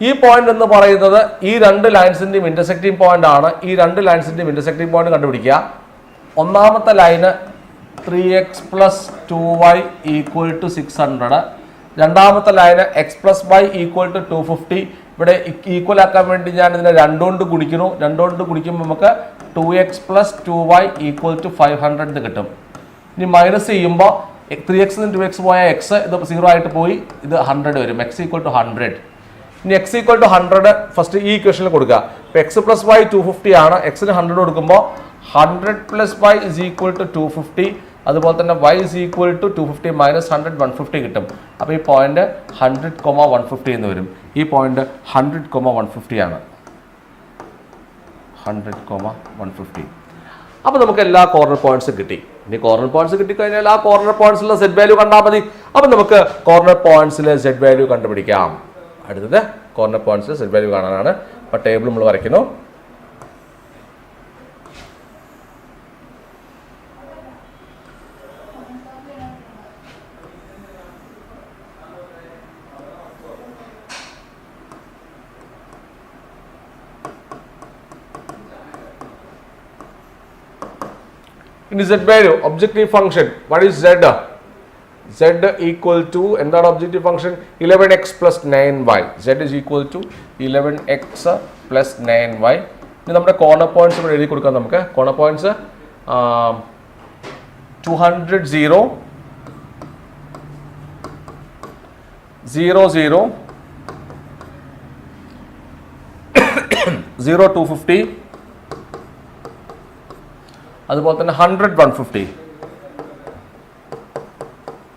ഈ പോയിന്റ് എന്ന് പറയുന്നത് ഈ രണ്ട് ലൈൻസിന്റെയും ഇന്റർസെക്റ്റിംഗ് പോയിന്റ് ആണ്. ഈ രണ്ട് ലൈൻസിന്റെയും ഇന്റർസെക്റ്റിംഗ് പോയിന്റ് കണ്ടുപിടിക്കുക. ഒന്നാമത്തെ line 3x plus 2y equal to 600. രണ്ടാമത്തെ ലൈന് x plus y equal to 250. ഇവിടെ ഈക്വൽ ആക്കാൻ വേണ്ടി ഞാൻ ഇതിനെ 2 കൊണ്ട് ഗുണിക്കുന്നു. 2 കൊണ്ട് ഗുണിക്കുമ്പോൾ നമുക്ക് 2x plus 2y equal to 500 കിട്ടും. ഇനി മൈനസ് ചെയ്യുമ്പോൾ 3x 2x പോയ x ഇത് 0 ആയിട്ട് പോയി, ഇത് 100 വരും. x equal to 100. ഇനി x ഈക്വൽ ടു 100 ഫസ്റ്റ് ഈ ഇക്വേഷനിൽ കൊടുക്കുക. ഇപ്പോൾ x പ്ലസ് y 250 ആണ്. എക്സിന് 100 കൊടുക്കുമ്പോൾ 100 plus y is equal to 250. അതുപോലെ തന്നെ y is equal to 250 minus 100 150 കിട്ടും. അപ്പോൾ ഈ പോയിന്റ് 100,150 എന്ന് വരും. ഈ പോയിന്റ് 100,150 ആണ്. 100,150. അപ്പോൾ നമുക്ക് എല്ലാ കോർണർ പോയിന്റ്സും കിട്ടി. ഇനി കോർണർ പോയിന്റ്സ് കിട്ടിക്കഴിഞ്ഞാൽ ആ കോർണർ പോയിന്റ്സിലെ സെറ്റ് വാല്യൂ കണ്ടാൽ മതി. അപ്പം നമുക്ക് കോർണർ പോയിന്റ്സിലെ സെറ്റ് വാല്യൂ കണ്ടുപിടിക്കാം. അടുത്തത് കോർണർ പോയിന്റ്സിലെ സെറ്റ് വാല്യൂ കാണാനാണ്. അപ്പോൾ ടേബിൾ നമ്മൾ വരയ്ക്കുന്നു. ഇനി z value objective function what is z? z equal to എന്താണ് objective function? 11x plus 9y. z is equal to 11x plus 9y. ഇനി നമ്മുടെ കോർണർ പോയിന്റ്സ് ഇവിടെ എഴുതി കൊടുക്കാം. നമുക്ക് കോർണർ പോയിന്റ്സ് 200 0 0 0 0 250, അതുപോലെ തന്നെ 100 150.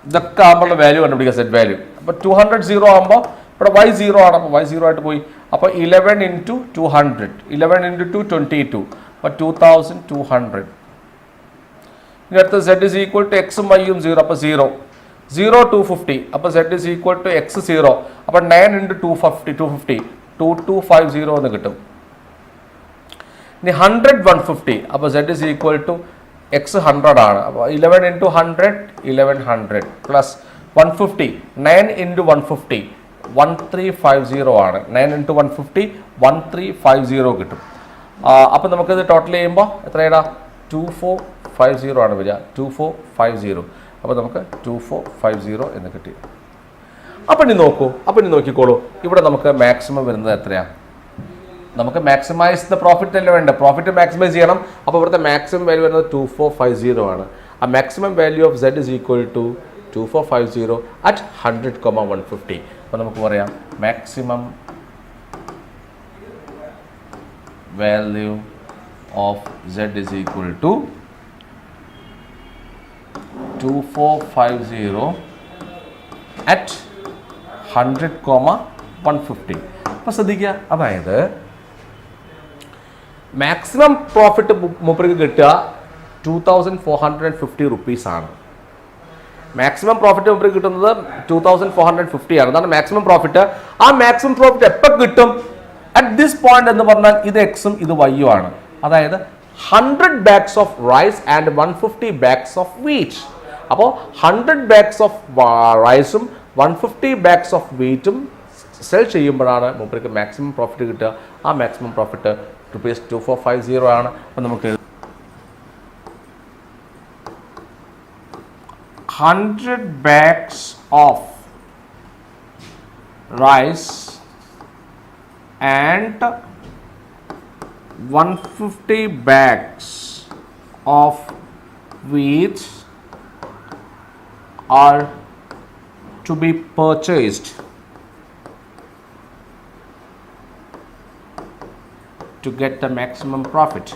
ഇതൊക്കെ ആകുമ്പോൾ വാല്യൂ കണ്ടുപിടിക്കുക, സെറ്റ് വാല്യൂ. അപ്പോൾ 200 0 ആകുമ്പോൾ ഇവിടെ y 0 ആണ്. അപ്പോൾ y 0 ആയിട്ട് പോയി. അപ്പോൾ 11 ഇൻറ്റു 200, 11 ഇൻറ്റു 2 22. അപ്പോൾ 2200. ഇനി അടുത്ത z ഇസ് ഈക്വൽ ടു എക്സും വൈയും 0. അപ്പോൾ 0 0 250. അപ്പോൾ z is equal to x 0. അപ്പോൾ 9 ഇൻറ്റു 250 2250 എന്ന് കിട്ടും. ഇനി 100 150, അപ്പോൾ z is equal to x 100 ആണ്. അപ്പോൾ 11 into 100 1100 പ്ലസ് 150 9 into 150 1350 ആണ്. 9 into 150 1350 കിട്ടും. അപ്പോൾ നമുക്കിത് ടോട്ടൽ ചെയ്യുമ്പോൾ എത്രയാടാ 2450 ആണ് വരിക. 2450. അപ്പോൾ നമുക്ക് 2450 എന്ന് കിട്ടി. അപ്പം ഇനി നോക്കിക്കോളൂ, ഇവിടെ നമുക്ക് മാക്സിമം വരുന്നത് എത്രയാണ്? നമുക്ക് മാക്സിമൈസ് ദ പ്രോഫിറ്റ് അല്ലേ വേണ്ടത്, പ്രോഫിറ്റ് മാക്സിമൈസ് ചെയ്യണം. അപ്പോൾ ഇവിടുത്തെ മാക്സിമം വാല്യൂ വരുന്നത് 2450 ആണ്. ആ maximum value of z is equal to 2450 at 100,150. അപ്പോൾ നമുക്ക് പറയാം maximum value of z is equal to 2450 at 100,150. അപ്പോൾ ശ്രദ്ധിക്കുക, അതായത് മാക്സിമം പ്രോഫിറ്റ് മൂപ്പർക്ക് കിട്ടുക 2450 റുപ്പീസ് ആണ്. മാക്സിമം പ്രോഫിറ്റ് മൂപ്പർക്ക് കിട്ടുന്നത് 2450 ആണ്. അതാണ് മാക്സിമം പ്രോഫിറ്റ്. ആ മാക്സിമം പ്രോഫിറ്റ് എപ്പോൾ കിട്ടും? അറ്റ് ദിസ് പോയിന്റ് എന്ന് പറഞ്ഞാൽ ഇത് എക്സും ഇത് വൈയും ആണ്. അതായത് 100 bags of rice and 150 bags of wheat. അപ്പോൾ 100 bags ഓഫ് റൈസും 150 bags ഓഫ് വീറ്റും സെൽ ചെയ്യുമ്പോഴാണ് മൂപ്പർക്ക് മാക്സിമം പ്രോഫിറ്റ് കിട്ടുക. ആ മാക്സിമം പ്രോഫിറ്റ് ₹2450 ആണ്. അപ്പം നമുക്ക് 100 bags of rice and 150 bags of wheat are to be purchased to get the maximum profit.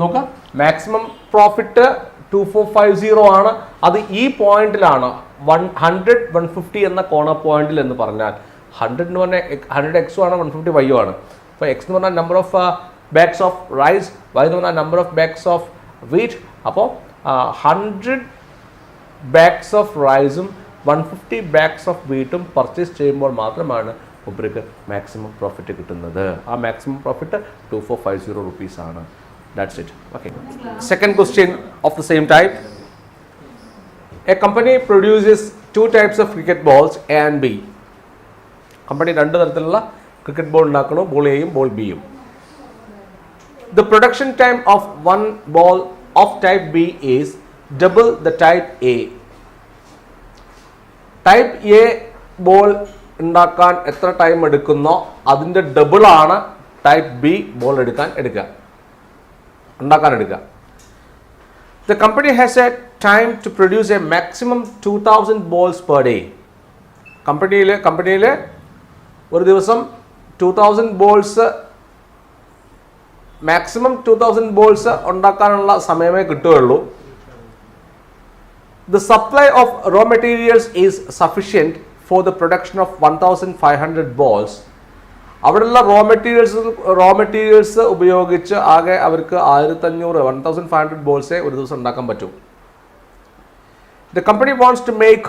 നോക്കാം, മാക്സിമം പ്രോഫിറ്റ് 2450 ആണ്. അത് ഈ പോയിന്റിലാണ് 100 150 എന്ന കോർണർ പോയിന്റിൽ എന്ന് പറഞ്ഞാൽ 100 എന്ന് പറഞ്ഞാൽ 100 എക്സും ആണ് 150 വൈയും ആണ്. അപ്പോൾ എക്സ് എന്ന് പറഞ്ഞാൽ number of bags of rice, y എന്ന് പറഞ്ഞാൽ number of bags of wheat. അപ്പോൾ 100 ബാഗ്സ് ഓഫ് റൈസും 150 ബാഗ്സ് ഓഫ് വീറ്റും പർച്ചേസ് ചെയ്യുമ്പോൾ മാത്രമാണ് ഉപരിക്ക് മാക്സിമം പ്രോഫിറ്റ് കിട്ടുന്നത്. ആ മാക്സിമം പ്രോഫിറ്റ് 2450 റുപ്പീസ് ആണ്. That's it. Okay. Second question of the same type. A company produces two types of cricket balls A and B. Company രണ്ട് തരത്തിലുള്ള cricket ball ഉണ്ടാക്കുന്നു, ball എയും ball ബിയും. The production time of one ball of type B is double the type A. Type A ball ഉണ്ടാക്കാൻ എത്ര time എടുക്കുന്നോ അതിൻ്റെ double ആണ് type b ball എടുക്കുക. The company has a time to produce a maximum 2000 balls per day. കമ്പനിയിൽ ഒരു ദിവസം 2000 balls maximum 2000 balls ഉണ്ടാക്കാനുള്ള സമയമേ കിട്ടുകയുള്ളൂ. The supply of raw materials is sufficient for the production of 1500 balls. അവിടെയുള്ള raw materials ഉപയോഗിച്ച് ആകെ അവർക്ക് 1500 ബോൾസേ ഒരു ദിവസം ഉണ്ടാക്കാൻ പറ്റൂ. The company wants to make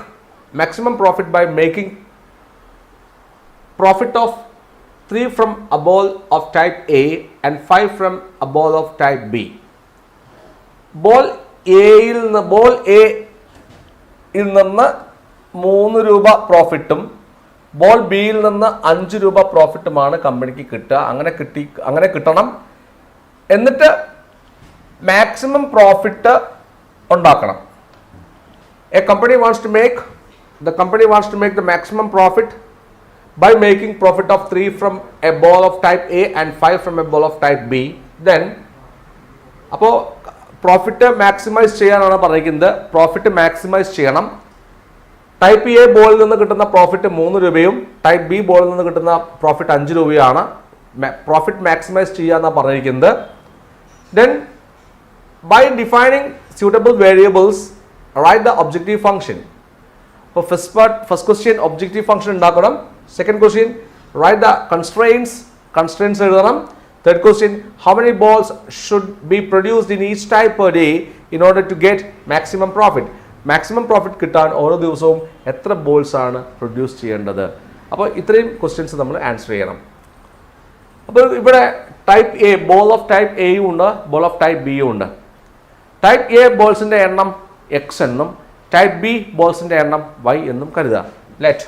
maximum profit by making profit of 3 from a ball of type A and 5 from a ball of type B. Ball എയിൽ നിന്ന് 3 രൂപ പ്രോഫിറ്റും ബോൾ ബിയിൽ നിന്ന് 5 രൂപ പ്രോഫിറ്റുമാണ് കമ്പനിക്ക് കിട്ടുക. അങ്ങനെ കിട്ടണം. എന്നിട്ട് മാക്സിമം പ്രോഫിറ്റ് ഉണ്ടാക്കണം. The company wants to make the maximum profit by making profit of 3 from a ball of type A and 5 from a ball of type B. Then അപ്പോൾ പ്രോഫിറ്റ് മാക്സിമൈസ് ചെയ്യാനാണ് പറയുന്നത്. പ്രോഫിറ്റ് മാക്സിമൈസ് ചെയ്യണം. Type A ബോളിൽ നിന്ന് കിട്ടുന്ന profit 3 രൂപയും type B ബോളിൽ നിന്ന് കിട്ടുന്ന പ്രോഫിറ്റ് 5 രൂപയാണ്. പ്രോഫിറ്റ് മാക്സിമൈസ് ചെയ്യാന്നാണ് പറഞ്ഞിരിക്കുന്നത്. Then bye defining suitable variables write the objective function. അപ്പോൾ ഫസ്റ്റ് ക്വസ്റ്റ്യൻ ഒബ്ജക്റ്റീവ് ഫംഗ്ഷൻ ഉണ്ടാക്കണം. Second question write the constraints എഴുതണം. Third question, how many balls should be produced in each type per day in order to get maximum profit? Maximum profit കിട്ടാൻ ഓരോ ദിവസവും എത്ര balls ആണ് produce ചെയ്യേണ്ടത്? അപ്പോൾ ഇത്രയും ക്വസ്റ്റ്യൻസ് നമ്മൾ ആൻസർ ചെയ്യണം. അപ്പോൾ ഇവിടെ type A ball of type എയും ഉണ്ട്, ബോൾ ഓഫ് ടൈപ്പ് ബിയും ഉണ്ട്. ടൈപ്പ് എ ബോൾസിന്റെ എണ്ണം എക്സ് എന്നും ടൈപ്പ് ബി ബോൾസിന്റെ എണ്ണം വൈ എന്നും കരുതുക. ലെറ്റ്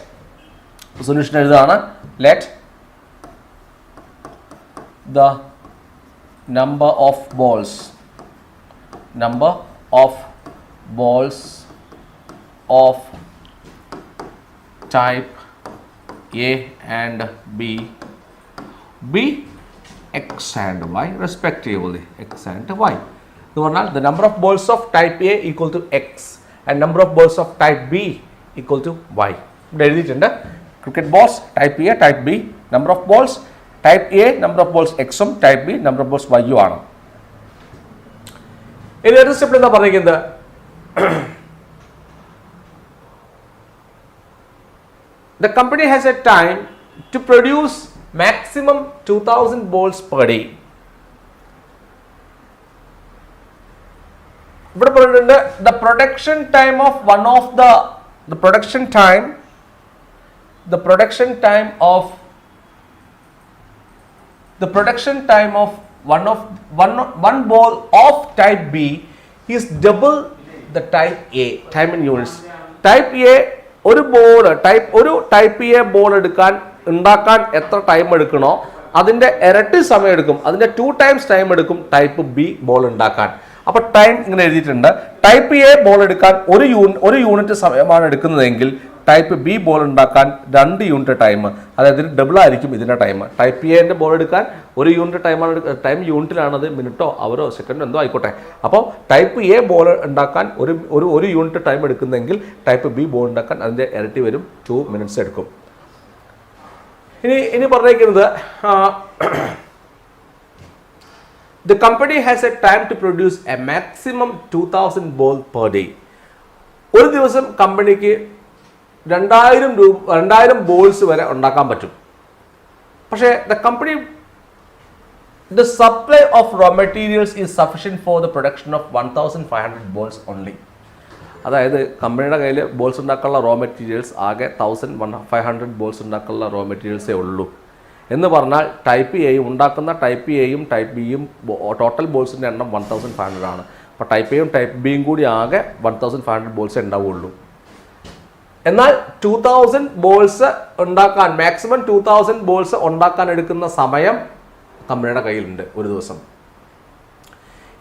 സൊല്യൂഷൻ എഴുതാണ്. Let the number of balls of type A and B be x and y respectively. X and y എന്ന് പറഞ്ഞാൽ the number of balls of type A equal to x and number of balls of type B equal to y. ഇവിടെ എഴുതിയിട്ടുണ്ട്. Cricket balls type a type b, number of balls type a number of balls എക്സും type b number of balls വൈയും ആണ്. ഇനി അടുത്ത സ്റ്റെപ്പിൽ എന്താ പറഞ്ഞിരിക്കുന്നത്? The company has a time to produce maximum 2000 balls per day. ഇവിടെ പറഞ്ഞിട്ടുണ്ട് the production time of one of the production time of one ball of type B is double the type A. Time in units. Type A ഒരു type A ball ഉണ്ടാക്കാൻ എത്ര time എടുക്കണോ അതിന്റെ ഇരട്ടി സമയം എടുക്കും, അതിന്റെ 2 times ടൈം എടുക്കും ടൈപ്പ് ബി ബോൾ ഉണ്ടാക്കാൻ. അപ്പൊ ടൈം ഇങ്ങനെ എഴുതിയിട്ടുണ്ട്. ടൈപ്പ് എ ബോൾ എടുക്കാൻ ഒരു യൂണിറ്റ് സമയമാണ് എടുക്കുന്നതെങ്കിൽ ടൈപ്പ് ബി ബോൾ ഉണ്ടാക്കാൻ 2 യൂണിറ്റ് ടൈം, അതായത് ഡബിൾ ആയിരിക്കും ഇതിന്റെ ടൈം. ടൈപ്പ് എന്റെ ബോൾ എടുക്കാൻ 1 യൂണിറ്റ് ടൈമാണ്, ടൈം യൂണിറ്റിലാണ്, അത് മിനിറ്റോ അവറോ സെക്കൻഡോ എന്തോ ആയിക്കോട്ടെ. അപ്പോൾ ടൈപ്പ് എ ബോൾ ഉണ്ടാക്കാൻ ഒരു യൂണിറ്റ് ടൈം എടുക്കുന്നെങ്കിൽ ടൈപ്പ് ബി ബോൾ ഉണ്ടാക്കാൻ അതിന്റെ ഇരട്ടി വരും, 2 minutes എടുക്കും. ഇനി പറഞ്ഞിരിക്കുന്നത് the company has a time to produce a maximum 2000 balls per day. ഒരു ദിവസം കമ്പനിക്ക് 2000 ബോൾസ് വരെ ഉണ്ടാക്കാൻ പറ്റും. പക്ഷേ the supply of raw materials is sufficient for the production of 1500 balls only. അതായത് കമ്പനിയുടെ കയ്യിൽ ബോൾസ് ഉണ്ടാക്കാനുള്ള റോ മെറ്റീരിയൽസ് ആകെ 1500 ബോൾസ് ഉണ്ടാക്കാനുള്ള റോ മെറ്റീരിയൽസേ ഉള്ളൂ എന്ന് പറഞ്ഞാൽ ടൈപ്പ് എയും ഉണ്ടാക്കുന്ന ടൈപ്പ് എയും ടൈപ്പ് ബിയും ടോട്ടൽ ബോൾസിൻ്റെ എണ്ണം 1500 ആണ്. അപ്പോൾ ടൈപ്പ് എയും ടൈപ്പ് ബിയും കൂടി ആകെ 1500 ബോൾസേ ഉണ്ടാവുള്ളൂ. എന്നാൽ 2000 ബോൾസ് ഉണ്ടാക്കാൻ മാക്സിമം 2000 ബോൾസ് ഉണ്ടാക്കാൻ എടുക്കുന്ന സമയം കമ്പനിയുടെ കയ്യിലുണ്ട് ഒരു ദിവസം.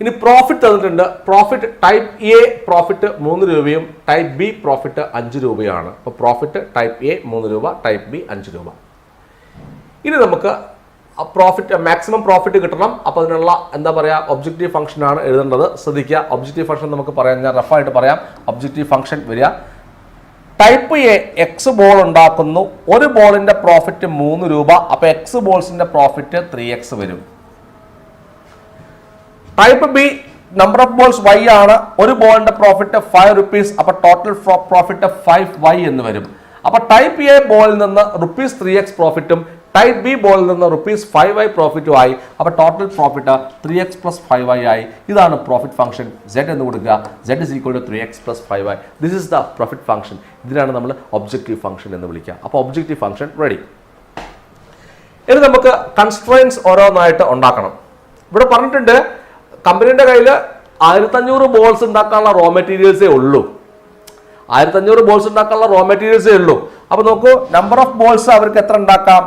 ഇനി പ്രോഫിറ്റ് തന്നിട്ടുണ്ട്. പ്രോഫിറ്റ് ടൈപ്പ് എ പ്രോഫിറ്റ് 3 രൂപയും ടൈപ്പ് ബി പ്രോഫിറ്റ് 5 രൂപയാണ്. അപ്പോൾ പ്രോഫിറ്റ് ടൈപ്പ് എ 3 രൂപ, ടൈപ്പ് ബി 5 രൂപ. ഇനി നമുക്ക് പ്രോഫിറ്റ് മാക്സിമം പ്രോഫിറ്റ് കിട്ടണം. അപ്പോൾ അതിനുള്ള എന്താ പറയുക, ഒബ്ജക്റ്റീവ് ഫംഗ്ഷനാണ് എഴുതേണ്ടത്. ശ്രദ്ധിക്കുക, ഒബ്ജക്റ്റീവ് ഫംഗ്ഷൻ നമുക്ക് പറയാം, ഞാൻ റഫായിട്ട് പറയാം. ഒബ്ജക്റ്റീവ് ഫംഗ്ഷൻ വരിക, ടൈപ്പ് എ എക്സ് ബോൾ ഉണ്ടാക്കുന്നു, ഒരു ബോളിന്റെ പ്രോഫിറ്റ് 3 രൂപ, അപ്പോൾ എക്സ് ബോൾസിന്റെ പ്രോഫിറ്റ് 3x വരും. Type b number of balls y ആണ്, ഒരു ബോളിന്റെ പ്രോഫിറ്റ് 5 rupees, അപ്പോൾ ടോട്ടൽ പ്രോഫിറ്റ് 5y എന്ന് വരും. അപ്പോൾ ടൈപ്പ് എ ബോളിൽ നിന്ന് ₹3x പ്രോഫിറ്റും ടൈപ്പ് ബി ബോളിൽ നിന്ന് ₹5y പ്രോഫിറ്റും ആയി. അപ്പോൾ ടോട്ടൽ പ്രോഫിറ്റ് 3x + 5y ആയി. ഇതാണ് പ്രോഫിറ്റ് ഫംഗ്ഷൻ. Z എന്ന് കൊടുക്കുക. Z = 3x + 5y. This is the profit function. ഇതിനാണ് നമ്മൾ ഒബ്ജക്റ്റീവ് ഫംഗ്ഷൻ എന്ന് വിളിക്കുക. അപ്പോൾ ഒബ്ജക്റ്റീവ് ഫംഗ്ഷൻ റെഡി. ഇനി നമുക്ക് കൺസ്ട്രെയിൻസ് ഓരോന്നായിട്ട് ഉണ്ടാക്കണം. ഇവിടെ പറഞ്ഞിട്ടുണ്ട് കമ്പനിയുടെ കയ്യിൽ 1500 ബോൾസ് ഉണ്ടാക്കാനുള്ള റോ മെറ്റീരിയൽസേ ഉള്ളൂ. 1500 ബോൾസ് ഉണ്ടാക്കാനുള്ള റോ മെറ്റീരിയൽസേ ഉള്ളൂ. അപ്പോൾ നോക്കൂ, നമ്പർ ഓഫ് ബോൾസ് അവർക്ക് എത്ര ഉണ്ടാക്കാം?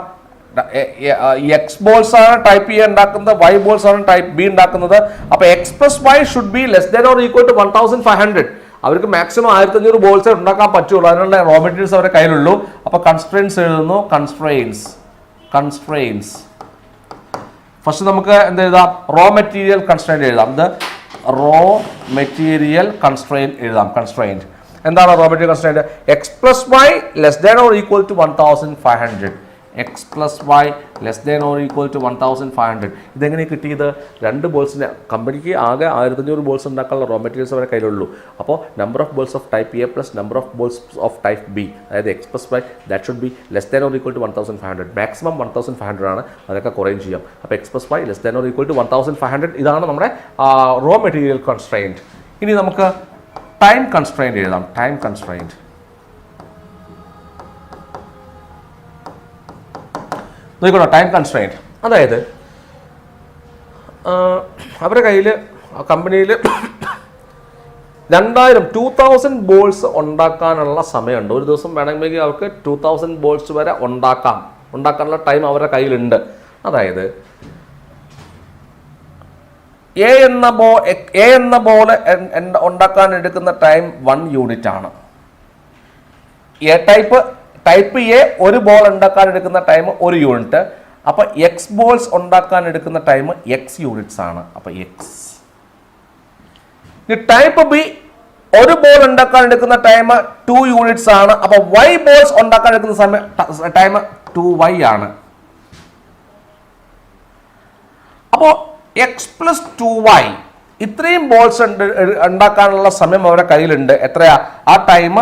എക്സ് ബോൾസ് ആണ് ടൈപ്പ് എ ഉണ്ടാക്കുന്നത്, വൈ ബോൾസ് ആണ് ടൈപ്പ് ബി ഉണ്ടാക്കുന്നത്. അപ്പോൾ x + y should be less than or equal to 1500. അവർക്ക് മാക്സിമം 1500 ബോൾസ് ഉണ്ടാക്കാൻ പറ്റുള്ളൂ. അതിനുള്ള റോ മെറ്റീരിയൽസ് അവരുടെ കയ്യിലുള്ളൂ. അപ്പോൾ കൺസ്ട്രെയിൻസ് എഴുതുന്നു. കൺസ്ട്രെയിൻസ് ഫസ്റ്റ് നമുക്ക് എന്ത് എഴുതാം? റോ മെറ്റീരിയൽ കൺസ്ട്രെയിൻറ്റ് എഴുതാം. ഇത് റോ മെറ്റീരിയൽ കൺസ്ട്രെയിൻറ്റ് എഴുതാം. കൺസ്ട്രെയിൻറ്റ് എന്താണ് raw material constraint? X + y less than or equal to 1500. x + y less than or equal to 1500. ഇതെങ്ങനെ കിട്ടിയത്? രണ്ട് ബോൾസിന് കമ്പനിക്ക് ആകെ 1500 ബോൾസ് ഉണ്ടാക്കാനുള്ള റോ മെറ്റീരിയൽസ് അവരെ കയ്യിലുള്ളൂ. അപ്പോൾ number of balls of type a plus number of balls of type b, അതായത് x plus y, that should be less than or equal to 1500. Maximum 1500 ആണ്, അതൊക്കെ കുറയും ചെയ്യാം. അപ്പോൾ x plus y less than or equal to 1500, ഇതാണ് നമ്മുടെ raw material constraint. ഇനി നമുക്ക് ടൈം കൺസ്ട്രെയിൻറ്റ് എഴുതാം. ടൈം കൺസ്ട്രെയിൻറ്റ് നോക്കിക്കോളൂ. ടൈം കൺസ്ട്രെയിൻറ്റ് അതായത് അവരുടെ കയ്യിൽ കമ്പനിയിൽ 2000 ബോൾസ് ഉണ്ടാക്കാനുള്ള സമയമുണ്ട്. ഒരു ദിവസം വേണമെങ്കിൽ അവർക്ക് 2000 ബോൾസ് വരെ ഉണ്ടാക്കാനുള്ള ടൈം അവരുടെ കയ്യിലുണ്ട്. അതായത് എ എന്ന ബോൾ ഉണ്ടാക്കാൻ എടുക്കുന്ന ടൈം 1 യൂണിറ്റ് ആണ്. ടൈപ്പ് എ ഒരു ബോൾ ഉണ്ടാക്കാൻ എടുക്കുന്ന ടൈം 1 യൂണിറ്റ്. അപ്പൊ എക്സ് ബോൾസ് ഉണ്ടാക്കാൻ എടുക്കുന്ന ടൈം എക്സ് യൂണിറ്റ്സ് ആണ്. അപ്പൊ എക്സ്. ടൈപ്പ് ബി ഒരു ബോൾ ഉണ്ടാക്കാൻ എടുക്കുന്ന ടൈം 2 യൂണിറ്റ്സ് ആണ്. അപ്പൊ വൈ ബോൾസ് ഉണ്ടാക്കാൻ എടുക്കുന്ന ടൈം 2y ആണ്. അപ്പോ എക്സ് പ്ലസ് 2y ഇത്രയും ബോൾസ് ഉണ്ടാക്കാനുള്ള സമയം അവരുടെ കയ്യിലുണ്ട്. എത്രയാ ആ ടൈം?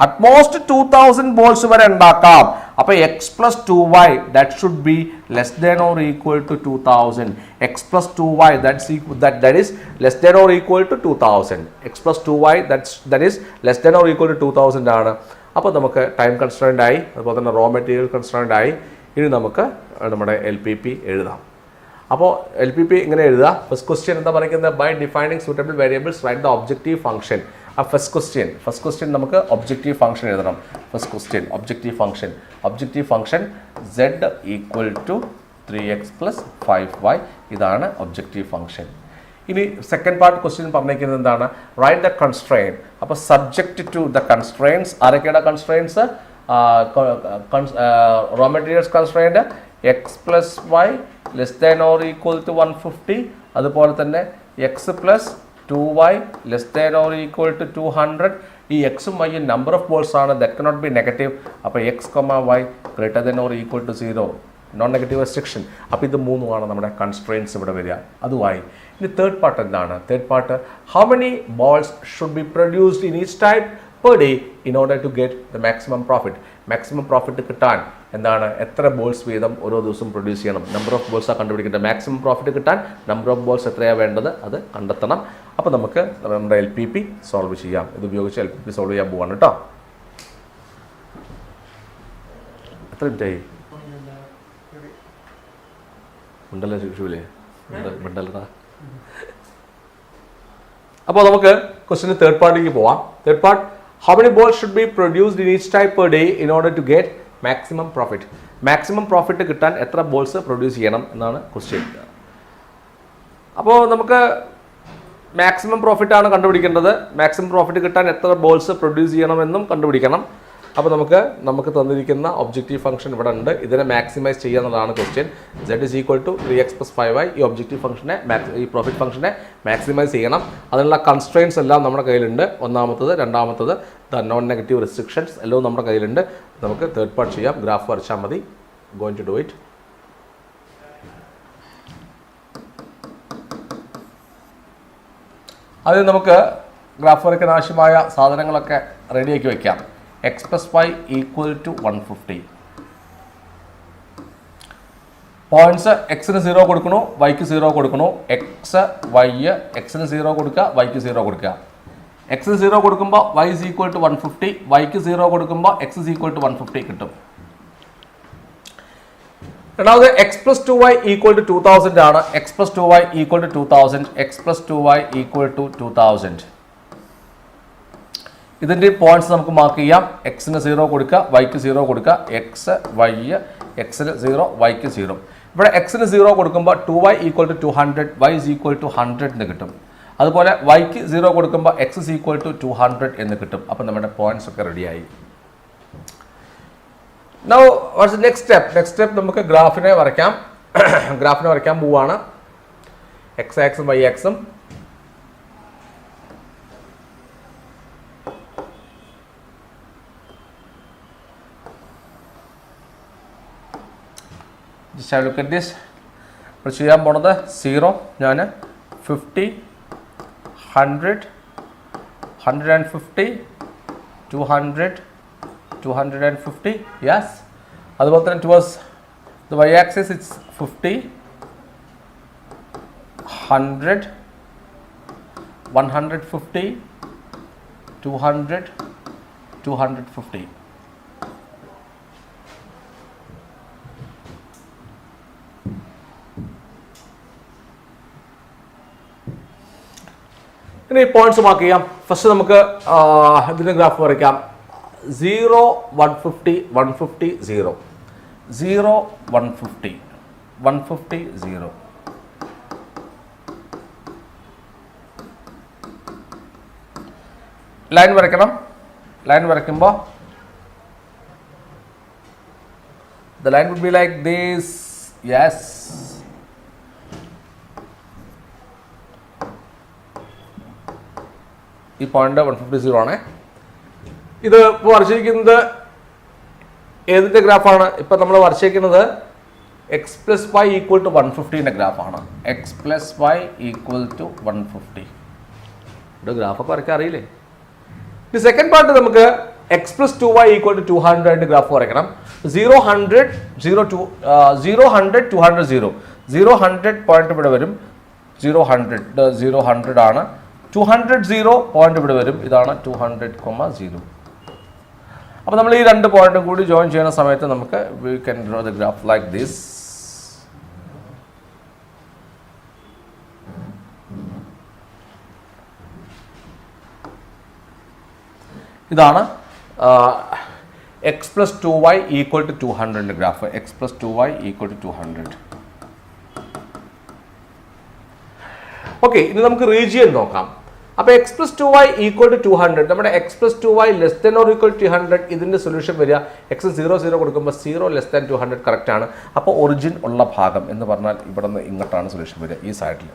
അറ്റ്മോസ്റ്റ് 2000 ബോൾസ് വരെ ഉണ്ടാക്കാം. അപ്പൊ x plus 2y that should be less than or equal to 2000. X plus 2y that is less than or equal to 2000. X plus 2y that is less than or equal to 2000 ആണ്. അപ്പോൾ നമുക്ക് time constraint ആയി, അതുപോലെ തന്നെ raw material constraint ആയി. ഇനി നമുക്ക് നമ്മുടെ LPP എഴുതാം. അപ്പോൾ LPP ഇങ്ങനെ എഴുതുക. ഫസ്റ്റ് ക്വസ്റ്റ്യൻ എന്താ പറയുന്നത്? By defining suitable variables write the objective function. ആ ഫസ്റ്റ് ക്വസ്റ്റ്യൻ നമുക്ക് ഒബ്ജക്റ്റീവ് ഫംഗ്ഷൻ എഴുതണം. First question objective function z equal to 3x plus 5y, ഇതാണ് ഒബ്ജക്റ്റീവ് ഫംഗ്ഷൻ. ഇനി സെക്കൻഡ് പാർട്ട് ക്വസ്റ്റ്യൻ പറഞ്ഞിരിക്കുന്നത് എന്താണ്? Write the constraint. അപ്പോൾ സബ്ജക്റ്റ് ടു ദ കൺസ്ട്രെയിൻസ്. ആരൊക്കെയാണ് constraints? Raw materials constraint x plus y less than or equal to 150. അതുപോലെ തന്നെ x plus 2y less than or equal to 200. ഈ എക്സും വൈയും നമ്പർ ഓഫ് ബോൾസ് ആണ്, ദാറ്റ് കനോട്ട് ബി നെഗറ്റീവ്. അപ്പോൾ x y greater than or equal to 0, non negative restriction. അപ്പോൾ ഇത് മൂന്നുമാണ് നമ്മുടെ കൺസ്ട്രെയിൻസ് ഇവിടെ വരിക. അതുമായി ഇനി തേർഡ് പാർട്ട് എന്താണ്? Third part how many balls should be produced in each type per day in order to get the maximum profit. Maximum profit കിട്ടാൻ എന്താണ്? എത്ര ബോൾസ് വീതം ഓരോ ദിവസവും പ്രൊഡ്യൂസ് ചെയ്യണം? നമ്പർ ഓഫ് ബോൾസാണ് കണ്ടുപിടിക്കേണ്ടത്. മാക്സിമം പ്രോഫിറ്റ് കിട്ടാൻ നമ്പർ ഓഫ് ബോൾസ് എത്രയാണ് വേണ്ടത് അത് കണ്ടെത്തണം. അപ്പോൾ നമുക്ക് നമ്മുടെ LPP സോൾവ് ചെയ്യാം. ഇത് ഉപയോഗിച്ച് LPP സോൾവ് ചെയ്യാൻ പോവാണ് കേട്ടോ. എത്ര മിനിറ്റായി? ഉണ്ടല്ലോ ശിശുവില്ലേ? ഉണ്ടല്ലടാ. അപ്പോൾ നമുക്ക് ക്വസ്റ്റ്യന് തേർഡ് പാർട്ടിലേക്ക് പോവാം. Third part how many balls should be produced in each type per day in order to get maximum profit. Maximum profit കിട്ടാൻ എത്ര ബോൾസ് പ്രൊഡ്യൂസ് ചെയ്യണം എന്നാണ് ക്വസ്റ്റ്യൻ. അപ്പോൾ നമുക്ക് മാക്സിമം പ്രോഫിറ്റ് ആണ് കണ്ടുപിടിക്കേണ്ടത്. മാക്സിമം പ്രോഫിറ്റ് കിട്ടാൻ എത്ര ബോൾസ് പ്രൊഡ്യൂസ് ചെയ്യണമെന്നും കണ്ടുപിടിക്കണം. അപ്പോൾ നമുക്ക് തന്നിരിക്കുന്ന ഒബ്ജക്റ്റീവ് ഫംഗ്ഷൻ ഇവിടെ ഉണ്ട്. ഇതിനെ മാക്സിമൈസ് ചെയ്യുക എന്നുള്ളതാണ് question. z is equal to 3x plus 5y. ഈ ഒബ്ജക്റ്റീവ് ഫംഗ്ഷനെ ഈ പ്രോഫിറ്റ് ഫംഗ്ഷനെ മാക്സിമൈസ് ചെയ്യണം. അതിനുള്ള കൺസ്ട്രെയിൻസ് എല്ലാം നമ്മുടെ കയ്യിലുണ്ട്. ഒന്നാമത്തത്, രണ്ടാമത്തത് ദ നോൺ നെഗറ്റീവ് റെസ്ട്രിക്ഷൻസ് എല്ലാം നമ്മുടെ കയ്യിലുണ്ട്. നമുക്ക് തേർഡ് പാർട്ട് ചെയ്യാം. ഗ്രാഫ് വരച്ചാൽ മതി. Going to do it. അത് നമുക്ക് ഗ്രാഫ് വരയ്ക്കാൻ ആവശ്യമായ സാധനങ്ങളൊക്കെ റെഡിയാക്കി വയ്ക്കാം. X plus y equal to 150. Points എക്സിന് 0 കൊടുക്കണു, വൈക്ക് 0 കൊടുക്കണു. എക്സ് വൈ എക്സിന് 0 കൊടുക്കുക, വൈക്ക് 0 കൊടുക്കുക. എക്സിന് 0 കൊടുക്കുമ്പോൾ y is equal to 150, വൈക്ക് 0 കൊടുക്കുമ്പോൾ x is equal to 150 കിട്ടും. രണ്ടാമത് X plus 2y equal to 2000 ആണ്. X plus 2y equal to 2000. X plus 2y equal to 2000. ഇതിൻ്റെ പോയിന്റ്സ് നമുക്ക് മാർക്ക് ചെയ്യാം. എക്സിന് 0 കൊടുക്കുക, വൈക്ക് 0 കൊടുക്കുക. എക്സ് വൈ എക്സിന് 0, വൈക്ക് 0. ഇവിടെ എക്സിന് 0 കൊടുക്കുമ്പോൾ 2y equal to 200, y is equal to 100 എന്ന് കിട്ടും. അതുപോലെ വൈക്ക് 0 കൊടുക്കുമ്പോൾ x is equal to 200 എന്ന് കിട്ടും. അപ്പം നമ്മുടെ പോയിന്റ്സ് ഒക്കെ റെഡിയായി. Now what's the next step? Next step നമുക്ക് ഗ്രാഫിനെ വരയ്ക്കാം. ഗ്രാഫിനെ വരയ്ക്കാൻ പോവാണ്. x ആക്സും y ആക്സും. Just have look at this. ഇപ്പോൾ ചെയ്യാൻ പോണത് 0 ഞാൻ 50 100 150 200 250 യെസ്. അതുപോലെ തന്നെ towards the y axis it's 50 100 150 200 250. ഇനി പോയിന്റ്സ് മാർക്ക് ചെയ്യാം. ഫസ്റ്റ് നമുക്ക് ഇതിന്റെ ഗ്രാഫ് വരയ്ക്കാം. 0 150 150 0 0 150 150 0. ലൈൻ വരയ്ക്കണം. ലൈൻ വരയ്ക്കുമ്പോൾ the line would be like this. Yes. ഈ പോയിന്റ് 150 ആണ്. ഇത് ഇപ്പോൾ വരച്ചിരിക്കുന്നത് ഏതിൻ്റെ ഗ്രാഫാണ്? ഇപ്പം നമ്മൾ വരച്ചിരിക്കുന്നത് x plus y equal to 150ൻ്റെ ഗ്രാഫാണ്. X plus y equal to 150. ഇവിടെ ഗ്രാഫൊക്കെ വരയ്ക്കാൻ അറിയില്ലേ? ഈ സെക്കൻഡ് പാർട്ട് നമുക്ക് x plus 2y equal to 200 graph വരയ്ക്കണം. 0 100 0 2 0 100 200 0 0 100 പോയിന്റ് ഇവിടെ വരും. 0 100 0 100 ആണ്. 200 0 പോയിന്റ് ഇവിടെ വരും. ഇതാണ് 200, 0. അപ്പോൾ നമ്മൾ ഈ രണ്ട് പോയിന്റും കൂടി ജോയിൻ ചെയ്യുന്ന സമയത്ത് നമുക്ക് we can draw the graph like this. ഇതാണ് x plus 2y equal to 200 graph. X plus 2y equal to 200. Okay, ഇനി നമുക്ക് റീജിയൻ നോക്കാം. അപ്പോൾ x plus 2y equal to 200, നമ്മുടെ x plus 2y less than or equal to 200, ഇതിൻ്റെ solution വരിക X 0 0 കൊടുക്കുമ്പോൾ 0 less than 200 correct ആണ്. അപ്പോൾ ഒറിജിൻ ഉള്ള ഭാഗം എന്ന് പറഞ്ഞാൽ ഇവിടെ നിന്ന് ഇങ്ങോട്ടാണ് സൊല്യൂഷൻ വരിക, ഈ സൈഡിൽ.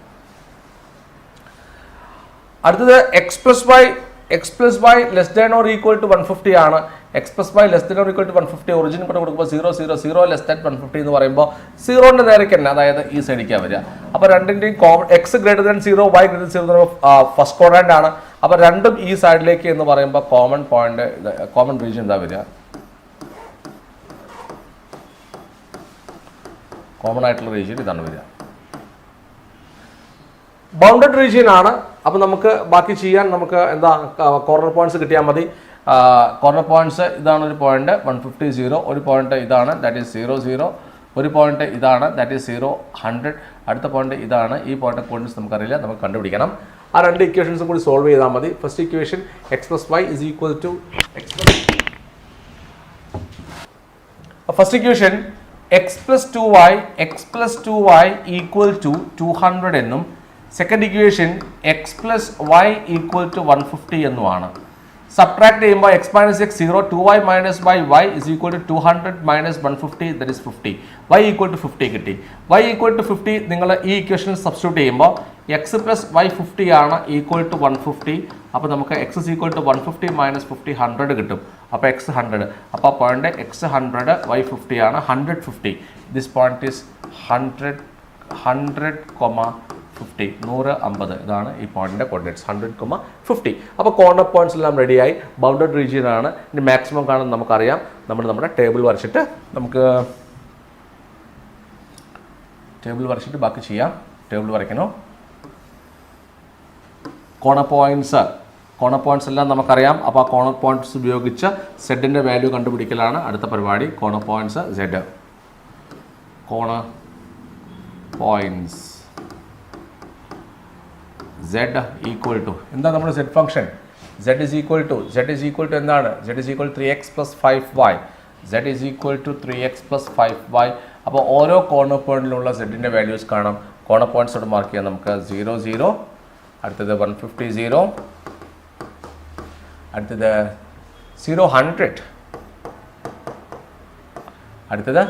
അടുത്തത് x plus y less than or equal to 150 ആണ്. X plus y less than or equal to 150 origin ഇവിടെ കൊടുക്കുമ്പോൾ 0 0 0 ലെസ് ദാൻ 150 എന്ന് പറയുമ്പോൾ 0ന്റെ നേരേക്ക് തന്നെ, അതായത് ഈ സൈഡിലേക്കാണ് വരിക. അപ്പോൾ രണ്ടിൻ്റെയും common x greater than 0 y greater than 0 first quadrant ആണ്. അപ്പോൾ രണ്ടും ഈ സൈഡിലേക്ക് എന്ന് പറയുമ്പോൾ കോമൺ പോയിന്റ്, കോമൺ റീജിയൻ എന്താ വരിക? കോമൺ ആയിട്ടുള്ള റീജിയൻ ഇതാണ് വരിക. ബൗണ്ടഡ് റീജിയൻ ആണ്. അപ്പോൾ നമുക്ക് ബാക്കി ചെയ്യാൻ നമുക്ക് എന്താ കോർണർ പോയിന്റ്സ് കിട്ടിയാൽ മതി. കോർണർ പോയിന്റ്സ് ഇതാണ്. ഒരു പോയിന്റ് 150 0, ഒരു പോയിന്റ് ഇതാണ്, ദാറ്റ് ഈസ് 0 0, ഒരു പോയിന്റ് ഇതാണ്, ദാറ്റ് ഈസ് 0 100, അടുത്ത പോയിന്റ് ഇതാണ്. ഈ പോയിന്റ് കോർഡിനേറ്റ്സ് നമുക്കറിയില്ല, നമുക്ക് കണ്ടുപിടിക്കണം. ആ രണ്ട് ഇക്വേഷൻസും കൂടി സോൾവ് ചെയ്താൽ മതി. First equation x plus y is equal to first equation x plus 2y equal to 200 എന്നും second equation x plus y equal to 150 എന്നുമാണ്. സബ്ട്രാക്ട് ചെയ്യുമ്പോൾ x minus x 0, 2y minus by y is equal to 200 minus 150, that is 50. Y equal to 50 കിട്ടി. Y equal to 50 നിങ്ങൾ ഈ ഇക്വേഷനിൽ substitute ചെയ്യുമ്പോൾ X plus Y 50 ആണ് equal to 150. അപ്പോൾ നമുക്ക് x is equal to 150 minus 50 100 കിട്ടും. അപ്പോൾ എക്സ് 100. അപ്പോൾ പോയിന്റ് എക്സ് 100 വൈ 50 ആണ്. 150. This point is 100, 50. 150. ഇതാണ് ഈ പോയിന്റിന്റെ കോർഡിനേറ്റ്സ് 100, 50. അപ്പോൾ കോർണർ പോയിന്റ്സ് എല്ലാം റെഡിയായി. ബൗണ്ടഡ് റീജിയൻ ആണ്. ഇനി മാക്സിമം കാണാൻ നമുക്കറിയാം. നമ്മുടെ ടേബിൾ വരച്ചിട്ട് നമുക്ക് ബാക്കി ചെയ്യാം. ടേബിൾ വരയ്ക്കണോ? കോർണർ പോയിന്റ്സ് എല്ലാം നമുക്കറിയാം. അപ്പോൾ ആ കോർണർ പോയിന്റ്സ് ഉപയോഗിച്ച് സെഡിന്റെ വാല്യൂ കണ്ടുപിടിക്കലാണ് അടുത്ത പരിപാടി. Corner points Z. Corner points z equal to എന്താ നമ്മുടെ z function? z is equal to എന്താണ്? z is equal to 3x plus 5y. z is equal to 3x plus 5y. അപ്പോൾ ഓരോ corner പോയിന്റിലുള്ള z-ന്റെ values കാണാം. Corner പോയിന്റ്സോട് mark ചെയ്യാം നമുക്ക്. 0 0, അടുത്തത് 150 0, അടുത്തത് 0 100, അടുത്തത്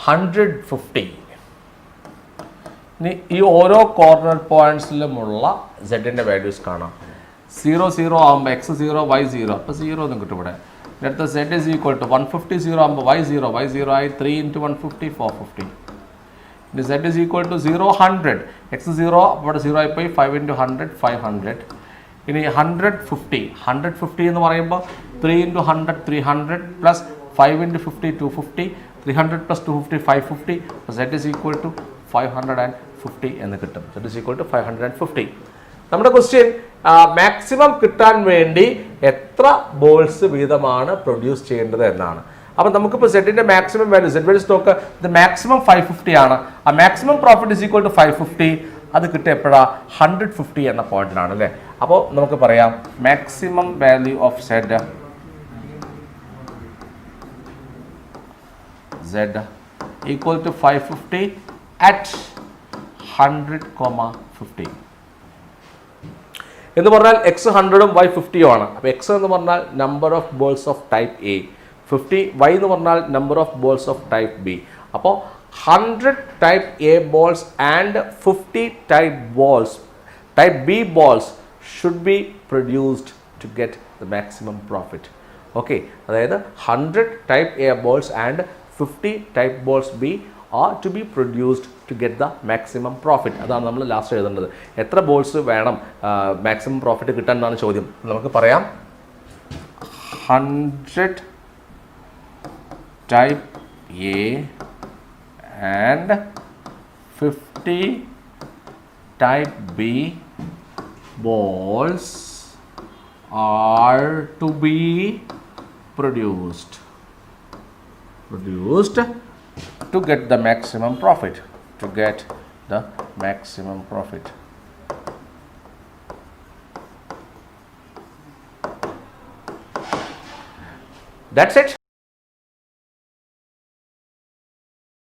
150. ഇനി ഈ ഓരോ കോർണർ പോയിന്റ്സിലുമുള്ള z-ന്റെ വാല്യൂസ് കാണാം. 0 0 ആകുമ്പോൾ x 0 y 0, അപ്പോൾ 0 ഒന്നും കിട്ടും ഇവിടെ. Let the z is equal to 150 0 ആകുമ്പോൾ y0 ആയി 3 into 150 450. ഇനി z is equal to 0 100 x0 അവിടെ 0 ആയി പോയി 5 into 100 500. ഇനി 150 എന്ന് പറയുമ്പോൾ 3 into 100 300 plus 5 into 50 250 300 plus 250 550 z is equal to 550 എന്ന് കിട്ടും. z is equal to 550. നമ്മുടെ ക്വസ്റ്റ്യൻ മാക്സിമം കിട്ടാൻ വേണ്ടി എത്ര ബോൾസ് വീതമാണ് പ്രൊഡ്യൂസ് ചെയ്യേണ്ടത് എന്നാണ്. അപ്പം നമുക്കിപ്പോൾ സെറ്റിന്റെ മാക്സിമം വാല്യൂ സെറ്റ് വാല്യൂസ് നോക്കുക. ഇത് മാക്സിമം 550 ആണ്. ആ maximum profit is equal to 550. അത് കിട്ടുക എപ്പോഴാണ് 150 എന്ന പോയിന്റിലാണ് അല്ലേ. അപ്പോൾ നമുക്ക് പറയാം maximum value of set z equal to 550 at 100,50 എന്ന് പറഞ്ഞാൽ x 100ഉം y 50ഉം ആണ്. അപ്പോൾ x എന്ന് പറഞ്ഞാൽ number of balls of type A, 50 y എന്ന് പറഞ്ഞാൽ number of balls of type B. അപ്പോൾ 100 type A balls and 50 type B balls should be produced to get the maximum profit. Okay, അതായത് 100 type A balls and 50 type balls B are to be produced to get the maximum profit. അതാണ് നമ്മൾ last എഴുതേണ്ടത്. എത്ര balls വേണം maximum profit കിട്ടാൻ എന്നാണ് ചോദ്യം. നമുക്ക് പറയാം 100 type A and 50 type B balls are to be produced to get the maximum profit. That's it.